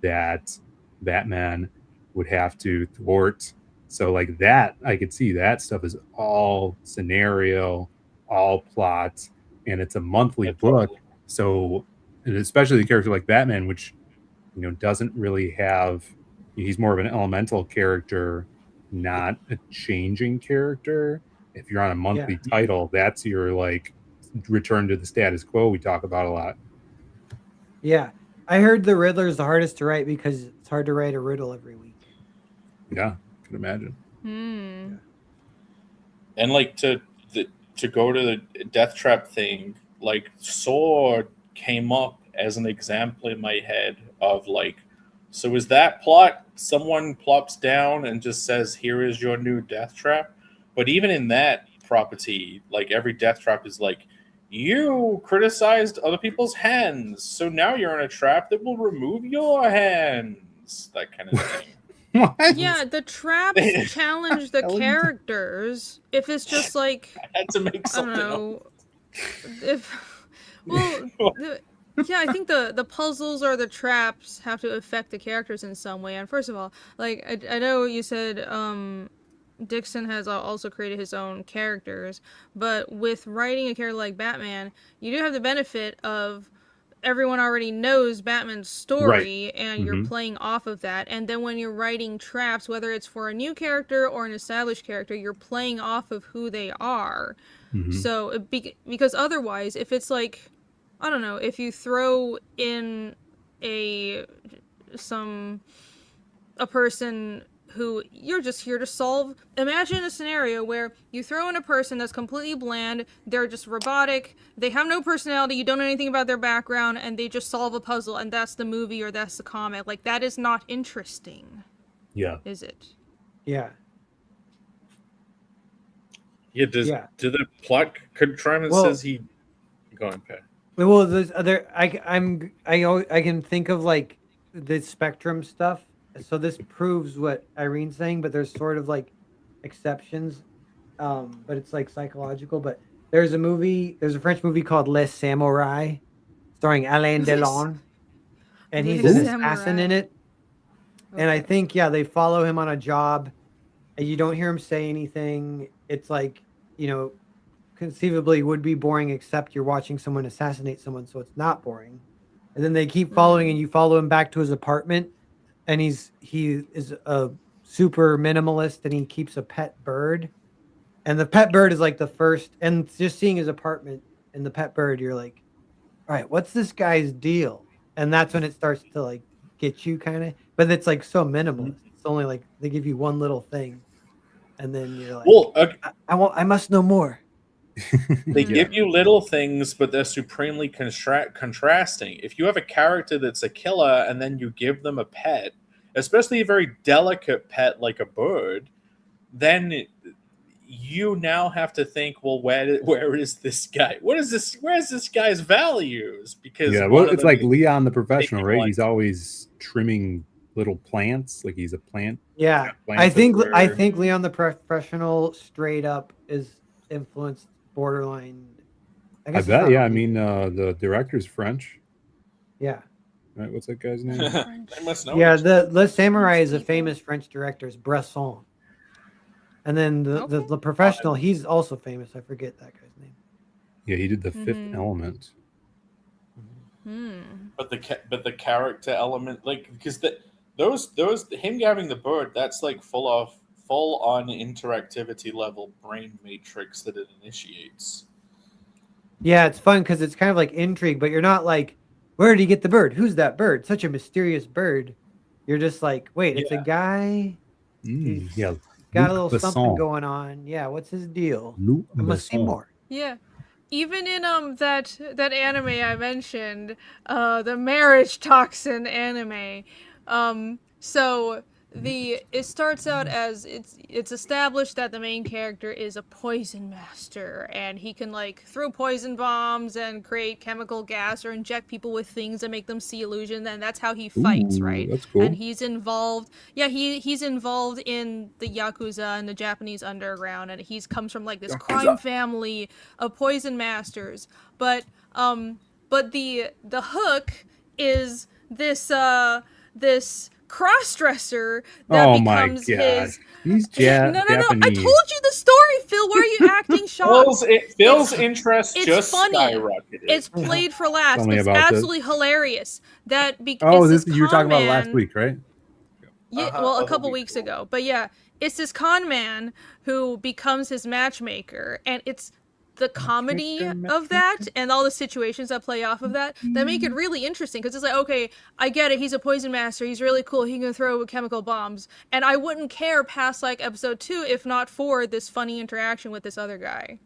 that Batman would have to thwart. So like that, I could see that stuff is all scenario, all plot, and it's a monthly book. So, and especially the character like Batman, which doesn't really have, he's more of an elemental character, not a changing character. If you're on a monthly title, that's your like return to the status quo we talk about a lot. Yeah, I heard the Riddler is the hardest to write because it's hard to write a riddle every week. Yeah, I can imagine. And like to go to the death trap thing, like Sword came up as an example in my head of like, so is that plot someone plops down and just says, here is your new death trap? But even in that property, like every death trap is like, you criticized other people's hands, so now you're in a trap that will remove your hands. That kind of thing. What? Yeah, the traps challenge the characters. If it's just like, I had to make something up. I think the puzzles or the traps have to affect the characters in some way. And first of all, like I know you said Dixon has also created his own characters, but with writing a character like Batman, you do have the benefit of everyone already knows Batman's story, right, and you're playing off of that. And then when you're writing traps, whether it's for a new character or an established character, you're playing off of who they are. So because otherwise, if it's like, I don't know, if you throw in a person who you're just here to solve. Imagine a scenario where you throw in a person that's completely bland, they're just robotic, they have no personality, you don't know anything about their background, and they just solve a puzzle, and that's the movie or that's the comic. Like, that is not interesting. Yeah. Is it? Yeah. Yeah, do the plot contrivance says he... Go on, Pat. Well, there's other... I can think of, like, the Spectrum stuff. So this proves what Irene's saying, but there's sort of like exceptions, but it's like psychological. But there's a French movie called Les Samouraïs, starring Alain Delon, and he's an assassin in it. Okay. And I think, they follow him on a job, and you don't hear him say anything. It's like, conceivably would be boring, except you're watching someone assassinate someone, so it's not boring. And then they keep following, and you follow him back to his apartment. And he is a super minimalist, and he keeps a pet bird. And the pet bird is like the first, and just seeing his apartment and the pet bird, you're like, all right, what's this guy's deal? And that's when it starts to like get you kind of, but it's like so minimalist. It's only like they give you one little thing, and then you're like, well, I must know more. They give you little things, but they're supremely contrasting. If you have a character that's a killer and then you give them a pet, especially a very delicate pet like a bird, then you now have to think, well, where is this guy? Where's this guy's values? Because well, it's like Leon the Professional, right? He's always trimming little plants, like he's a plant. Yeah, I think Leon the Professional straight up is influenced borderline. I bet. Yeah, I mean the director's French. Yeah. Right. What's that guy's name? I must know. Yeah, the Samurai is a famous French director. It's Bresson. And then the Professional, he's also famous. I forget that guy's name. Yeah, he did The Fifth Element. But the character element, like, because those him having the bird, that's like full on interactivity level brain matrix that it initiates. Yeah, it's fun because it's kind of like intrigue, but you're not like, where did he get the bird? Who's that bird? Such a mysterious bird. You're just like, wait, it's a guy. Yeah. Got a little something going on. Yeah, what's his deal? I must see more. Yeah. Even in that anime I mentioned, the marriage toxin anime. So it starts out as it's established that the main character is a poison master, and he can like throw poison bombs and create chemical gas or inject people with things that make them see illusion, and that's how he fights. Right? That's cool. And he's involved he's involved in the Yakuza and the Japanese underground, and he comes from like this crime family of poison masters. But the hook is this cross-dresser that becomes his. He's No. I told you the story, Phil. Why are you acting shocked? Phil's interest just funny. skyrocketed. It's played for laughs. Tell me It's about absolutely hilarious. You were talking about last week, right? Yeah, well, a couple weeks ago. But yeah, it's this con man who becomes his matchmaker, and it's the comedy of that and all the situations that play off of that make it really interesting, because it's like, okay, I get it, he's a poison master, he's really cool, he can throw chemical bombs, and I wouldn't care past like episode 2 if not for this funny interaction with this other guy.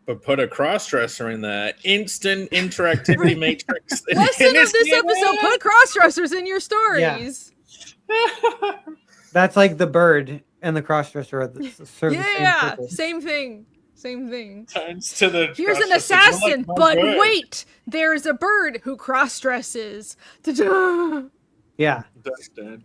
But put a cross-dresser in there, instant interactivity matrix. Lesson of this episode, put cross-dressers in your stories. Yeah. That's like the bird and the cross-dresser are same thing. Same thing. Turns to the here's an assassin, but wait, there's a bird who cross-dresses. Yeah.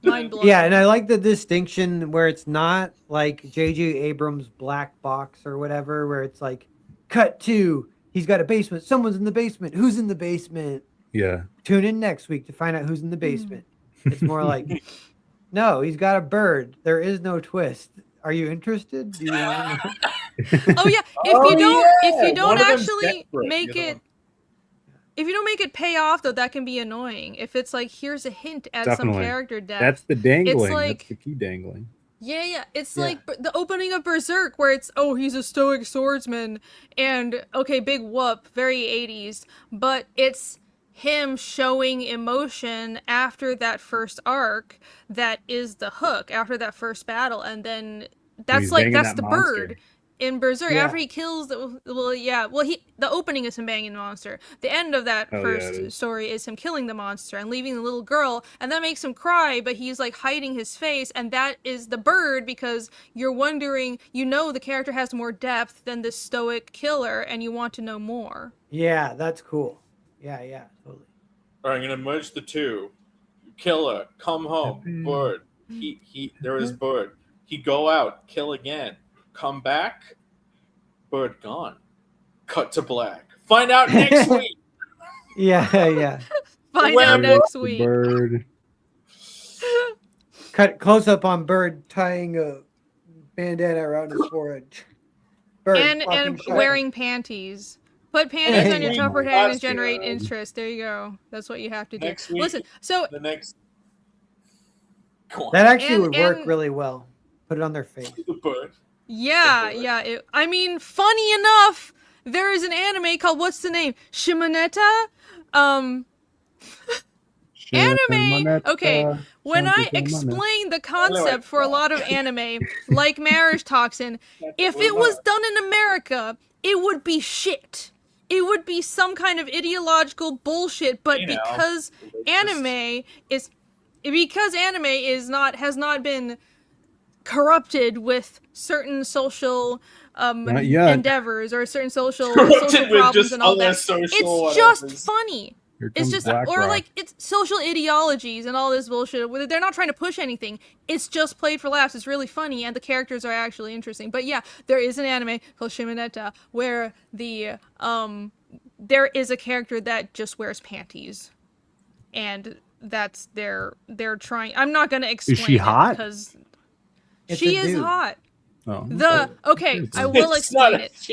Mind blowing. Yeah, and I like the distinction where it's not like J.J. Abrams' Black Box or whatever, where it's like, cut to, he's got a basement, someone's in the basement, who's in the basement? Yeah. Tune in next week to find out who's in the basement. It's more like, no, he's got a bird. There is no twist. Are you interested? Do you want to Oh yeah, if you don't actually make it, if you don't make it pay off, though, that can be annoying. If it's like, here's a hint at some character depth. That's the dangling. It's like, that's the key dangling. Yeah. It's like the opening of Berserk, where it's, oh, he's a stoic swordsman, and okay, big whoop, very 80s, but it's him showing emotion after that first arc that is the hook, after that first battle, and then that's the bird in Berserk. After he kills the opening is him banging the monster. The end of that first story is him killing the monster and leaving the little girl, and that makes him cry, but he's like hiding his face, and that is the bird, because you're wondering, the character has more depth than this stoic killer, and you want to know more. Yeah, that's cool. Yeah, totally. All right, I'm gonna merge the two. Killer, come home. Bird. There is bird. He go out, kill again. Come back. Bird gone. Cut to black. Find out next week. Yeah. Find out next week. Bird. Cut close up on Bird tying a bandana around his forehead. Bird and wearing panties. Put panties on your topper head and generate interest. There you go. That's what you have to do. Next week, listen, so that actually would work really well. Put it on their face. The bird. Yeah. I mean, funny enough, there is an anime called, what's the name? Shimoneta? Anime. Okay, when I explain the concept for a lot of anime, like Marriage Toxin, if it was done in America, it would be shit. It would be some kind of ideological bullshit, but because anime has not been corrupted with certain social endeavors or certain social problems and all that. It's just funny. It's just, or like, it's social ideologies and all this bullshit. They're not trying to push anything. It's just played for laughs. It's really funny, and the characters are actually interesting. But yeah, there is an anime called Shimoneta where there is a character that just wears panties, and that's they're trying. I'm not gonna explain. Is she hot? Because she is hot. Oh, I will explain it. It's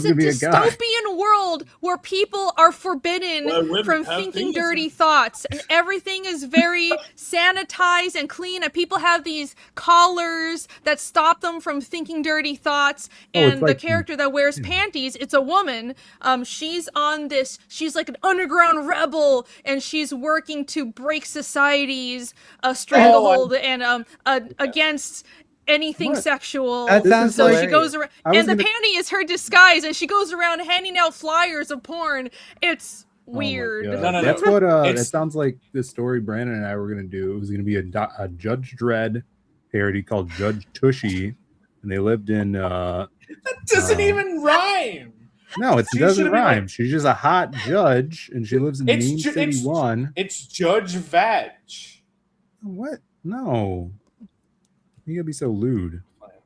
a dystopian world where people are forbidden from thinking dirty thoughts, and everything is very sanitized and clean, and people have these collars that stop them from thinking dirty thoughts. And the character that wears panties, it's a woman. She's like an underground rebel, and she's working to break society's stranglehold and against anything sexual. That sounds so hilarious. She goes around, and the panty is her disguise, and she goes around handing out flyers of porn. It's weird. No. That's what that sounds like the story Brandon and I were gonna do. It was gonna be a Judge Dredd parody called Judge Tushy, and they lived in that doesn't even rhyme. No, it doesn't rhyme. She's just a hot judge, and she lives in Mean City 1. It's Judge Vag. What? No. You gotta be so lewd.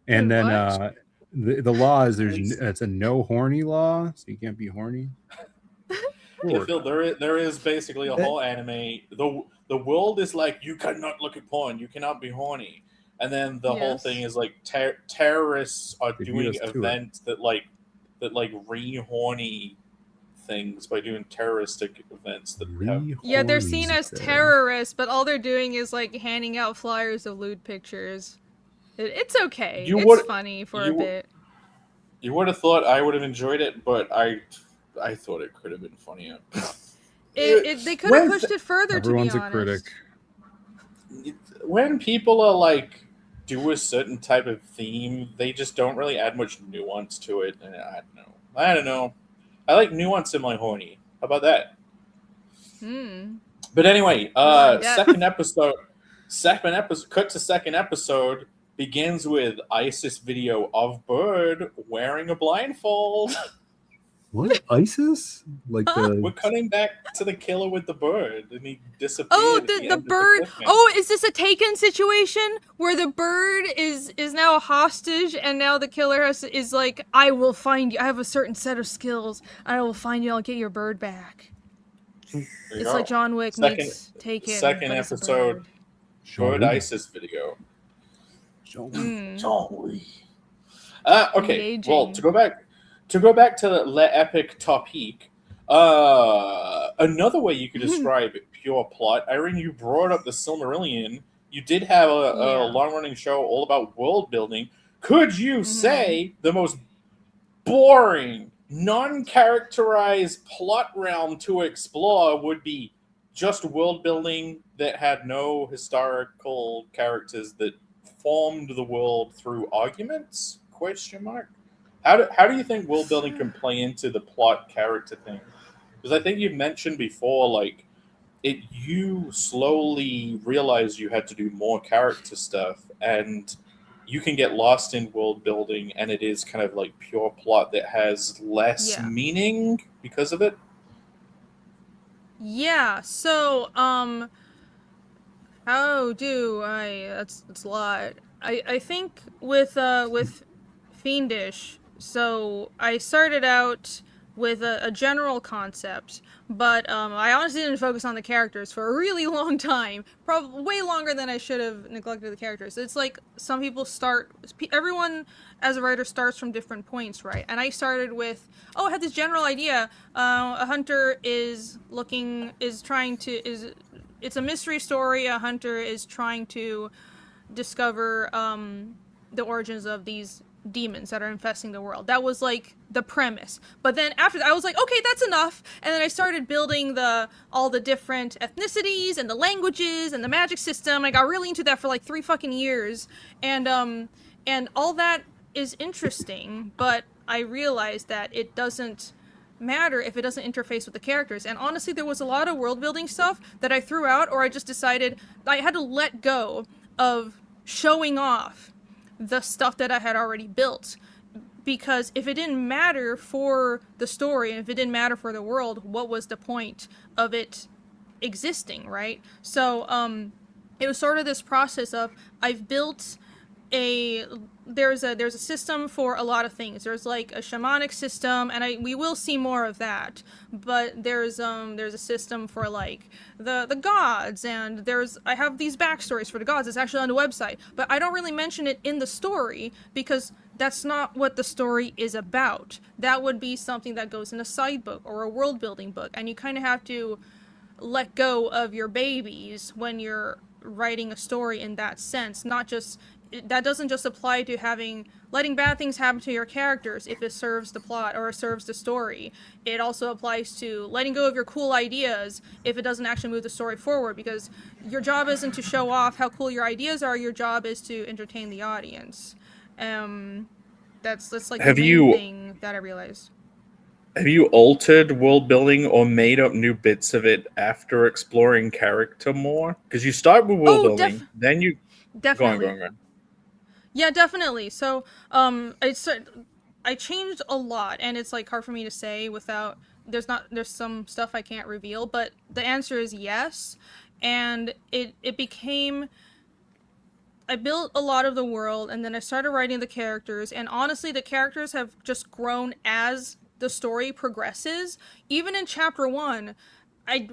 And then the law is it's a no horny law, so you can't be horny. Yeah, Phil, there is basically a whole anime. The world is like, you cannot look at porn, you cannot be horny, and then the whole thing is like terrorists are doing events that re-horny things by doing terroristic events that they're seen as terrorists, but all they're doing is like handing out flyers of lewd pictures. It's okay. It's funny for a bit. You would have thought I would have enjoyed it, but I thought it could have been funnier. They could have pushed it further. Everyone's to be honest. A critic. When people are like do a certain type of theme, they just don't really add much nuance to it, and I don't know. I like nuance in my horny. How about that? But anyway, second episode. Cut to second episode. Begins with ISIS video of Bird wearing a blindfold. What? ISIS? Like We're cutting back to the killer with the bird, and he disappeared. Oh, the bird. Is this a Taken situation where the bird is now a hostage, and now the killer is like, I will find you. I have a certain set of skills. I will find you. I'll get your bird back. It's like John Wick meets Taken. Second episode. Bird ISIS video. Okay. Engaging. Well, to go back to the Le Epic Topic, another way you could describe pure plot. Irene, you brought up the Silmarillion. You did have a long-running show all about world building. Could you say the most boring, non-characterized plot realm to explore would be just world building that had no historical characters that formed the world through arguments? ? How do you think world building can play into the plot character thing? Because I think you've mentioned before, like you slowly realize you had to do more character stuff, and you can get lost in world building, and it is kind of like pure plot that has less meaning because of it. Yeah. So, how do I? That's a lot. I think with Fiendish. So I started out with a general concept, but I honestly didn't focus on the characters for a really long time, probably way longer than I should have neglected the characters. It's like some people everyone as a writer starts from different points, right? And I started with, I had this general idea. A hunter it's a mystery story. A hunter is trying to discover the origins of these demons that are infesting the world. That was like the premise. But then after that, I was like, okay, that's enough. And then I started building all the different ethnicities and the languages and the magic system. I got really into that for like 3 fucking years. And all that is interesting, but I realized that it doesn't matter if it doesn't interface with the characters. And honestly, there was a lot of world building stuff that I threw out, or I just decided I had to let go of showing off the stuff that I had already built, because if it didn't matter for the story and if it didn't matter for the world, what was the point of it existing, right? So it was sort of this process of I've built there's a system for a lot of things. There's like a shamanic system, and we will see more of that. But there's a system for like the gods, and I have these backstories for the gods. It's actually on the website, but I don't really mention it in the story because that's not what the story is about. That would be something that goes in a side book or a world building book, and you kind of have to let go of your babies when you're writing a story in that sense. That doesn't just apply to letting bad things happen to your characters if it serves the plot or serves the story. It also applies to letting go of your cool ideas if it doesn't actually move the story forward, because your job isn't to show off how cool your ideas are. Your job is to entertain the audience. That's like the main thing that I realized. Have you altered world building or made up new bits of it after exploring character more? Because you start with world building, then you definitely go on. Yeah, definitely. So, I changed a lot, and it's like hard for me to say without there's some stuff I can't reveal, but the answer is yes. And it became, I built a lot of the world, and then I started writing the characters, and honestly, the characters have just grown as the story progresses. Even in chapter 1, I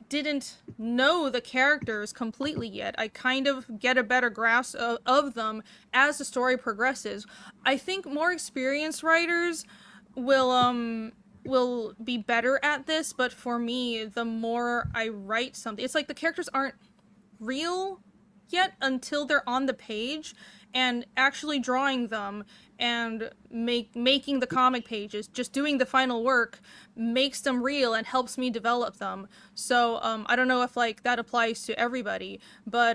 didn't know the characters completely yet. I kind of get a better grasp of them as the story progresses. I think more experienced writers will be better at this, but for me, the more I write something, it's like the characters aren't real yet until they're on the page, and actually drawing them and making the comic pages, just doing the final work, makes them real and helps me develop them. So I don't know if like that applies to everybody, but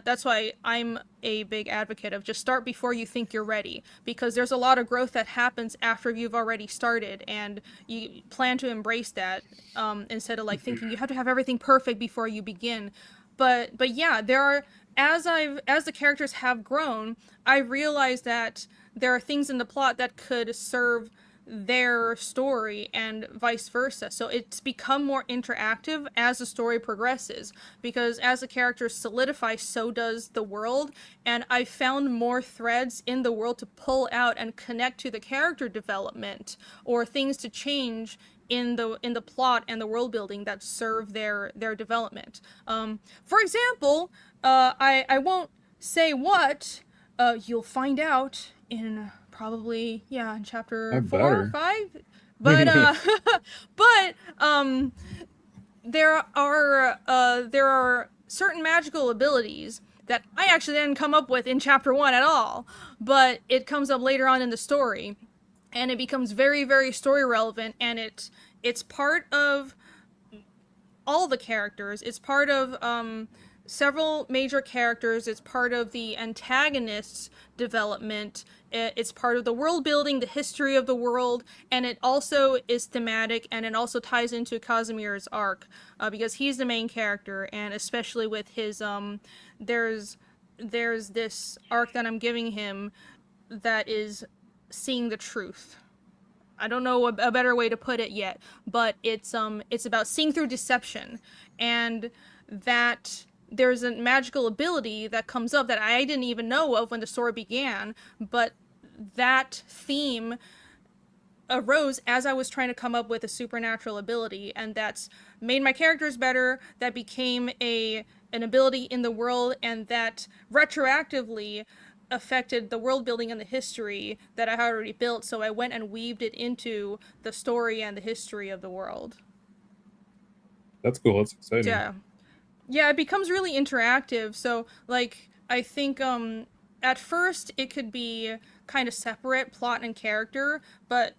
that's why I'm a big advocate of just start before you think you're ready, because there's a lot of growth that happens after you've already started, and you plan to embrace that instead of like thinking you have to have everything perfect before you begin. But yeah, there are, as the characters have grown, I realized that there are things in the plot that could serve their story and vice versa. So it's become more interactive as the story progresses, because as the characters solidify, so does the world, and I found more threads in the world to pull out and connect to the character development or things to change in the plot and the world building that serve their development. For example, I won't say what, you'll find out in probably in chapter 4 or 5, but there are certain magical abilities that I actually didn't come up with in chapter 1 at all, but it comes up later on in the story, and it becomes very, very story relevant, and it's part of all the characters. It's part of several major characters. It's part of the antagonist's development. It's part of the world building, the history of the world, and it also is thematic, and it also ties into Casimir's arc, because he's the main character, and especially with his there's this arc that I'm giving him that is seeing the truth. I don't know a better way to put it yet, but it's about seeing through deception, and that there's a magical ability that comes up that I didn't even know of when the story began, but that theme arose as I was trying to come up with a supernatural ability, and that's made my characters better, that became an ability in the world, and that retroactively affected the world building and the history that I had already built, so I went and weaved it into the story and the history of the world. That's cool. That's exciting. Yeah, it becomes really interactive. So like I think at first it could be kind of separate, plot and character, but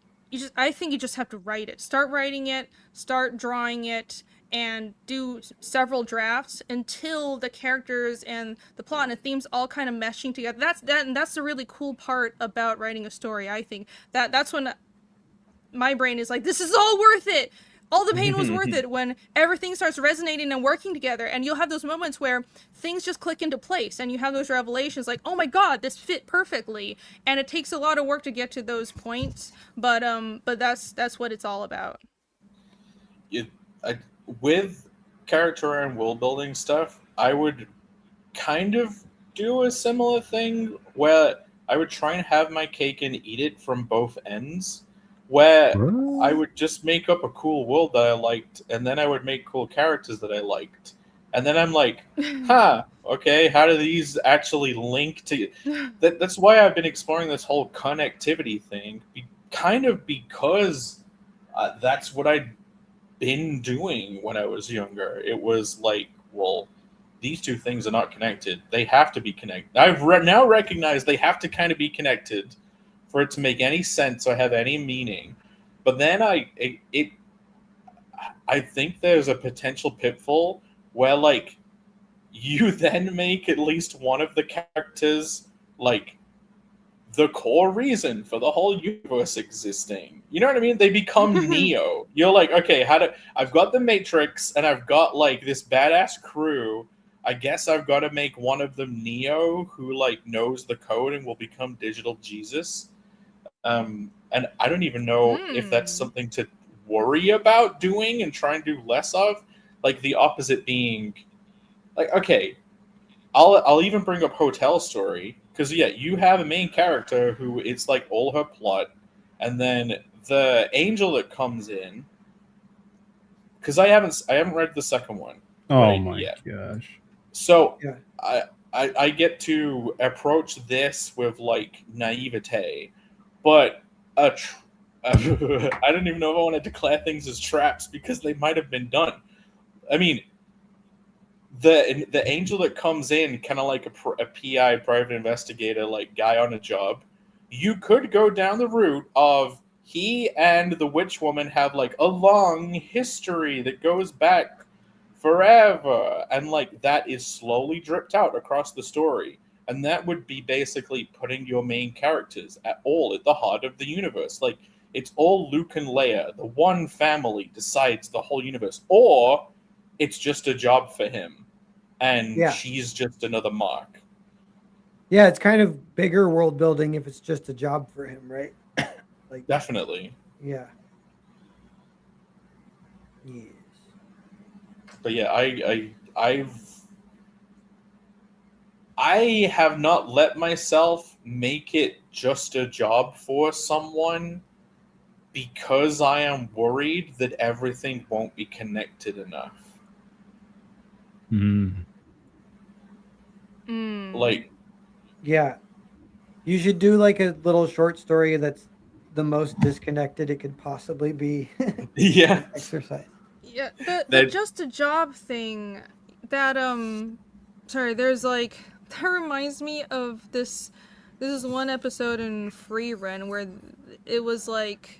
I think you just have to write it. Start writing it, start drawing it, and do several drafts until the characters and the plot and the themes all kind of meshing together. That's the really cool part about writing a story, I think. That's when my brain is like, this is all worth it. All the pain was worth it, when everything starts resonating and working together, and you'll have those moments where things just click into place and you have those revelations like, oh my god, this fit perfectly. And it takes a lot of work to get to those points, but that's what it's all about. With character and world building stuff, I would kind of do a similar thing where I would try and have my cake and eat it from both ends, where I would just make up a cool world that I liked, and then I would make cool characters that I liked. And then I'm like, okay, how do these actually link to... That's why I've been exploring this whole connectivity thing, kind of because that's what I'd been doing when I was younger. It was like, well, these two things are not connected. They have to be connected. I've now recognized they have to kind of be connected for it to make any sense or have any meaning. But then I think there's a potential pitfall where, like, you then make at least one of the characters, like, the core reason for the whole universe existing. You know what I mean? They become Neo. You're like, okay, I've got the Matrix and I've got like this badass crew. I guess I've got to make one of them Neo, who like knows the code and will become digital Jesus. And I don't even know if that's something to worry about doing and try and do less of. Like the opposite being like, okay, I'll even bring up Hotel Story. Because, yeah, you have a main character who it's like all her plot, and then the angel that comes in. Because I haven't read the second one. Oh my gosh! So yeah. I get to approach this with like naivete, but I don't even know if I want to declare things as traps because they might have been done. I mean, the angel that comes in, kind of like a PI, private investigator, like guy on a job, you could go down the route of he and the witch woman have like a long history that goes back forever, and like that is slowly dripped out across the story, and that would be basically putting your main characters at the heart of the universe. Like it's all Luke and Leia, the one family decides the whole universe, or it's just a job for him. And she's just another mark. Yeah, it's kind of bigger world building if it's just a job for him, right? Like definitely. Yeah. Yes. But yeah, I have not let myself make it just a job for someone because I am worried that everything won't be connected enough. Like, yeah, you should do like a little short story that's the most disconnected it could possibly be. Yeah. Exercise. Yeah, the just a job thing, that there's like, that reminds me of this is one episode in Frieren where it was like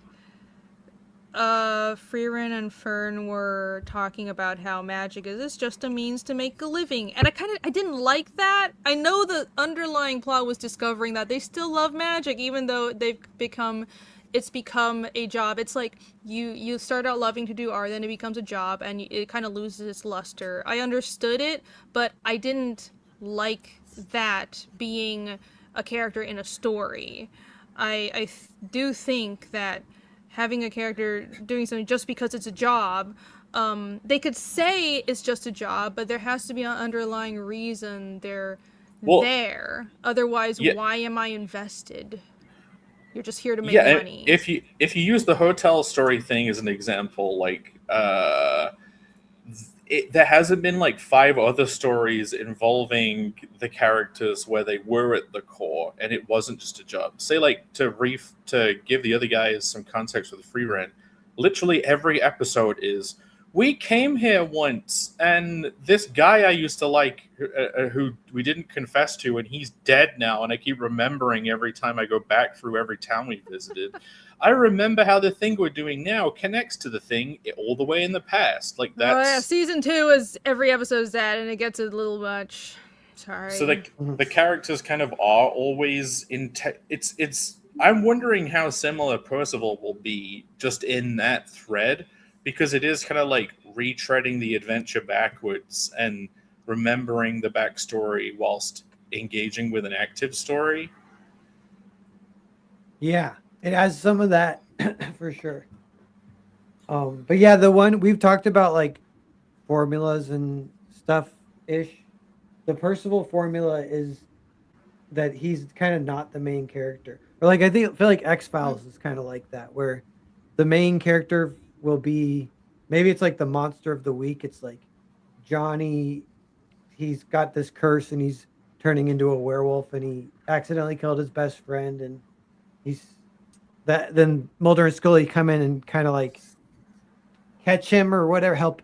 Frieren and Fern were talking about how magic is just a means to make a living, and I didn't like that. I know the underlying plot was discovering that they still love magic even though it's become a job. It's like you start out loving to do art, then it becomes a job, and it kind of loses its luster. I understood it, but I didn't like that being a character in a story. I do think that having a character doing something just because it's a job, they could say it's just a job, but there has to be an underlying reason they're there. Otherwise, why am I invested? You're just here to make money. If you use the Hotel Story thing as an example, like there hasn't been like 5 other stories involving the characters where they were at the core and it wasn't just a job. Say like to give the other guys some context with Frieren, literally every episode is we came here once, and this guy I used to like, who we didn't confess to, and he's dead now, and I keep remembering every time I go back through every town we visited. I remember how the thing we're doing now connects to the thing all the way in the past. Like that's. Oh yeah, season 2 is every episode's that, and it gets a little much. Sorry. So the characters kind of are always in. It's. I'm wondering how similar Percival will be just in that thread, because it is kind of like retreading the adventure backwards and remembering the backstory whilst engaging with an active story. Yeah, it has some of that for sure. But yeah, the one we've talked about, like formulas and stuff ish. The Percival formula is that he's kind of not the main character. Or like I feel like X-Files is kind of like that, where the main character will be, maybe it's like the monster of the week. It's like Johnny, he's got this curse and he's turning into a werewolf, and he accidentally killed his best friend, and then Mulder and Scully come in and kind of like catch him or whatever, help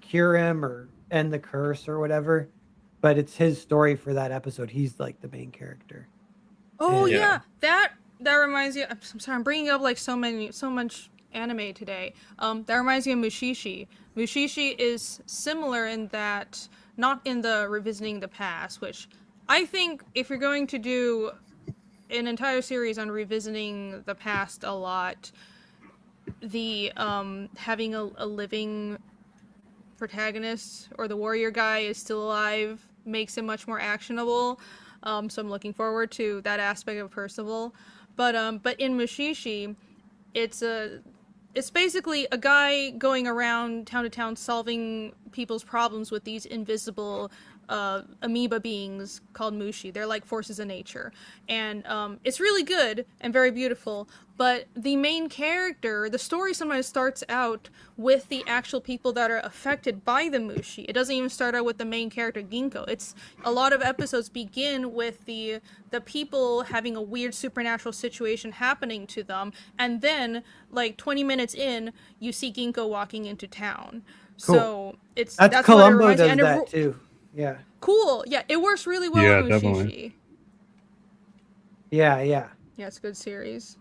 cure him or end the curse or whatever. But it's his story for that episode. He's like the main character. Oh yeah. That reminds me. I'm sorry, I'm bringing up like so much anime today. That reminds me of Mushishi. Mushishi is similar in that, not in the revisiting the past, which I think if you're going to do an entire series on revisiting the past a lot, the having a living protagonist or the warrior guy is still alive makes it much more actionable. So I'm looking forward to that aspect of Percival. But in Mushishi, it's basically a guy going around town to town solving people's problems with these invisible amoeba beings called Mushi. They're like forces of nature. And it's really good and very beautiful, but the main character, the story sometimes starts out with the actual people that are affected by the Mushi. It doesn't even start out with the main character, Ginkgo. It's a lot of episodes begin with the people having a weird supernatural situation happening to them, and then like 20 minutes in, you see Ginkgo walking into town. Cool. So that's Columbo does that too. Yeah. Cool. Yeah, it works really well in Mushishi. Yeah. Yeah, it's a good series.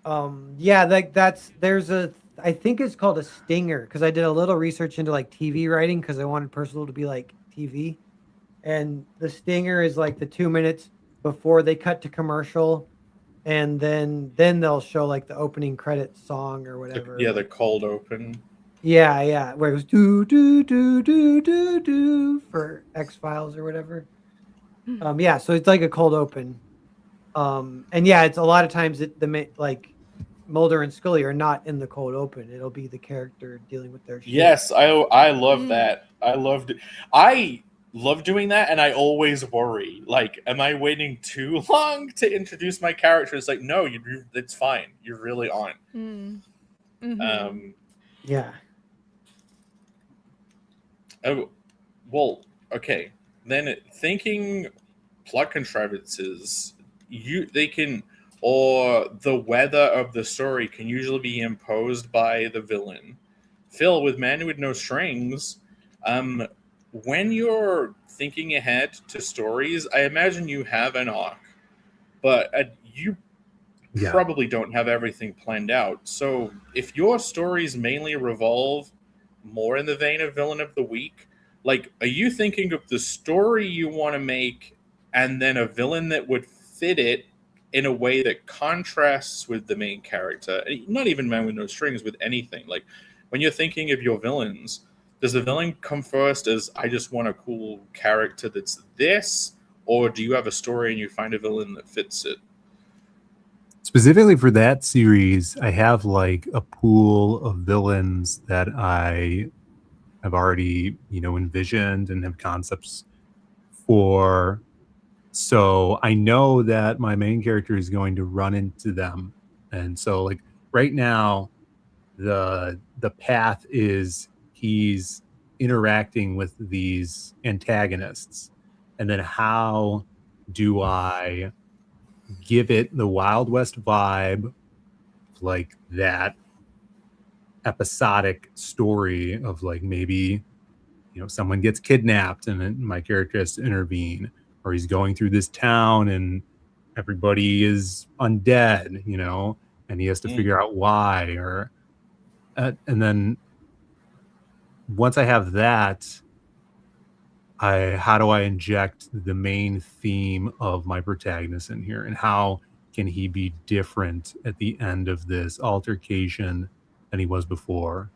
Yeah, like I think it's called a stinger, because I did a little research into like TV writing because I wanted Percival to be like TV. And the stinger is like the 2 minutes before they cut to commercial, and then they'll show like the opening credits song or whatever. The cold open. Yeah, where it was do do do do do do for X-Files or whatever. Yeah, so it's like a cold open. And yeah, it's a lot of times like Mulder and Scully are not in the cold open. It'll be the character dealing with their shit. Yes, I love that. I love doing that, and I always worry, like, am I waiting too long to introduce my character? It's like, no, it's fine. You really aren't. Mm-hmm. Yeah. Oh, well, okay. Then thinking plot contrivances, or the weather of the story can usually be imposed by the villain. Phil, with Man with No Strings, when you're thinking ahead to stories, I imagine you have an arc, but you probably don't have everything planned out. So if your stories mainly revolve more in the vein of Villain of the Week, like, are you thinking of the story you want to make and then a villain that would fit it in a way that contrasts with the main character? Not even Man with No Strings, with anything. Like, when you're thinking of your villains, does the villain come first as, I just want a cool character that's this, or do you have a story and you find a villain that fits it? Specifically for that series, I have like a pool of villains that I have already, envisioned and have concepts for. So I know that my main character is going to run into them. And so like right now, the path is he's interacting with these antagonists. And then how do I give it the Wild West vibe, like that episodic story of like maybe, you know, someone gets kidnapped and then my character has to intervene, or he's going through this town and everybody is undead, you know, and he has to figure out why, or and then once I have that, how do I inject the main theme of my protagonist in here, and how can he be different at the end of this altercation than he was before?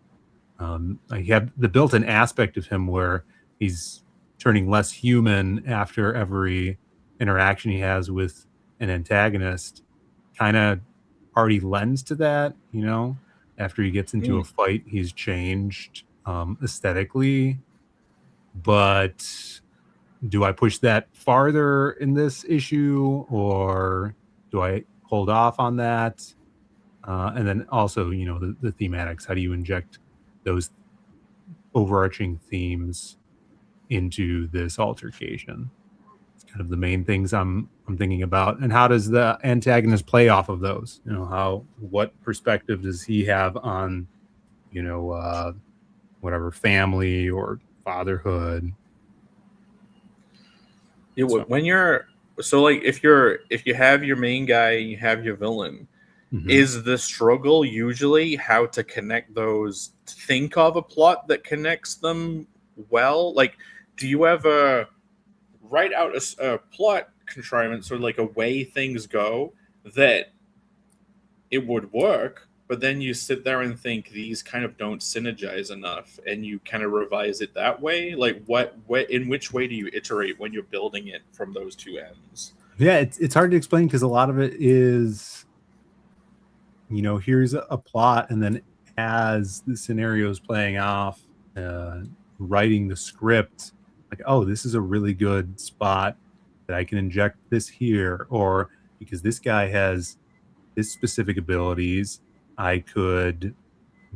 I have the built-in aspect of him where he's turning less human after every interaction he has with an antagonist, kind of already lends to that, you know. After he gets into a fight, he's changed aesthetically. But do I push that farther in this issue, or do I hold off on that? And then also, you know, the thematics. How do you inject those overarching themes into this altercation? It's kind of the main things I'm thinking about. And how does the antagonist play off of those? You know, what perspective does he have on, you know, whatever, family or fatherhood? Yeah, when you're like if you have your main guy and you have your villain, is the struggle usually how to connect those, think of a plot that connects them well? Like, do you ever write out a plot contrivance or like a way things go that it would work, but then you sit there and think these kind of don't synergize enough, and you kind of revise it that way? Like, what in which way do you iterate when you're building it from those two ends? Yeah, it's hard to explain because a lot of it is, you know, here's a plot, and then as the scenario is playing off, writing the script, like, oh, this is a really good spot that I can inject this here, or because this guy has this specific abilities, I could,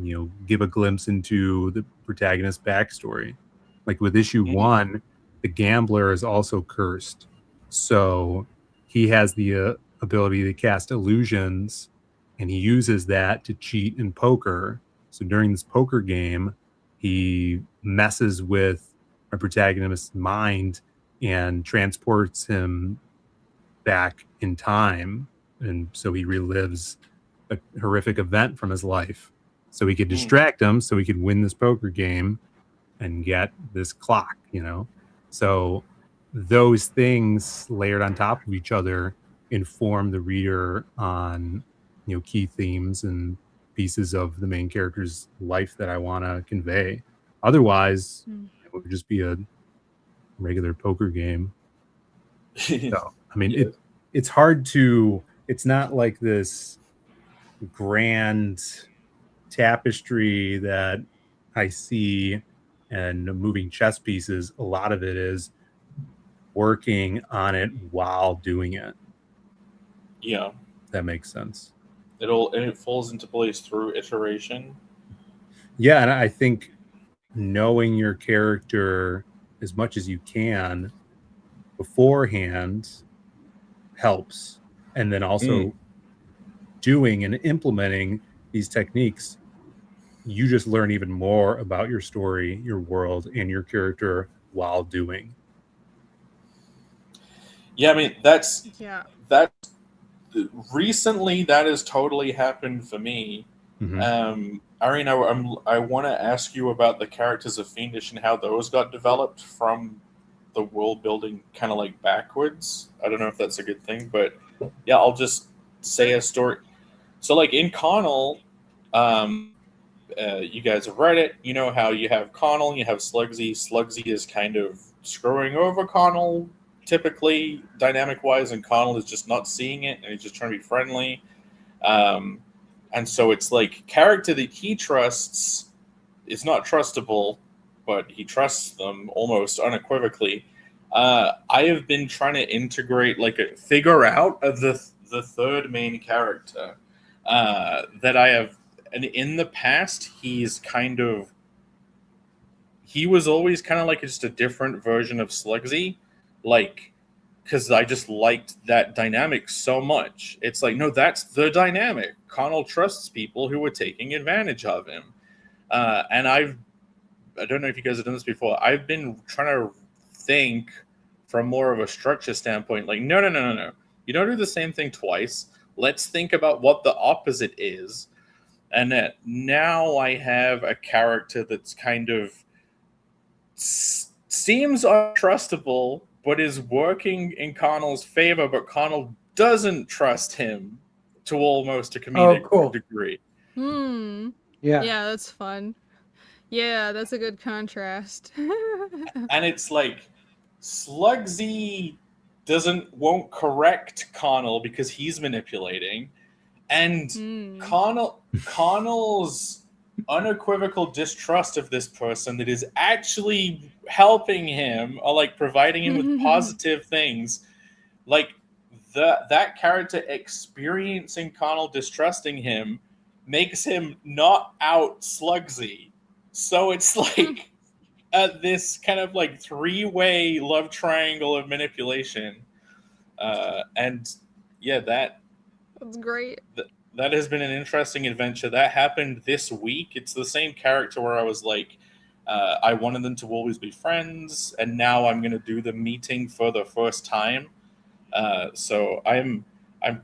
you know, give a glimpse into the protagonist's backstory. Like with issue 1, the gambler is also cursed, so he has the ability to cast illusions, and he uses that to cheat in poker. So during this poker game, he messes with my protagonist's mind and transports him back in time, and so he relives a horrific event from his life, so he could distract him, so he could win this poker game and get this clock, you know. So those things layered on top of each other inform the reader on, you know, key themes and pieces of the main character's life that I want to convey. Otherwise, it would just be a regular poker game. So, I mean, it's hard to, it's not like this grand tapestry that I see and moving chess pieces. A lot of it is working on it while doing it. Yeah, that makes sense. It falls into place through iteration. Yeah, and I think knowing your character as much as you can beforehand helps, and then also doing and implementing these techniques, you just learn even more about your story, your world, and your character while doing. Yeah, I mean, that's recently that has totally happened for me. Irene, I want to ask you about the characters of Fiendish and how those got developed from the world building kind of like backwards. I don't know if that's a good thing, but yeah, I'll just say a story. So like in Connell, you guys have read it. You know how you have Connell, you have Slugsy. Slugsy is kind of screwing over Connell, typically dynamic-wise, and Connell is just not seeing it, and he's just trying to be friendly. And so it's like character that he trusts is not trustable, but he trusts them almost unequivocally. I have been trying to integrate, figure out the third main character that I have. And in the past, he was always kind of like just a different version of Slugsy, because I just liked that dynamic so much. It's like, no, that's the dynamic. Connell trusts people who are taking advantage of him. And I don't know if you guys have done this before. I've been trying to think from more of a structure standpoint, like, no. You don't do the same thing twice. Let's think about what the opposite is. And now I have a character that's kind of seems untrustable, but is working in Connell's favor, but Connell doesn't trust him to almost a comedic degree. Yeah, that's fun. Yeah, that's a good contrast. And it's like Slugsy won't correct Connell because he's manipulating, and Connell's unequivocal distrust of this person that is actually helping him or like providing him with positive things, like that character experiencing Connell distrusting him makes him not out Slugsy. So it's like this kind of like three-way love triangle of manipulation. And yeah, that's great. That has been an interesting adventure. That happened this week. It's the same character where I was like, I wanted them to always be friends, and now I'm going to do the meeting for the first time. So I'm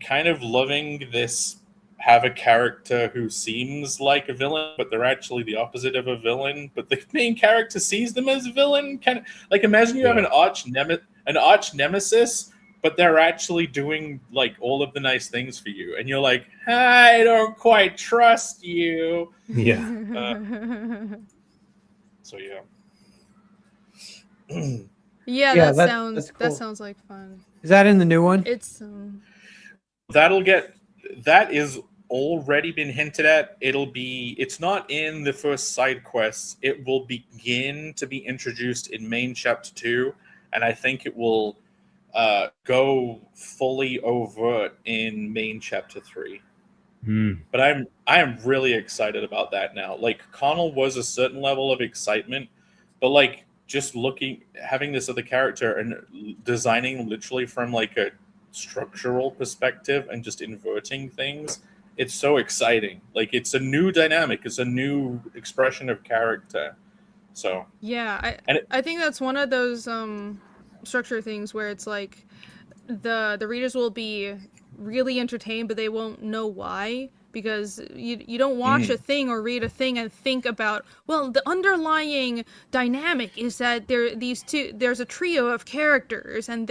kind of loving this. Have a character who seems like a villain, but they're actually the opposite of a villain. But the main character sees them as a villain. Kind of like imagine you have an arch nemesis, but they're actually doing like all of the nice things for you, and you're like, I don't quite trust you. Yeah. So yeah. Yeah, that sounds like fun. Is that in the new one? It's that is already been hinted at. It's not in the first side quests. It will begin to be introduced in main chapter 2, and I think it will go fully overt in main chapter 3. But I am really excited about that now. Like Connell was a certain level of excitement, but like just having this other character and designing literally from like a structural perspective and just inverting things, it's so exciting. Like it's a new dynamic, it's a new expression of character. So yeah, I think that's one of those structure things where it's like the readers will be really entertained, but they won't know why, because you don't watch a thing or read a thing and think about, well, the underlying dynamic is that there's a trio of characters and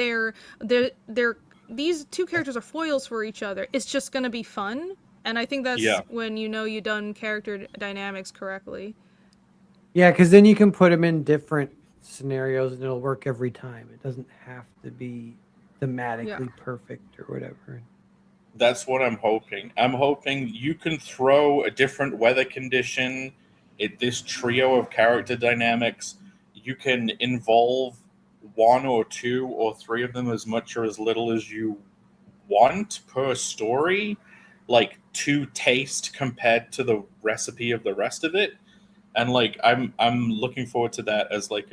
these two characters are foils for each other. It's just gonna be fun, and I think that's when you've done character dynamics correctly. Yeah, because then you can put them in different scenarios and it'll work every time. It doesn't have to be thematically perfect or whatever. That's what I'm hoping. I'm hoping you can throw a different weather condition at this trio of character dynamics. You can involve one or two or three of them as much or as little as you want per story, like to taste compared to the recipe of the rest of it. And like I'm looking forward to that as like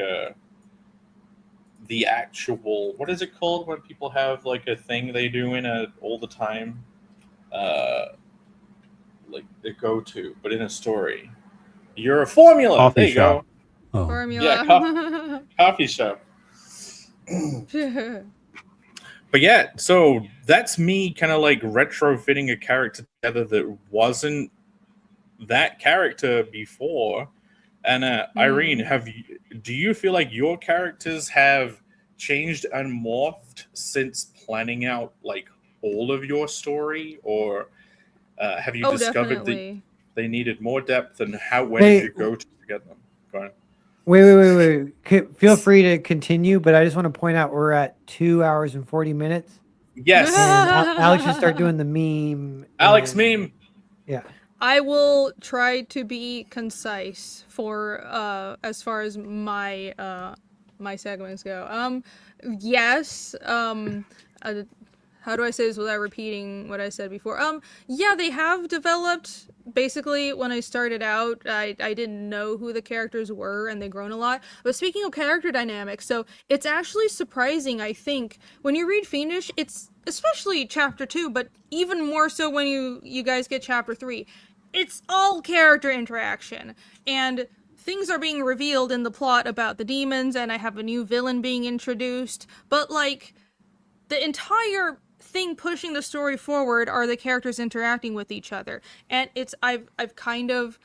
the actual, what is it called when people have like a thing they do in all the time, like they go to, but in a story. You're a formula. Coffee there you shop. go. Oh. Formula. Yeah, coffee shop. But yeah, so that's me kind of like retrofitting a character together that wasn't that character before. And Irene, do you feel like your characters have changed and morphed since planning out like all of your story, or have you discovered that they needed more depth, and where did you go to get them? Go on. Wait. Feel free to continue, but I just want to point out we're at 2 hours and 40 minutes. Yes. And Alex should start doing the meme. Alex meme. Yeah. I will try to be concise for as far as my my segments go. Yes. How do I say this without repeating what I said before? Yeah, they have developed. Basically, when I started out, I didn't know who the characters were, and they've grown a lot. But speaking of character dynamics, so it's actually surprising, I think, when you read Fiendish, it's especially chapter 2, but even more so when you guys get chapter 3. it's all character interaction, and things are being revealed in the plot about the demons, and I have a new villain being introduced, but like the entire thing pushing the story forward are the characters interacting with each other. And I've kind of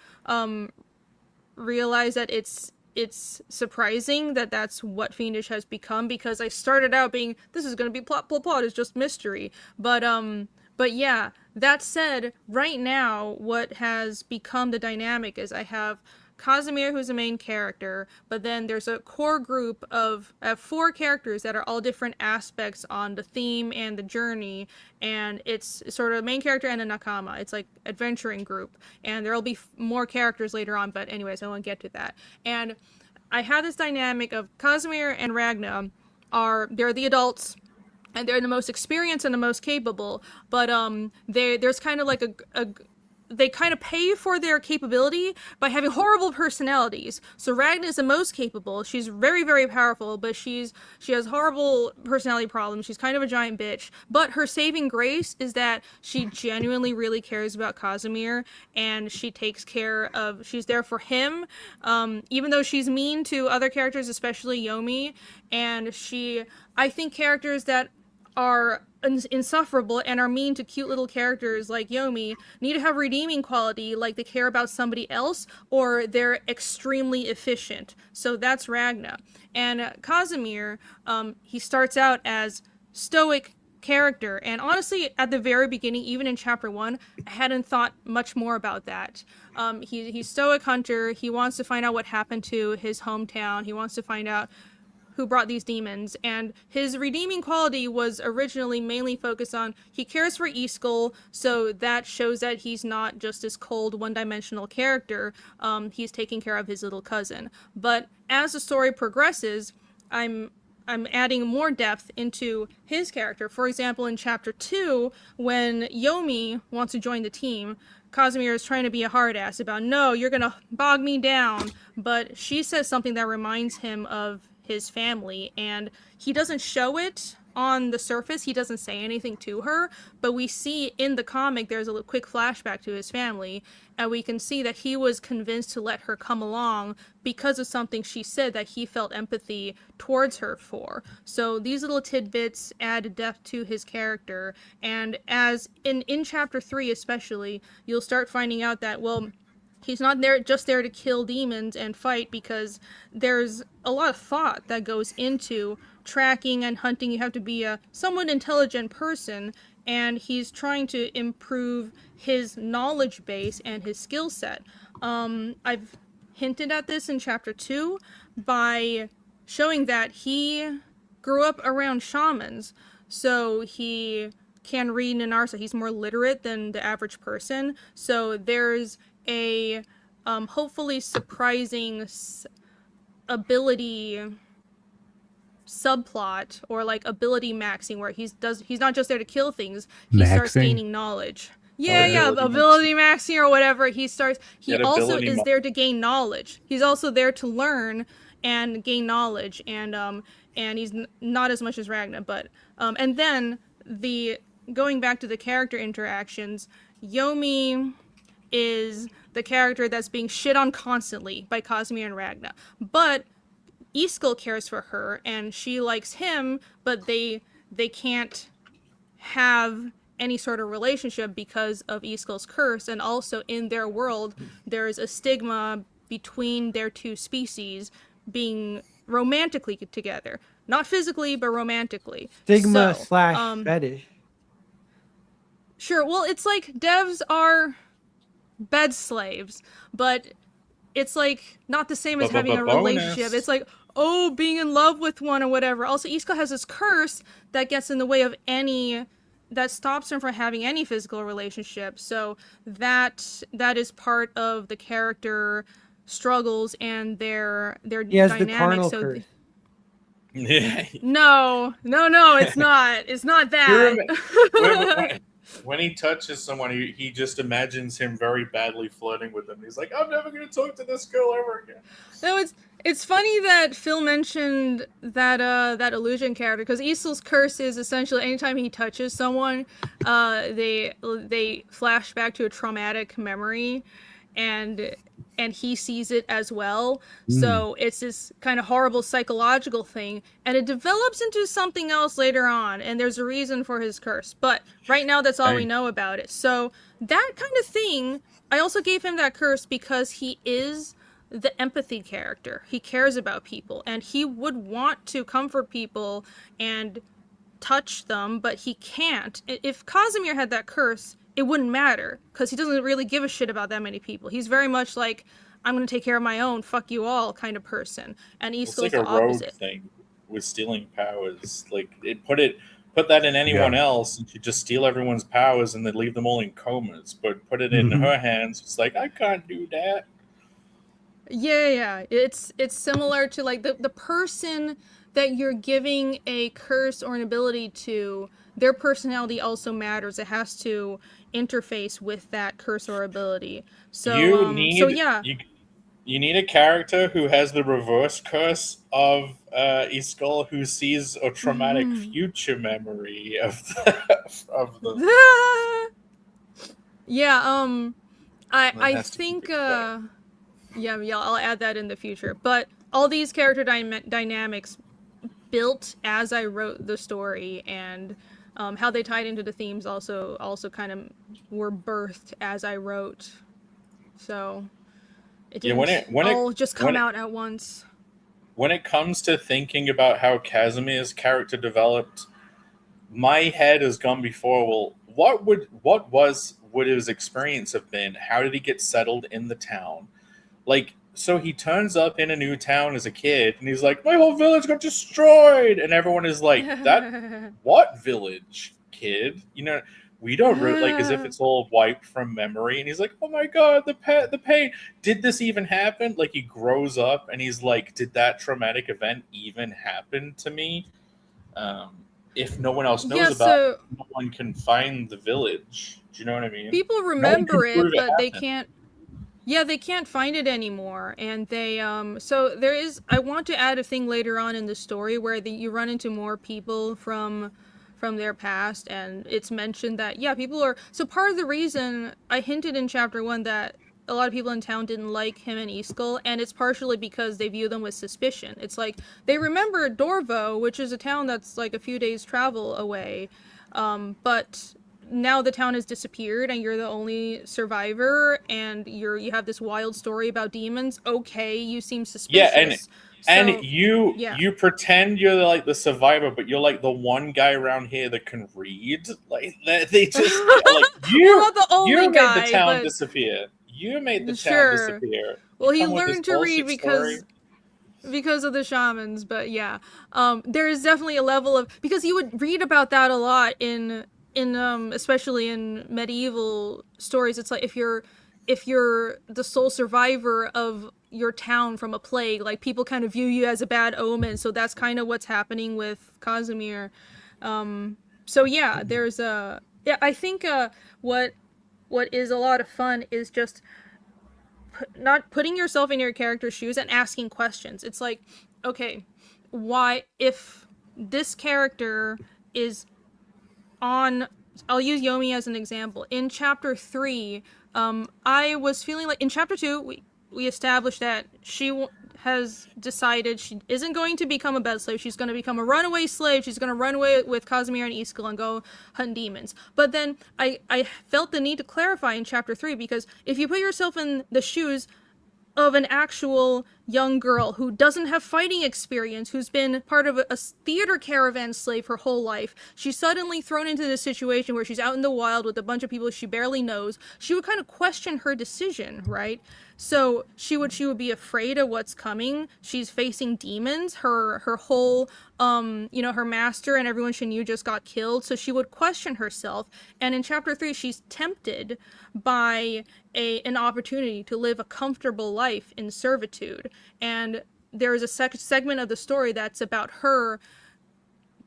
realized that it's surprising that that's what Fiendish has become, because I started out being, this is going to be plot, it's just mystery. But yeah, that said, right now what has become the dynamic is I have Casimir, who's the main character, but then there's a core group of 4 characters that are all different aspects on the theme and the journey, and it's sort of main character and a nakama. It's like adventuring group, and there'll be more characters later on, but anyways, I won't get to that. And I have this dynamic of Casimir and Ragna they're the adults, and they're the most experienced and the most capable, but there's kind of like they kind of pay for their capability by having horrible personalities. So Ragna is the most capable. She's very, very powerful, but she has horrible personality problems. She's kind of a giant bitch. But her saving grace is that she genuinely really cares about Casimir, and she takes care of, she's there for him, even though she's mean to other characters, especially Yomi. And I think characters that are insufferable and are mean to cute little characters like Yomi need to have redeeming quality, like they care about somebody else, or they're extremely efficient. So that's Ragna. And Casimir, he starts out as stoic character, and honestly at the very beginning, even in chapter 1, I hadn't thought much more about that. He's stoic hunter. He wants to find out what happened to his hometown. He wants to find out who brought these demons, and his redeeming quality was originally mainly focused on he cares for Iskall, so that shows that he's not just this cold, one-dimensional character. He's taking care of his little cousin. But as the story progresses, I'm adding more depth into his character. For example, in chapter 2, when Yomi wants to join the team, Casimir is trying to be a hard ass about, no, you're gonna bog me down, but she says something that reminds him of his family, and he doesn't show it on the surface. He doesn't say anything to her, but we see in the comic there's a quick flashback to his family, and we can see that he was convinced to let her come along because of something she said that he felt empathy towards her for. So these little tidbits add depth to his character, and as in chapter 3 especially, you'll start finding out that, well, he's not just there to kill demons and fight, because there's a lot of thought that goes into tracking and hunting. You have to be a somewhat intelligent person, and he's trying to improve his knowledge base and his skill set. I've hinted at this in chapter 2 by showing that he grew up around shamans, so he can read Nanarsa. He's more literate than the average person, so there's a hopefully surprising ability subplot, or like ability maxing, where he's not just there to kill things, he starts gaining knowledge. Ability maxing or whatever. He also is there to gain knowledge. He's also there to learn and gain knowledge, and he's not as much as Ragna, but and then going back to the character interactions, Yomi is the character that's being shit on constantly by Casimir and Ragna, but Iskall cares for her and she likes him, but they can't have any sort of relationship because of Iskall's curse, and also in their world there's a stigma between their two species being romantically together, not physically but romantically. Stigma / fetish. Sure, well, it's like devs are bed slaves, but it's like not the same as having a relationship. It's like, oh, being in love with one or whatever. Also, Iskall has this curse that gets in the way of that stops him from having any physical relationship. So that is part of the character struggles and their dynamic. The carnal curse. Yeah. No, it's not. It's not that. when he touches someone, he just imagines him very badly flirting with them. He's like, I'm never going to talk to this girl ever again. No, it's funny that Phil mentioned that illusion character, because Isil's curse is essentially anytime he touches someone, they flash back to a traumatic memory, and he sees it as well. So it's this kind of horrible psychological thing, and it develops into something else later on, and there's a reason for his curse. But right now, that's all we know about it. So that kind of thing, I also gave him that curse because he is the empathy character. He cares about people, and he would want to comfort people and touch them, but he can't. If Casimir had that curse, it wouldn't matter, because he doesn't really give a shit about that many people. He's very much like, I'm going to take care of my own, fuck you all kind of person. And Iskel's like the opposite. Rogue thing with stealing powers. Like, put that in anyone else, and she'd just steal everyone's powers and then leave them all in comas. But put it in her hands, it's like, I can't do that. Yeah. It's similar to like the person that you're giving a curse or an ability to, their personality also matters. It has to interface with that curse or ability. So you need a character who has the reverse curse of Iskall, who sees a traumatic future memory of the I think I'll add that in the future. But all these character dynamics built as I wrote the story, and how they tied into the themes also kind of were birthed as I wrote. So it didn't all just come out at once. When it comes to thinking about how Casimir's character developed, my head has gone before, well, what would his experience have been? How did he get settled in the town? Like, so he turns up in a new town as a kid, and he's like, my whole village got destroyed! And everyone is like, that, what village, kid? You know, we don't like, as if it's all wiped from memory. And he's like, oh my god, the pain. Did this even happen? Like, he grows up, and he's like, did that traumatic event even happen to me? If no one else knows about it, no one can find the village. Do you know what I mean? People remember it, but they can't. Yeah, they can't find it anymore, and they so there is. I want to add a thing later on in the story where you run into more people from their past, and it's mentioned that people are. So part of the reason I hinted in chapter 1 that a lot of people in town didn't like him and Iskall, and it's partially because they view them with suspicion. It's like they remember Dorvo, which is a town that's like a few days travel away, but now the town has disappeared and you're the only survivor, and you have this wild story about demons. Okay, you seem suspicious. And you pretend you're like the survivor, but you're like the one guy around here that can read. Like they just like you're not the only you guy, made the town disappear. You made the town disappear. Well, he learned to read because of the shamans, but there is definitely a level of, because you would read about that a lot in especially in medieval stories. It's like if you're the sole survivor of your town from a plague, like people kind of view you as a bad omen. So that's kind of what's happening with Casimir. There's I think what is a lot of fun is just not putting yourself in your character's shoes and asking questions. It's like, okay, why, if this character is on, I'll use Yomi as an example. In chapter 3, I was feeling like in chapter 2, we established that she has decided she isn't going to become a bed slave. She's going to become a runaway slave. She's going to run away with Casimir and Iskall and go hunt demons. But then I felt the need to clarify in chapter 3, because if you put yourself in the shoes of an actual young girl who doesn't have fighting experience, who's been part of a theater caravan slave her whole life, she's suddenly thrown into this situation where she's out in the wild with a bunch of people she barely knows, she would kind of question her decision, right? So she would be afraid of what's coming. She's facing demons. Her whole her master and everyone she knew just got killed. So she would question herself. And in chapter 3, she's tempted by an opportunity to live a comfortable life in servitude. And there is a segment of the story that's about her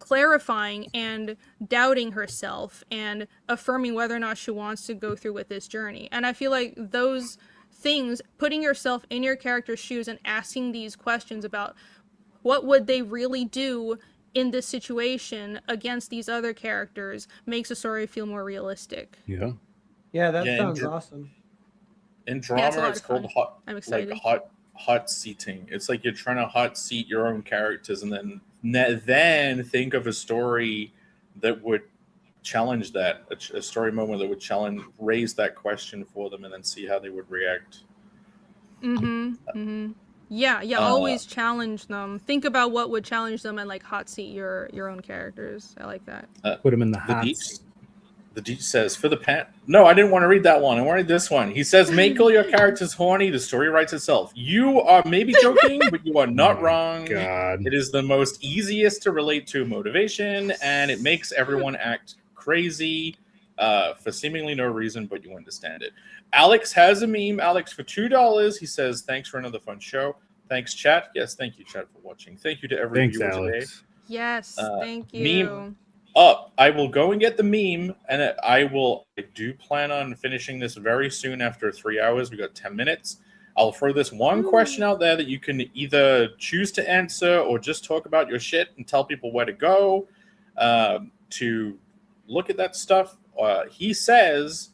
clarifying and doubting herself and affirming whether or not she wants to go through with this journey. And I feel like those things, putting yourself in your character's shoes and asking these questions about what would they really do in this situation against these other characters, makes a story feel more realistic. Yeah. Yeah, that sounds awesome. In drama, it's called hot seating. It's like you're trying to hot seat your own characters, and then think of a story that would challenge that, a story moment that would raise that question for them, and then see how they would react. Yeah, always challenge them. Think about what would challenge them and like hot seat your own characters. I like that. Put them in the hot seat. The Deep says, for the No, I didn't want to read that one. I wanted this one. He says, make all your characters horny. The story writes itself. You are maybe joking, but you are not wrong. God. It is the most easiest to relate to motivation, and it makes everyone act crazy for seemingly no reason, but you understand it. Alex has a meme. Alex, for $2, he says, thanks for another fun show. Thanks, chat. Yes, thank you, chat, for watching. Thank you to every viewer today. Yes, thank you. Meme up. I will go and get the meme, and I do plan on finishing this very soon after 3 hours. We got 10 minutes. I'll throw this one question out there that you can either choose to answer or just talk about your shit and tell people where to go to look at that stuff. He says,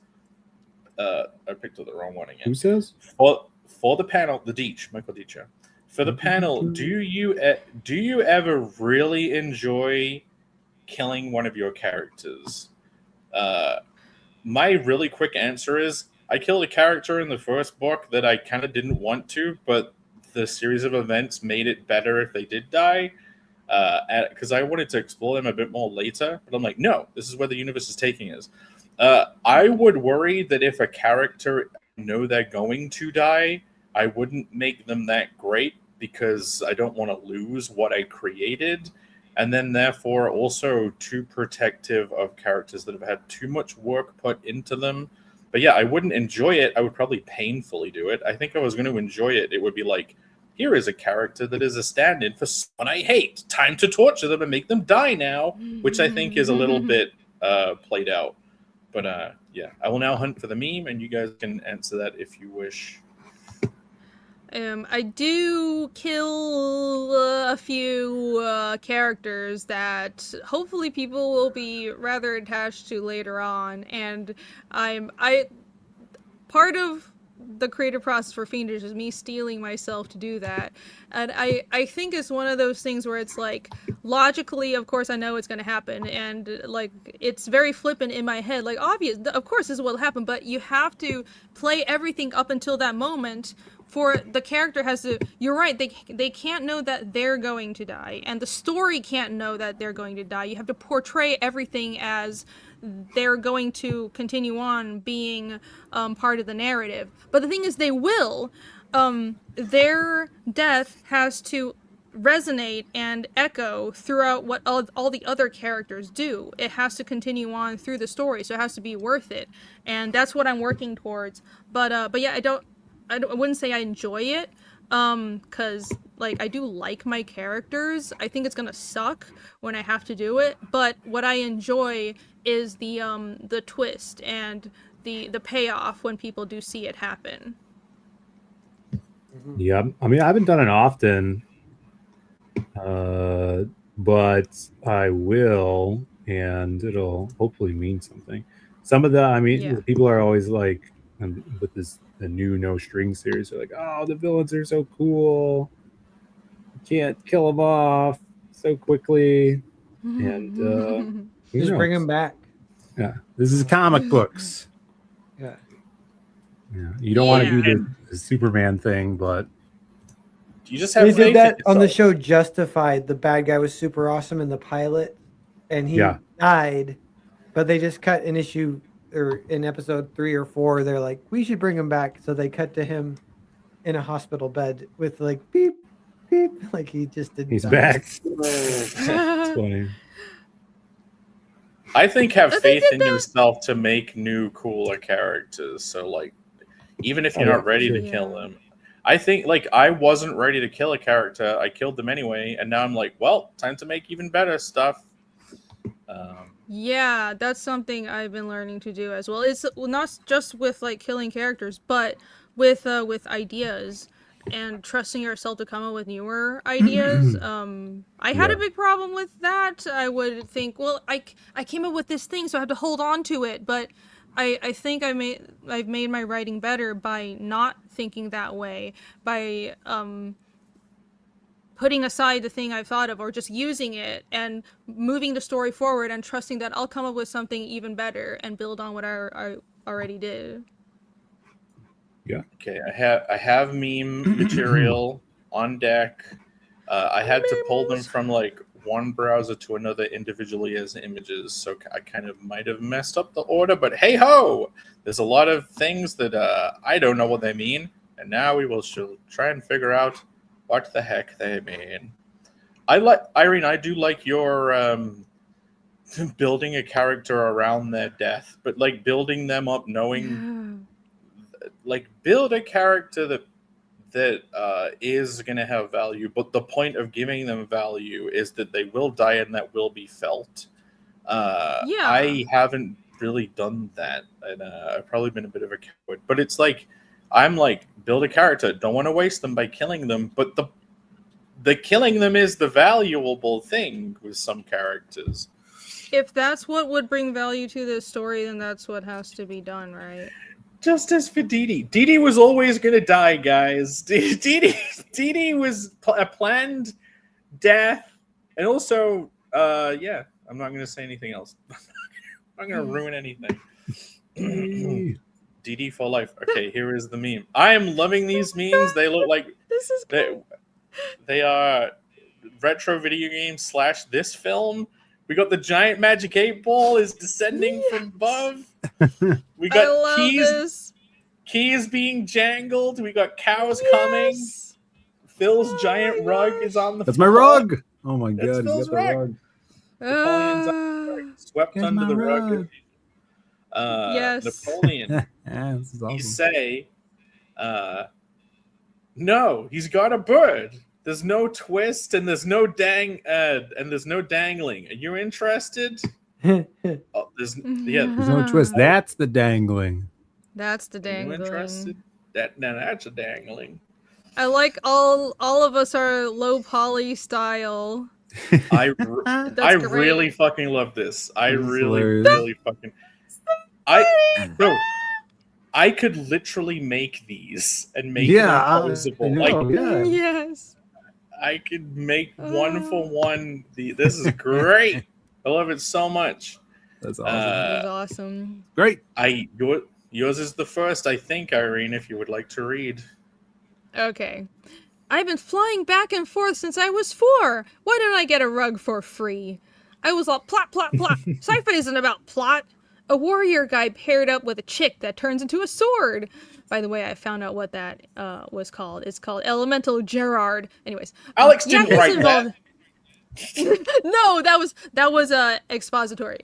I picked up the wrong one again. Who says? For the panel, Michael Deitcher. For the panel, do you ever really enjoy killing one of your characters? My really quick answer is I killed a character in the first book that I kind of didn't want to, but the series of events made it better if they did die, because I wanted to explore them a bit more later. But I'm like, no, this is where the universe is taking us. I would worry that if a character know they're going to die, I wouldn't make them that great because I don't want to lose what I created. And then therefore also too protective of characters that have had too much work put into them. But yeah, I wouldn't enjoy it. I would probably painfully do it. I think if I was going to enjoy it, it would be like, here is a character that is a stand-in for someone I hate. Time to torture them and make them die now, which I think is a little bit played out. But yeah, I will now hunt for the meme, and you guys can answer that if you wish. I do kill a few characters that hopefully people will be rather attached to later on, and part of the creative process for Fiendish is me stealing myself to do that. And I think it's one of those things where it's like, logically, of course, I know it's going to happen. And like, it's very flippant in my head. Like, obvious, of course, this is what will happen. But you have to play everything up until that moment for the character has to, you're right, they can't know that they're going to die. And the story can't know that they're going to die. You have to portray everything as they're going to continue on being part of the narrative. But the thing is, they will. Their death has to resonate and echo throughout what all the other characters do. It has to continue on through the story, so it has to be worth it. And that's what I'm working towards. But yeah, I wouldn't say I enjoy it. Cause like I do like my characters. I think it's gonna suck when I have to do it, but what I enjoy is the twist and the payoff when people do see it happen. Yeah, I mean I haven't done it often, but I will, and it'll hopefully mean something. Some of the people are always like, with the new No String series, they're like, oh, the villains are so cool, you can't kill them off so quickly, and just bring them back. Yeah, this is comic books. Yeah, you don't want to do the Superman thing, but you just have they did that on the show Justified. The bad guy was super awesome in the pilot, and he died, but they just cut an issue. Or in episode 3 or 4, they're like, we should bring him back. So they cut to him in a hospital bed with like beep, beep, like he just didn't. He's back. That's funny. I think have faith in yourself to make new, cooler characters. So like, even if you're not ready to kill them, I think like I wasn't ready to kill a character. I killed them anyway, and now I'm like, well, time to make even better stuff. Yeah, that's something I've been learning to do as well. It's not just with like killing characters, but with ideas and trusting yourself to come up with newer ideas. I had a big problem with that. I would think, well, I came up with this thing, so I have to hold on to it. But I think I've made my writing better by not thinking that way, by putting aside the thing I've thought of or just using it and moving the story forward and trusting that I'll come up with something even better and build on what I already did. Yeah. Okay, I have meme material on deck. I had to pull them from like one browser to another individually as images, so I kind of might have messed up the order, but hey ho! There's a lot of things that I don't know what they mean, and now we will try and figure out what the heck they mean. Irene, I do like your building a character around their death, but like building them up knowing like build a character that is going to have value, but the point of giving them value is that they will die and that will be felt. I haven't really done that, and I've probably been a bit of a coward, but it's like I'm like, build a character, don't want to waste them by killing them, but the killing them is the valuable thing with some characters. If that's what would bring value to this story, then that's what has to be done, right? Justice for Dee Dee. Dee Dee was always going to die, guys. Dee Dee was a planned death. And also, yeah, I'm not going to say anything else. I'm not going to ruin anything. Dee Dee for life. Okay, here is the meme. I am loving these memes. They look like this is cool. They are retro video games / this film. We got the giant magic 8-ball is descending from above. We got keys being jangled. We got cows coming. Phil's giant rug is on the That's floor. my rug. Oh my god, he's Phil's got the rug. Napoleon's on the rug, swept Here's under my the rug. rug. Yes. Napoleon. This is awesome. You say, no, he's got a bird. There's no twist and there's no dangling. Are you interested? There's no twist. That's the dangling. That's the dangling. Are you interested? That's a dangling. I like all of us are low poly style. I really fucking love this. I really fucking. I could literally make these and make them posable. Yes. I could make one for one. This is great. I love it so much. That's awesome. That's awesome. Great. Yours is the first, I think, Irene, if you would like to read. Okay. I've been flying back and forth since I was 4. Why didn't I get a rug for free? I was all plot, plot, plot. Sci-fi isn't about plot. A warrior guy paired up with a chick that turns into a sword. By the way, I found out what that was called. It's called Elemental Gerard. Anyways, Alex didn't write that. No, that was expository.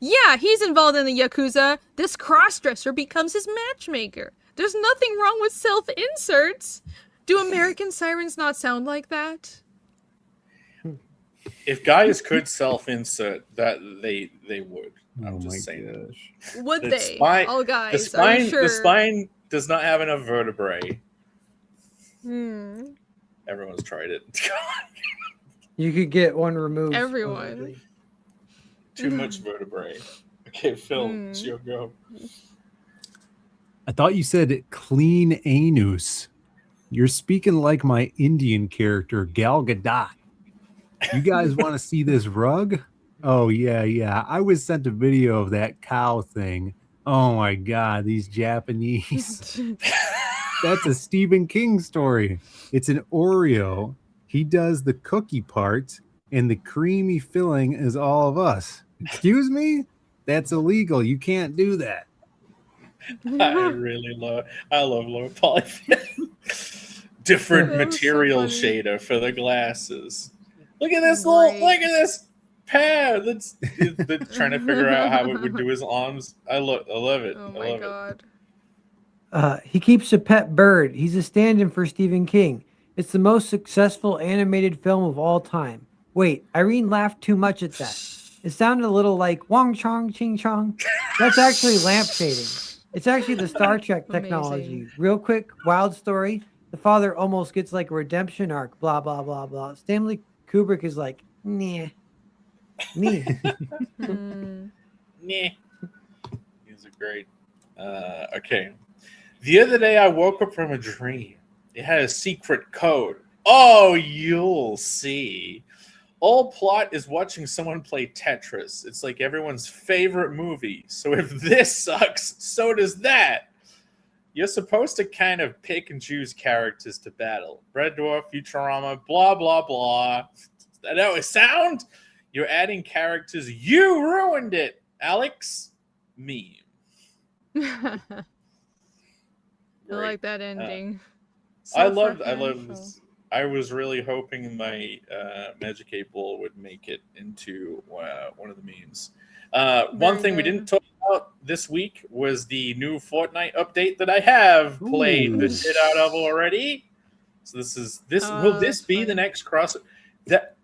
Yeah, he's involved in the Yakuza. This crossdresser becomes his matchmaker. There's nothing wrong with self-inserts. Do American sirens not sound like that? If guys could self-insert, that they would. I'm just saying that. Would they? All guys, the spine does not have enough vertebrae. Everyone's tried it. You could get one removed. Everyone. Too much vertebrae. Okay, Phil, it's your go. I thought you said clean anus. You're speaking like my Indian character, Gal Gadot. You guys want to see this rug? Oh, yeah. I was sent a video of that cow thing. Oh, my God. These Japanese. That's a Stephen King story. It's an Oreo. He does the cookie part, and the creamy filling is all of us. Excuse me? That's illegal. You can't do that. I love low poly. Different material shader for the glasses. Look at this look at this pair that's trying to figure out how it would do his arms. I love it. Oh my god. He keeps a pet bird. He's a stand-in for Stephen King. It's the most successful animated film of all time. Wait, Irene laughed too much at that. It sounded a little like Wong Chong Ching Chong. That's actually lamp shading. It's actually the Star Trek technology. Amazing. Real quick, wild story. The father almost gets like a redemption arc, blah, blah, blah, blah. Stanley Kubrick is like, nah, me. Hmm. Nah. These are great. Okay. The other day I woke up from a dream. It had a secret code. Oh, you'll see. All plot is watching someone play Tetris. It's like everyone's favorite movie. So if this sucks, so does that. You're supposed to kind of pick and choose characters to battle. Red Dwarf, Futurama, blah, blah, blah. That always sound? You're adding characters. You ruined it, Alex. Meme. I Great. like that ending. I love Self-referential. this. I was really hoping my Magic 8 Ball would make it into one of the memes. One thing we didn't talk about this week was the new Fortnite update that I have played the shit out of already. So will this be the next cross? That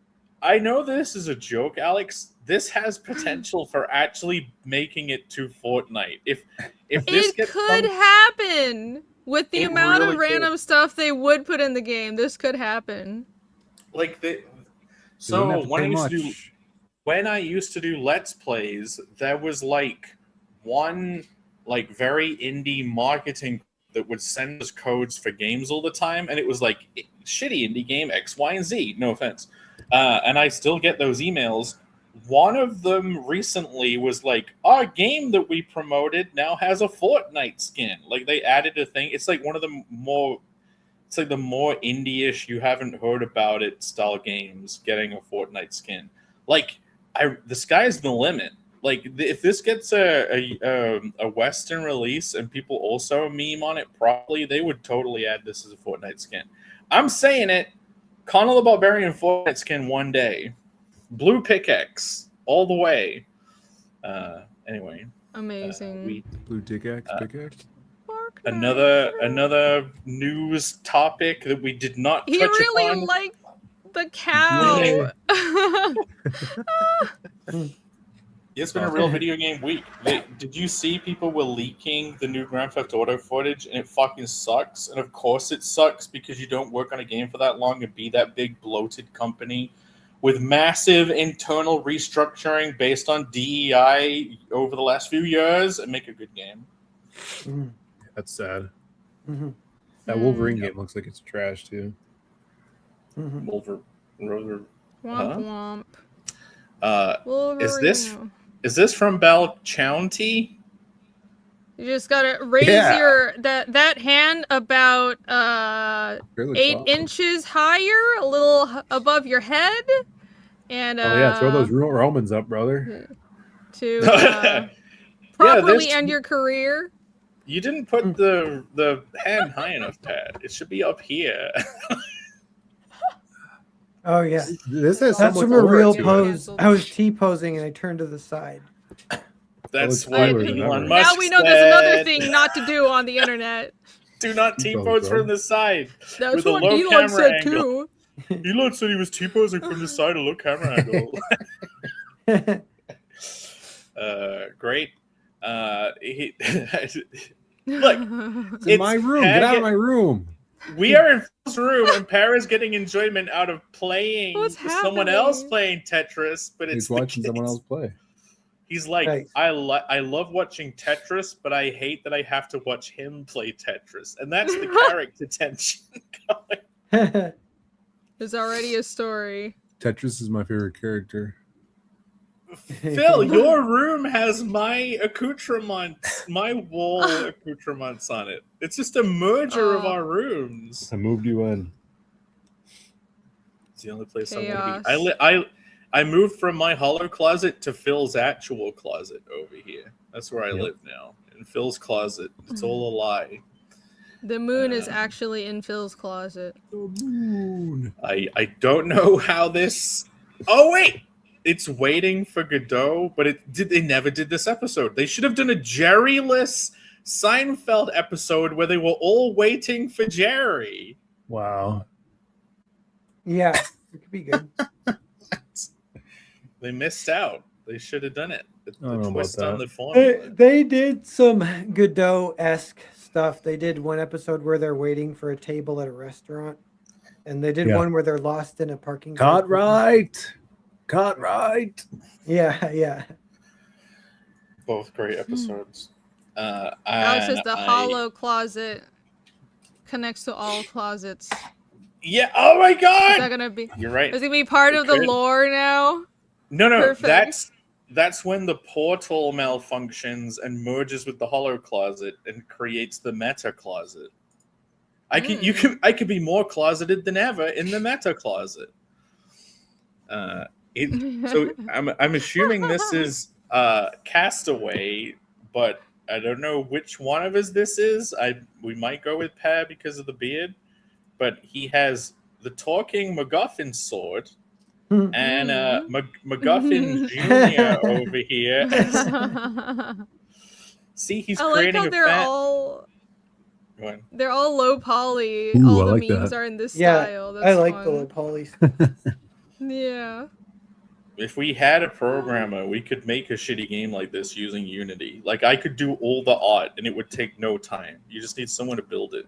I know this is a joke, Alex. This has potential for actually making it to Fortnite. If this It gets could happen with the It amount really of random could. stuff they would put in the game. This could happen. like the You don't so have to when pay I used to do much. when I used to do Let's Plays, there was like one like very indie marketing that would send us codes for games all the time, and it was like shitty indie game X, Y, and Z. No offense, and I still get those emails. One of them recently was like, our game that we promoted now has a Fortnite skin. Like they added a thing. It's like one of the more it's like the more indie-ish, you haven't heard about it style games getting a Fortnite skin. Like the sky's the limit. Like if this gets a Western release and people also meme on it properly, they would totally add this as a Fortnite skin. I'm saying it. Conan the Barbarian Fortnite skin one day. Blue pickaxe all the way. Anyway, Amazing. Blue pickaxe. another news topic that we did not He touch really upon. liked the cow. It's been a real video game week. Did you see people were leaking the new Grand Theft Auto footage, and it fucking sucks? And of course it sucks because you don't work on a game for that long and be that big bloated company with massive internal restructuring based on DEI over the last few years and make a good game. That's sad. Mm-hmm. That Wolverine game looks like it's trash too. Mm-hmm. Womp Womp Huh? womp. Is this from Balcounty? You just gotta raise your that hand about 8 inches higher, a little above your head, and throw those Romans up, brother. to properly end your career. You didn't put the hand high enough, Pat. It should be up here. Oh yeah, This has that's so from much a real aura to it. pose. I was T-posing and I turned to the side. That's Well, what it's Elon Now Musk we know there's another said. thing not to do on the internet. Do not T-pose from the side. That's with a what low Elon camera said angle. too. Elon said he was T-posing from the side, a low camera angle. Great. Look, It's in my room. Get out of my room. We are in Phil's room, and Para's getting enjoyment out of playing What's someone happening? else playing Tetris, but it's He's watching someone else play. He's like, Right. I love watching Tetris, but I hate that I have to watch him play Tetris, and that's the character tension going. There's already a story. Tetris is my favorite character. Phil, your room has my accoutrements, my wall accoutrements on it. It's just a merger of our rooms. I moved you in. It's the only place I Chaos. want to be. I moved from my hollow closet to Phil's actual closet over here. That's where I live now. In Phil's closet. It's all a lie. The moon is actually in Phil's closet. I don't know how this. Oh wait, it's waiting for Godot, but they never did this episode. They should have done a Jerry-less Seinfeld episode where they were all waiting for Jerry. Wow. Yeah, it could be good. They missed out. They should have done it. I don't know The twist about on that. the formula. They did some Godot-esque stuff. They did one episode where they're waiting for a table at a restaurant, and they did one where they're lost in a parking Caught garage. right. Yeah. Both great episodes. Alex says the hollow closet connects to all closets. Yeah. Oh my Is that god. gonna be? You're right. Is it gonna be part of the could. lore now? No. Perfect. That's when the portal malfunctions and merges with the hollow closet and creates the meta closet. I could be more closeted than ever in the meta closet. So I'm assuming this is Castaway, but I don't know which one of us this is. We might go with Pear because of the beard, but he has the talking MacGuffin sword and MacGuffin Jr. over here. See, he's creating like how they're all low poly. Ooh, all I the like memes that. are in this Yeah, style. That's I like fun. the low polys. Yeah. If we had a programmer, we could make a shitty game like this using Unity. Like, I could do all the art, and it would take no time. You just need someone to build it.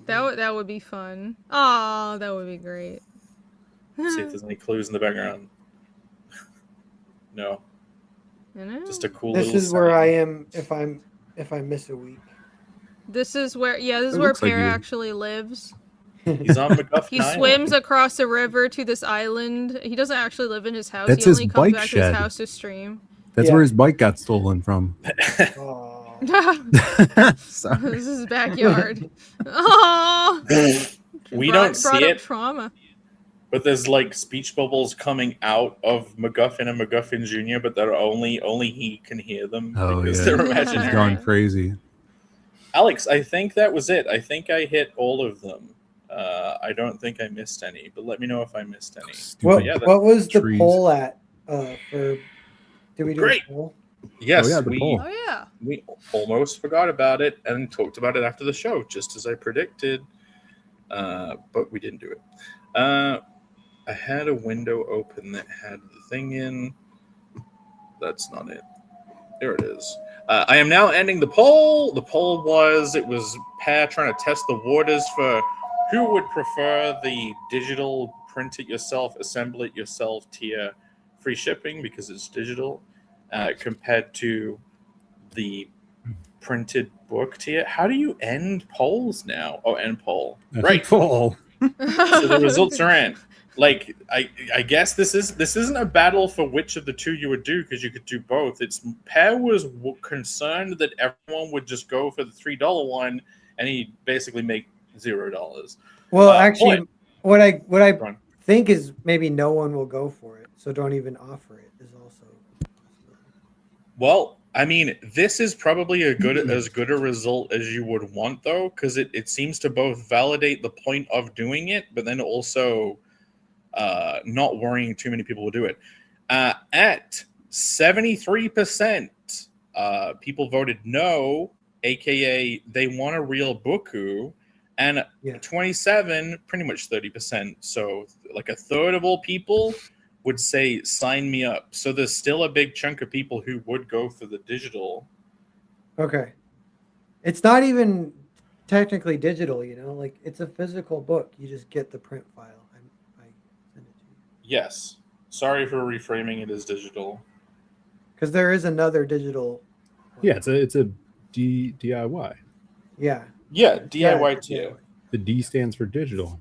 That would be fun. Oh, that would be great. See if there's any clues in the background. No, just a cool. This little is where sign. I am if I miss a week. This is where It where looks like Pear you. actually lives. He's on MacGuffin He Island. swims across a river to this island. He doesn't actually live in his house. That's he his only comes bike back to shed. his house to stream. That's Yeah. where his bike got stolen from. Oh. Sorry. This is his backyard. Oh, We don't brought see up it, trauma. but there's like speech bubbles coming out of MacGuffin and MacGuffin Jr., but they're only he can hear them because yeah. they're He's imaginary. gone crazy. Alex, I think that was it. I think I hit all of them. I don't think I missed any, but let me know if I missed any. Stupid. yeah, What was the trees. poll at? For did we do Great. a poll? Yes, Oh, yeah, the poll. Oh yeah. we almost forgot about it and talked about it after the show, just as I predicted. But we didn't do it. I had a window open that had the thing in. That's not it. There it is. I am now ending the poll. The poll was Pear trying to test the waters for who would prefer the digital print it yourself, assemble it yourself tier free shipping because it's digital compared to the printed book tier. How do you end polls now? Oh, end poll. Right. Paul. So the results are in. Like, I guess this isn't a battle for which of the two you would do because you could do both. It's Pear was concerned that everyone would just go for the $3 one, and he'd basically make $0. Well, actually, point. what I Go on. think is maybe no one will go for it, so don't even offer it. Is also. Well, I mean, this is probably as good a result as you would want, though, because it seems to both validate the point of doing it, but then also not worrying too many people will do it. At 73%, people voted no, aka they want a real Boku, and 27, pretty much 30%. So like a third of all people would say sign me up. So there's still a big chunk of people who would go for the digital. Okay. It's not even technically digital, like it's a physical book. You just get the print file. I send it to you. Yes. Sorry for reframing it as digital. Because there is another digital. Yeah, it's a DIY. Yeah. Yeah, DIY tier. The D stands for digital.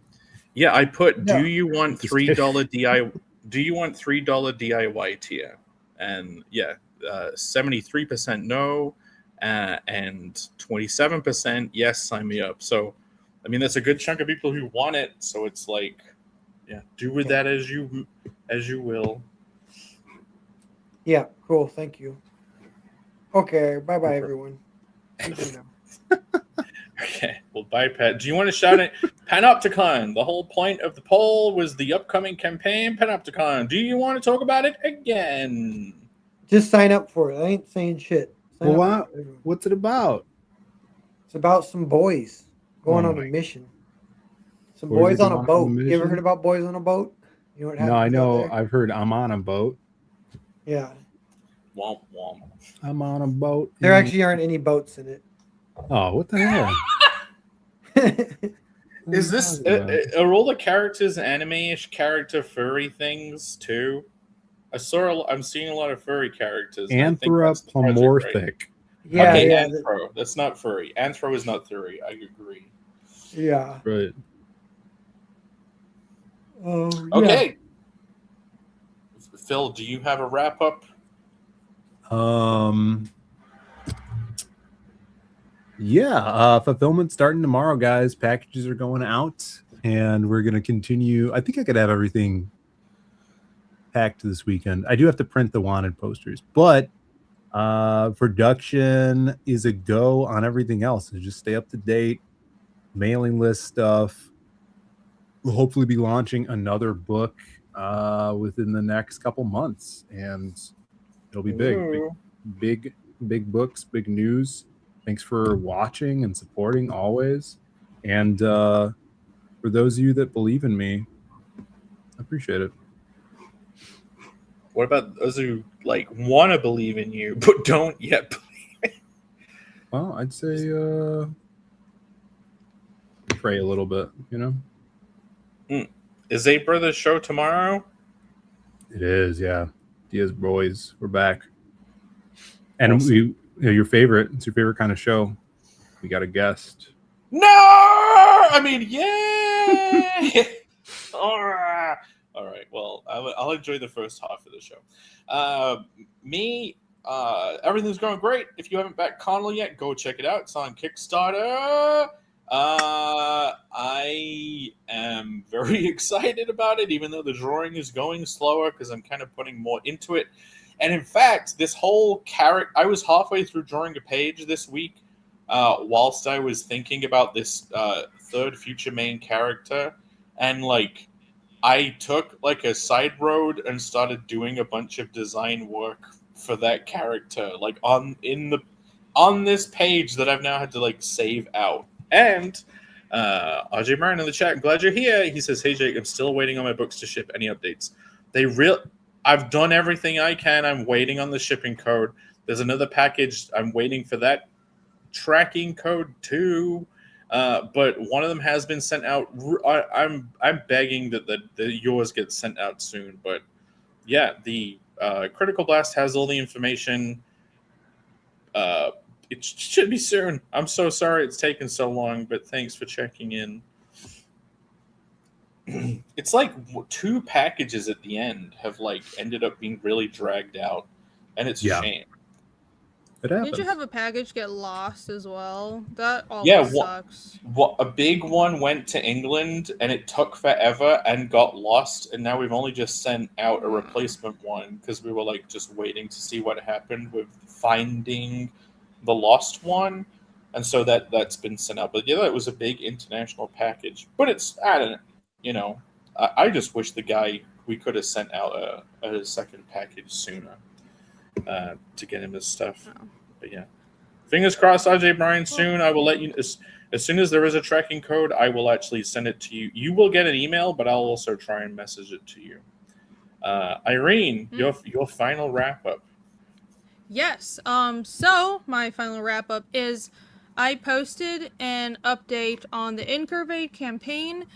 Yeah, I put No. do you want $3 DIY? Do you want $3 DIY tier? And yeah, 73% no, and 27% yes, sign me up. So, I mean, that's a good chunk of people who want it. So it's like, yeah, do with that as you will. Yeah. Cool. Thank you. Okay. Bye, everyone. You do now. Okay, well, bye, Pat. Do you want to shout it? Panopticon. The whole point of the poll was the upcoming campaign, Panopticon. Do you want to talk about it again? Just sign up for it. I ain't saying shit. Sign Well, up for it. what's it about? It's about some boys going Oh on a my- mission. Some Boys boys are on a going on a boat. You ever mission? heard about boys on a boat? You know what No, I happens out know. there? I've heard I'm on a boat. Yeah. Womp womp. I'm on a boat. There actually aren't any boats in it. Oh, what the hell? Is this are all the characters anime-ish character furry things too? I'm seeing a lot of furry characters. Anthropomorphic. Yeah, okay, yeah. Anthro. That's not furry. Anthro is not furry. I agree. Yeah. Right. Oh. Okay. Phil, do you have a wrap up? Yeah, fulfillment starting tomorrow, guys. Packages are going out, and we're going to continue. I think I could have everything packed this weekend. I do have to print the wanted posters, but production is a go on everything else. So just stay up to date. Mailing list stuff. We'll hopefully be launching another book within the next couple months, and it'll be big books, big news. Thanks for watching and supporting always. And for those of you that believe in me, I appreciate it. What about those who want to believe in you but don't yet believe? Well, I'd say pray a little bit, you know. Is Eight Brothers show tomorrow? It is, yeah. Diaz Boys, we're back, and awesome. Your favorite. It's your favorite kind of show. We got a guest. No, I mean, yeah. All right. Well, I'll enjoy the first half of the show. Everything's going great. If you haven't backed Connell yet, go check it out. It's on Kickstarter. I am very excited about it, even though the drawing is going slower because I'm kind of putting more into it. And in fact, this whole character, I was halfway through drawing a page this week whilst I was thinking about this third future main character. And I took a side road and started doing a bunch of design work for that character, on this page that I've now had to save out. And RJ Marin in the chat, glad you're here. He says, "Hey Jake, I'm still waiting on my books to ship. Any updates?" I've done everything I can. I'm waiting on the shipping code. There's another package. I'm waiting for that tracking code too. But one of them has been sent out. I'm begging that yours gets sent out soon. But yeah, the Critical Blast has all the information. It should be soon. I'm so sorry it's taken so long, but thanks for checking in. It's 2 packages at the end have ended up being really dragged out, and it's a shame. It happens. Did you have a package get lost as well? That always sucks. A big one went to England, and it took forever and got lost, and now we've only just sent out a replacement one because we were just waiting to see what happened with finding the lost one, and so that's been sent out. But yeah, that was a big international package. But it's, I don't know, I just wish we could have sent out a second package sooner to get him his stuff. Oh. But yeah, fingers crossed, RJ Bryan. Soon I will let you. As soon as there is a tracking code, I will actually send it to you. You will get an email, but I'll also try and message it to you. Irene, your final wrap up. Yes. So my final wrap up is I posted an update on the Incurvate campaign.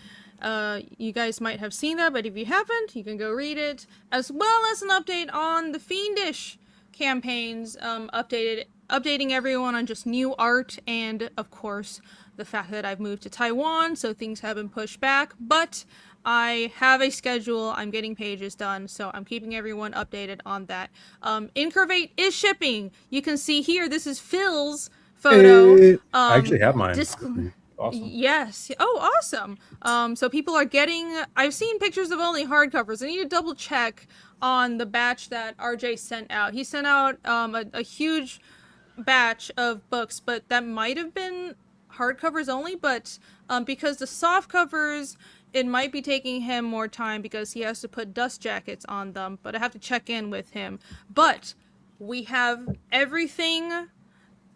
You guys might have seen that, but if you haven't, you can go read it, as well as an update on the Fiendish campaigns, updating everyone on just new art, and of course the fact that I've moved to Taiwan, so things have been pushed back, but I have a schedule. I'm getting pages done, so I'm keeping everyone updated on that. Incurvate is shipping. You can see here, this is Phil's photo. I actually have mine. Awesome. Yes. Oh, awesome. So people are getting, I've seen pictures of only hardcovers. I need to double check on the batch that RJ sent out. He sent out a huge batch of books, but that might have been hardcovers only, but because the soft covers, it might be taking him more time because he has to put dust jackets on them, but I have to check in with him. But we have everything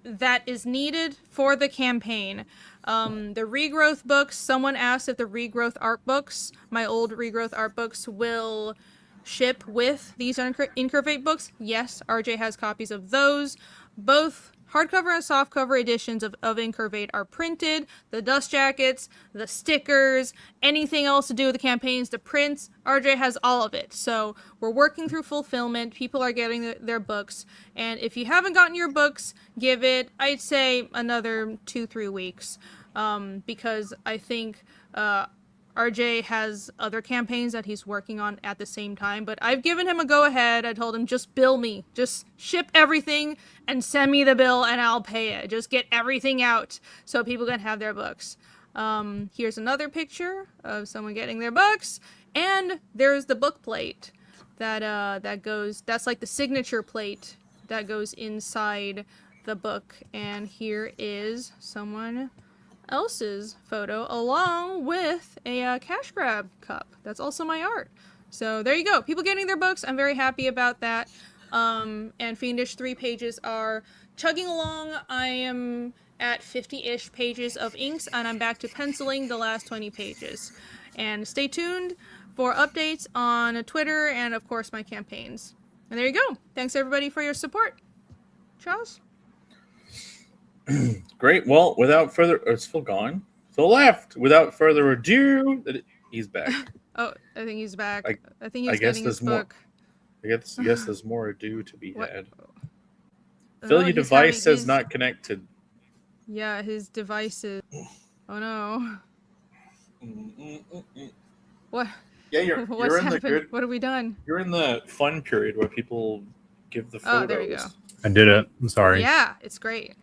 that is needed for the campaign. The regrowth books, someone asked if the regrowth art books, my old regrowth art books, will ship with these Incurvate books, yes, RJ has copies of those. Both hardcover and softcover editions of Incurvate are printed. The dust jackets, the stickers, anything else to do with the campaigns, the prints, RJ has all of it. So we're working through fulfillment. People are getting their books. And if you haven't gotten your books, give it, I'd say, another 2-3 weeks. Because I think RJ has other campaigns that he's working on at the same time, but I've given him a go-ahead. I told him, just bill me. Just ship everything and send me the bill and I'll pay it. Just get everything out so people can have their books. Here's another picture of someone getting their books, and there's the book plate that goes, that's like the signature plate that goes inside the book. And here is someone else's photo along with a cash grab cup. That's also my art. So there you go. People getting their books. I'm very happy about that. And Fiendish 3 pages are chugging along. I am at 50-ish pages of inks, and I'm back to penciling the last 20 pages. And stay tuned for updates on Twitter and, of course, my campaigns. And there you go. Thanks, everybody, for your support. Charles? Great. Well, without further... it's Phil gone. Phil left. Without further ado, he's back. Oh, I think he's back. I think he's I guess getting his there's book. more. I guess there's more ado to be What? had. No, Phil, your he's device having- says he's- not connected. Yeah, his device is... Oh, no. What? Yeah, you're What's in the happened? good. What have we done? You're in the fun period where people give the photos. Oh, there you go. I did it. I'm sorry. Yeah, it's great.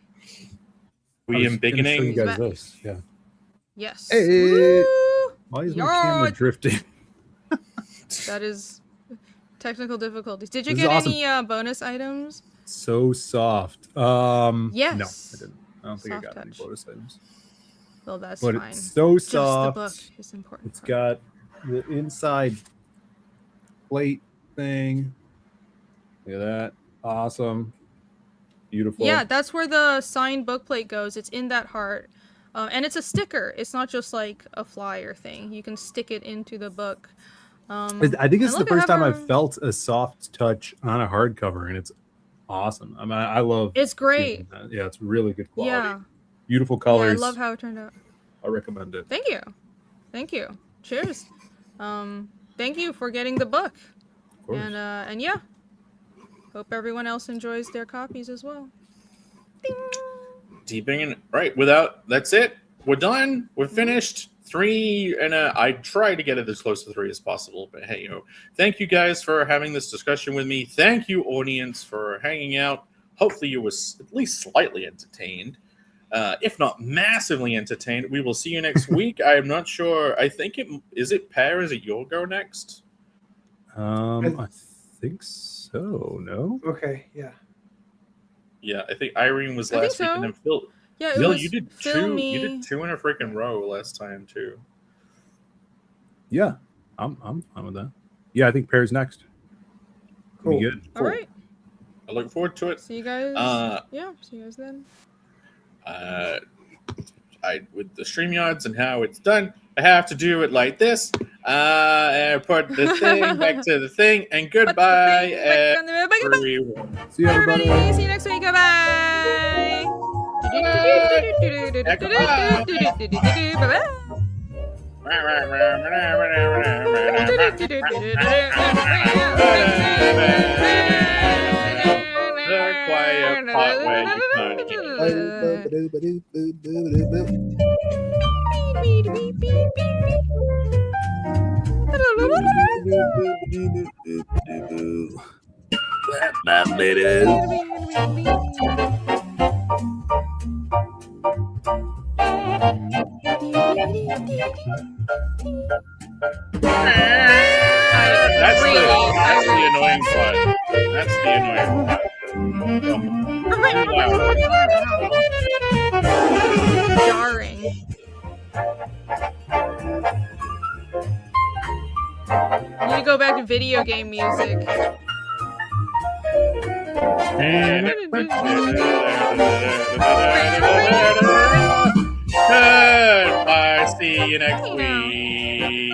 We I was gonna show beginning. you guys this. Yeah. Yes. Hey. Woo! Why is my Yard. camera drifting? That is technical difficulties. Did you This is get awesome. any bonus items? So soft. No, Yes. I didn't. I don't think I Soft got any touch. bonus items. Well, that's But fine. it's so Just the soft. book is important. It's part. got the inside plate thing. Look at that. Awesome. Beautiful. Yeah, that's where the signed book plate goes. It's in that heart. And it's a sticker. It's not just like a flyer thing. You can stick it into the book. I think this is the look, I first have time a- I've felt a soft touch on a hardcover, and it's awesome. I mean, I love It's great. using that. Yeah, it's really good quality. Yeah. Beautiful Yeah, I colors. love how it turned out. I recommend it. Thank you. Thank you. Cheers. Thank you for getting the book. Of course. And yeah. Hope everyone else enjoys their copies as well. Ding. Deeping in. Right. That's it. We're done. We're finished. 3, and I tried to get it as close to 3 as possible. But hey, thank you guys for having this discussion with me. Thank you, audience, for hanging out. Hopefully, you was at least slightly entertained, if not massively entertained. We will see you next week. I am not sure. I think is it Pear? Is it your go next? I think so. No. Okay, yeah. Yeah, I think Irene was I think last week, so. and then Phil. Yeah, it Phil, was you did Phil, two. me. You did 2 in a freaking row last time too. Yeah, I'm fine with that. Yeah, I think Pear's next. Cool. Be good. All right. I look forward to it. See you guys. Uh, Yeah, see you guys then. With the StreamYards and how it's done, I have to do it like this. And put the thing back to the thing, and goodbye, everyone. See you, Everybody, everybody. see you next week. Bye. The quiet part where you can't That's the annoying part. That's the annoying part. Jarring. You need to go back to video game music. Goodbye. See you next week.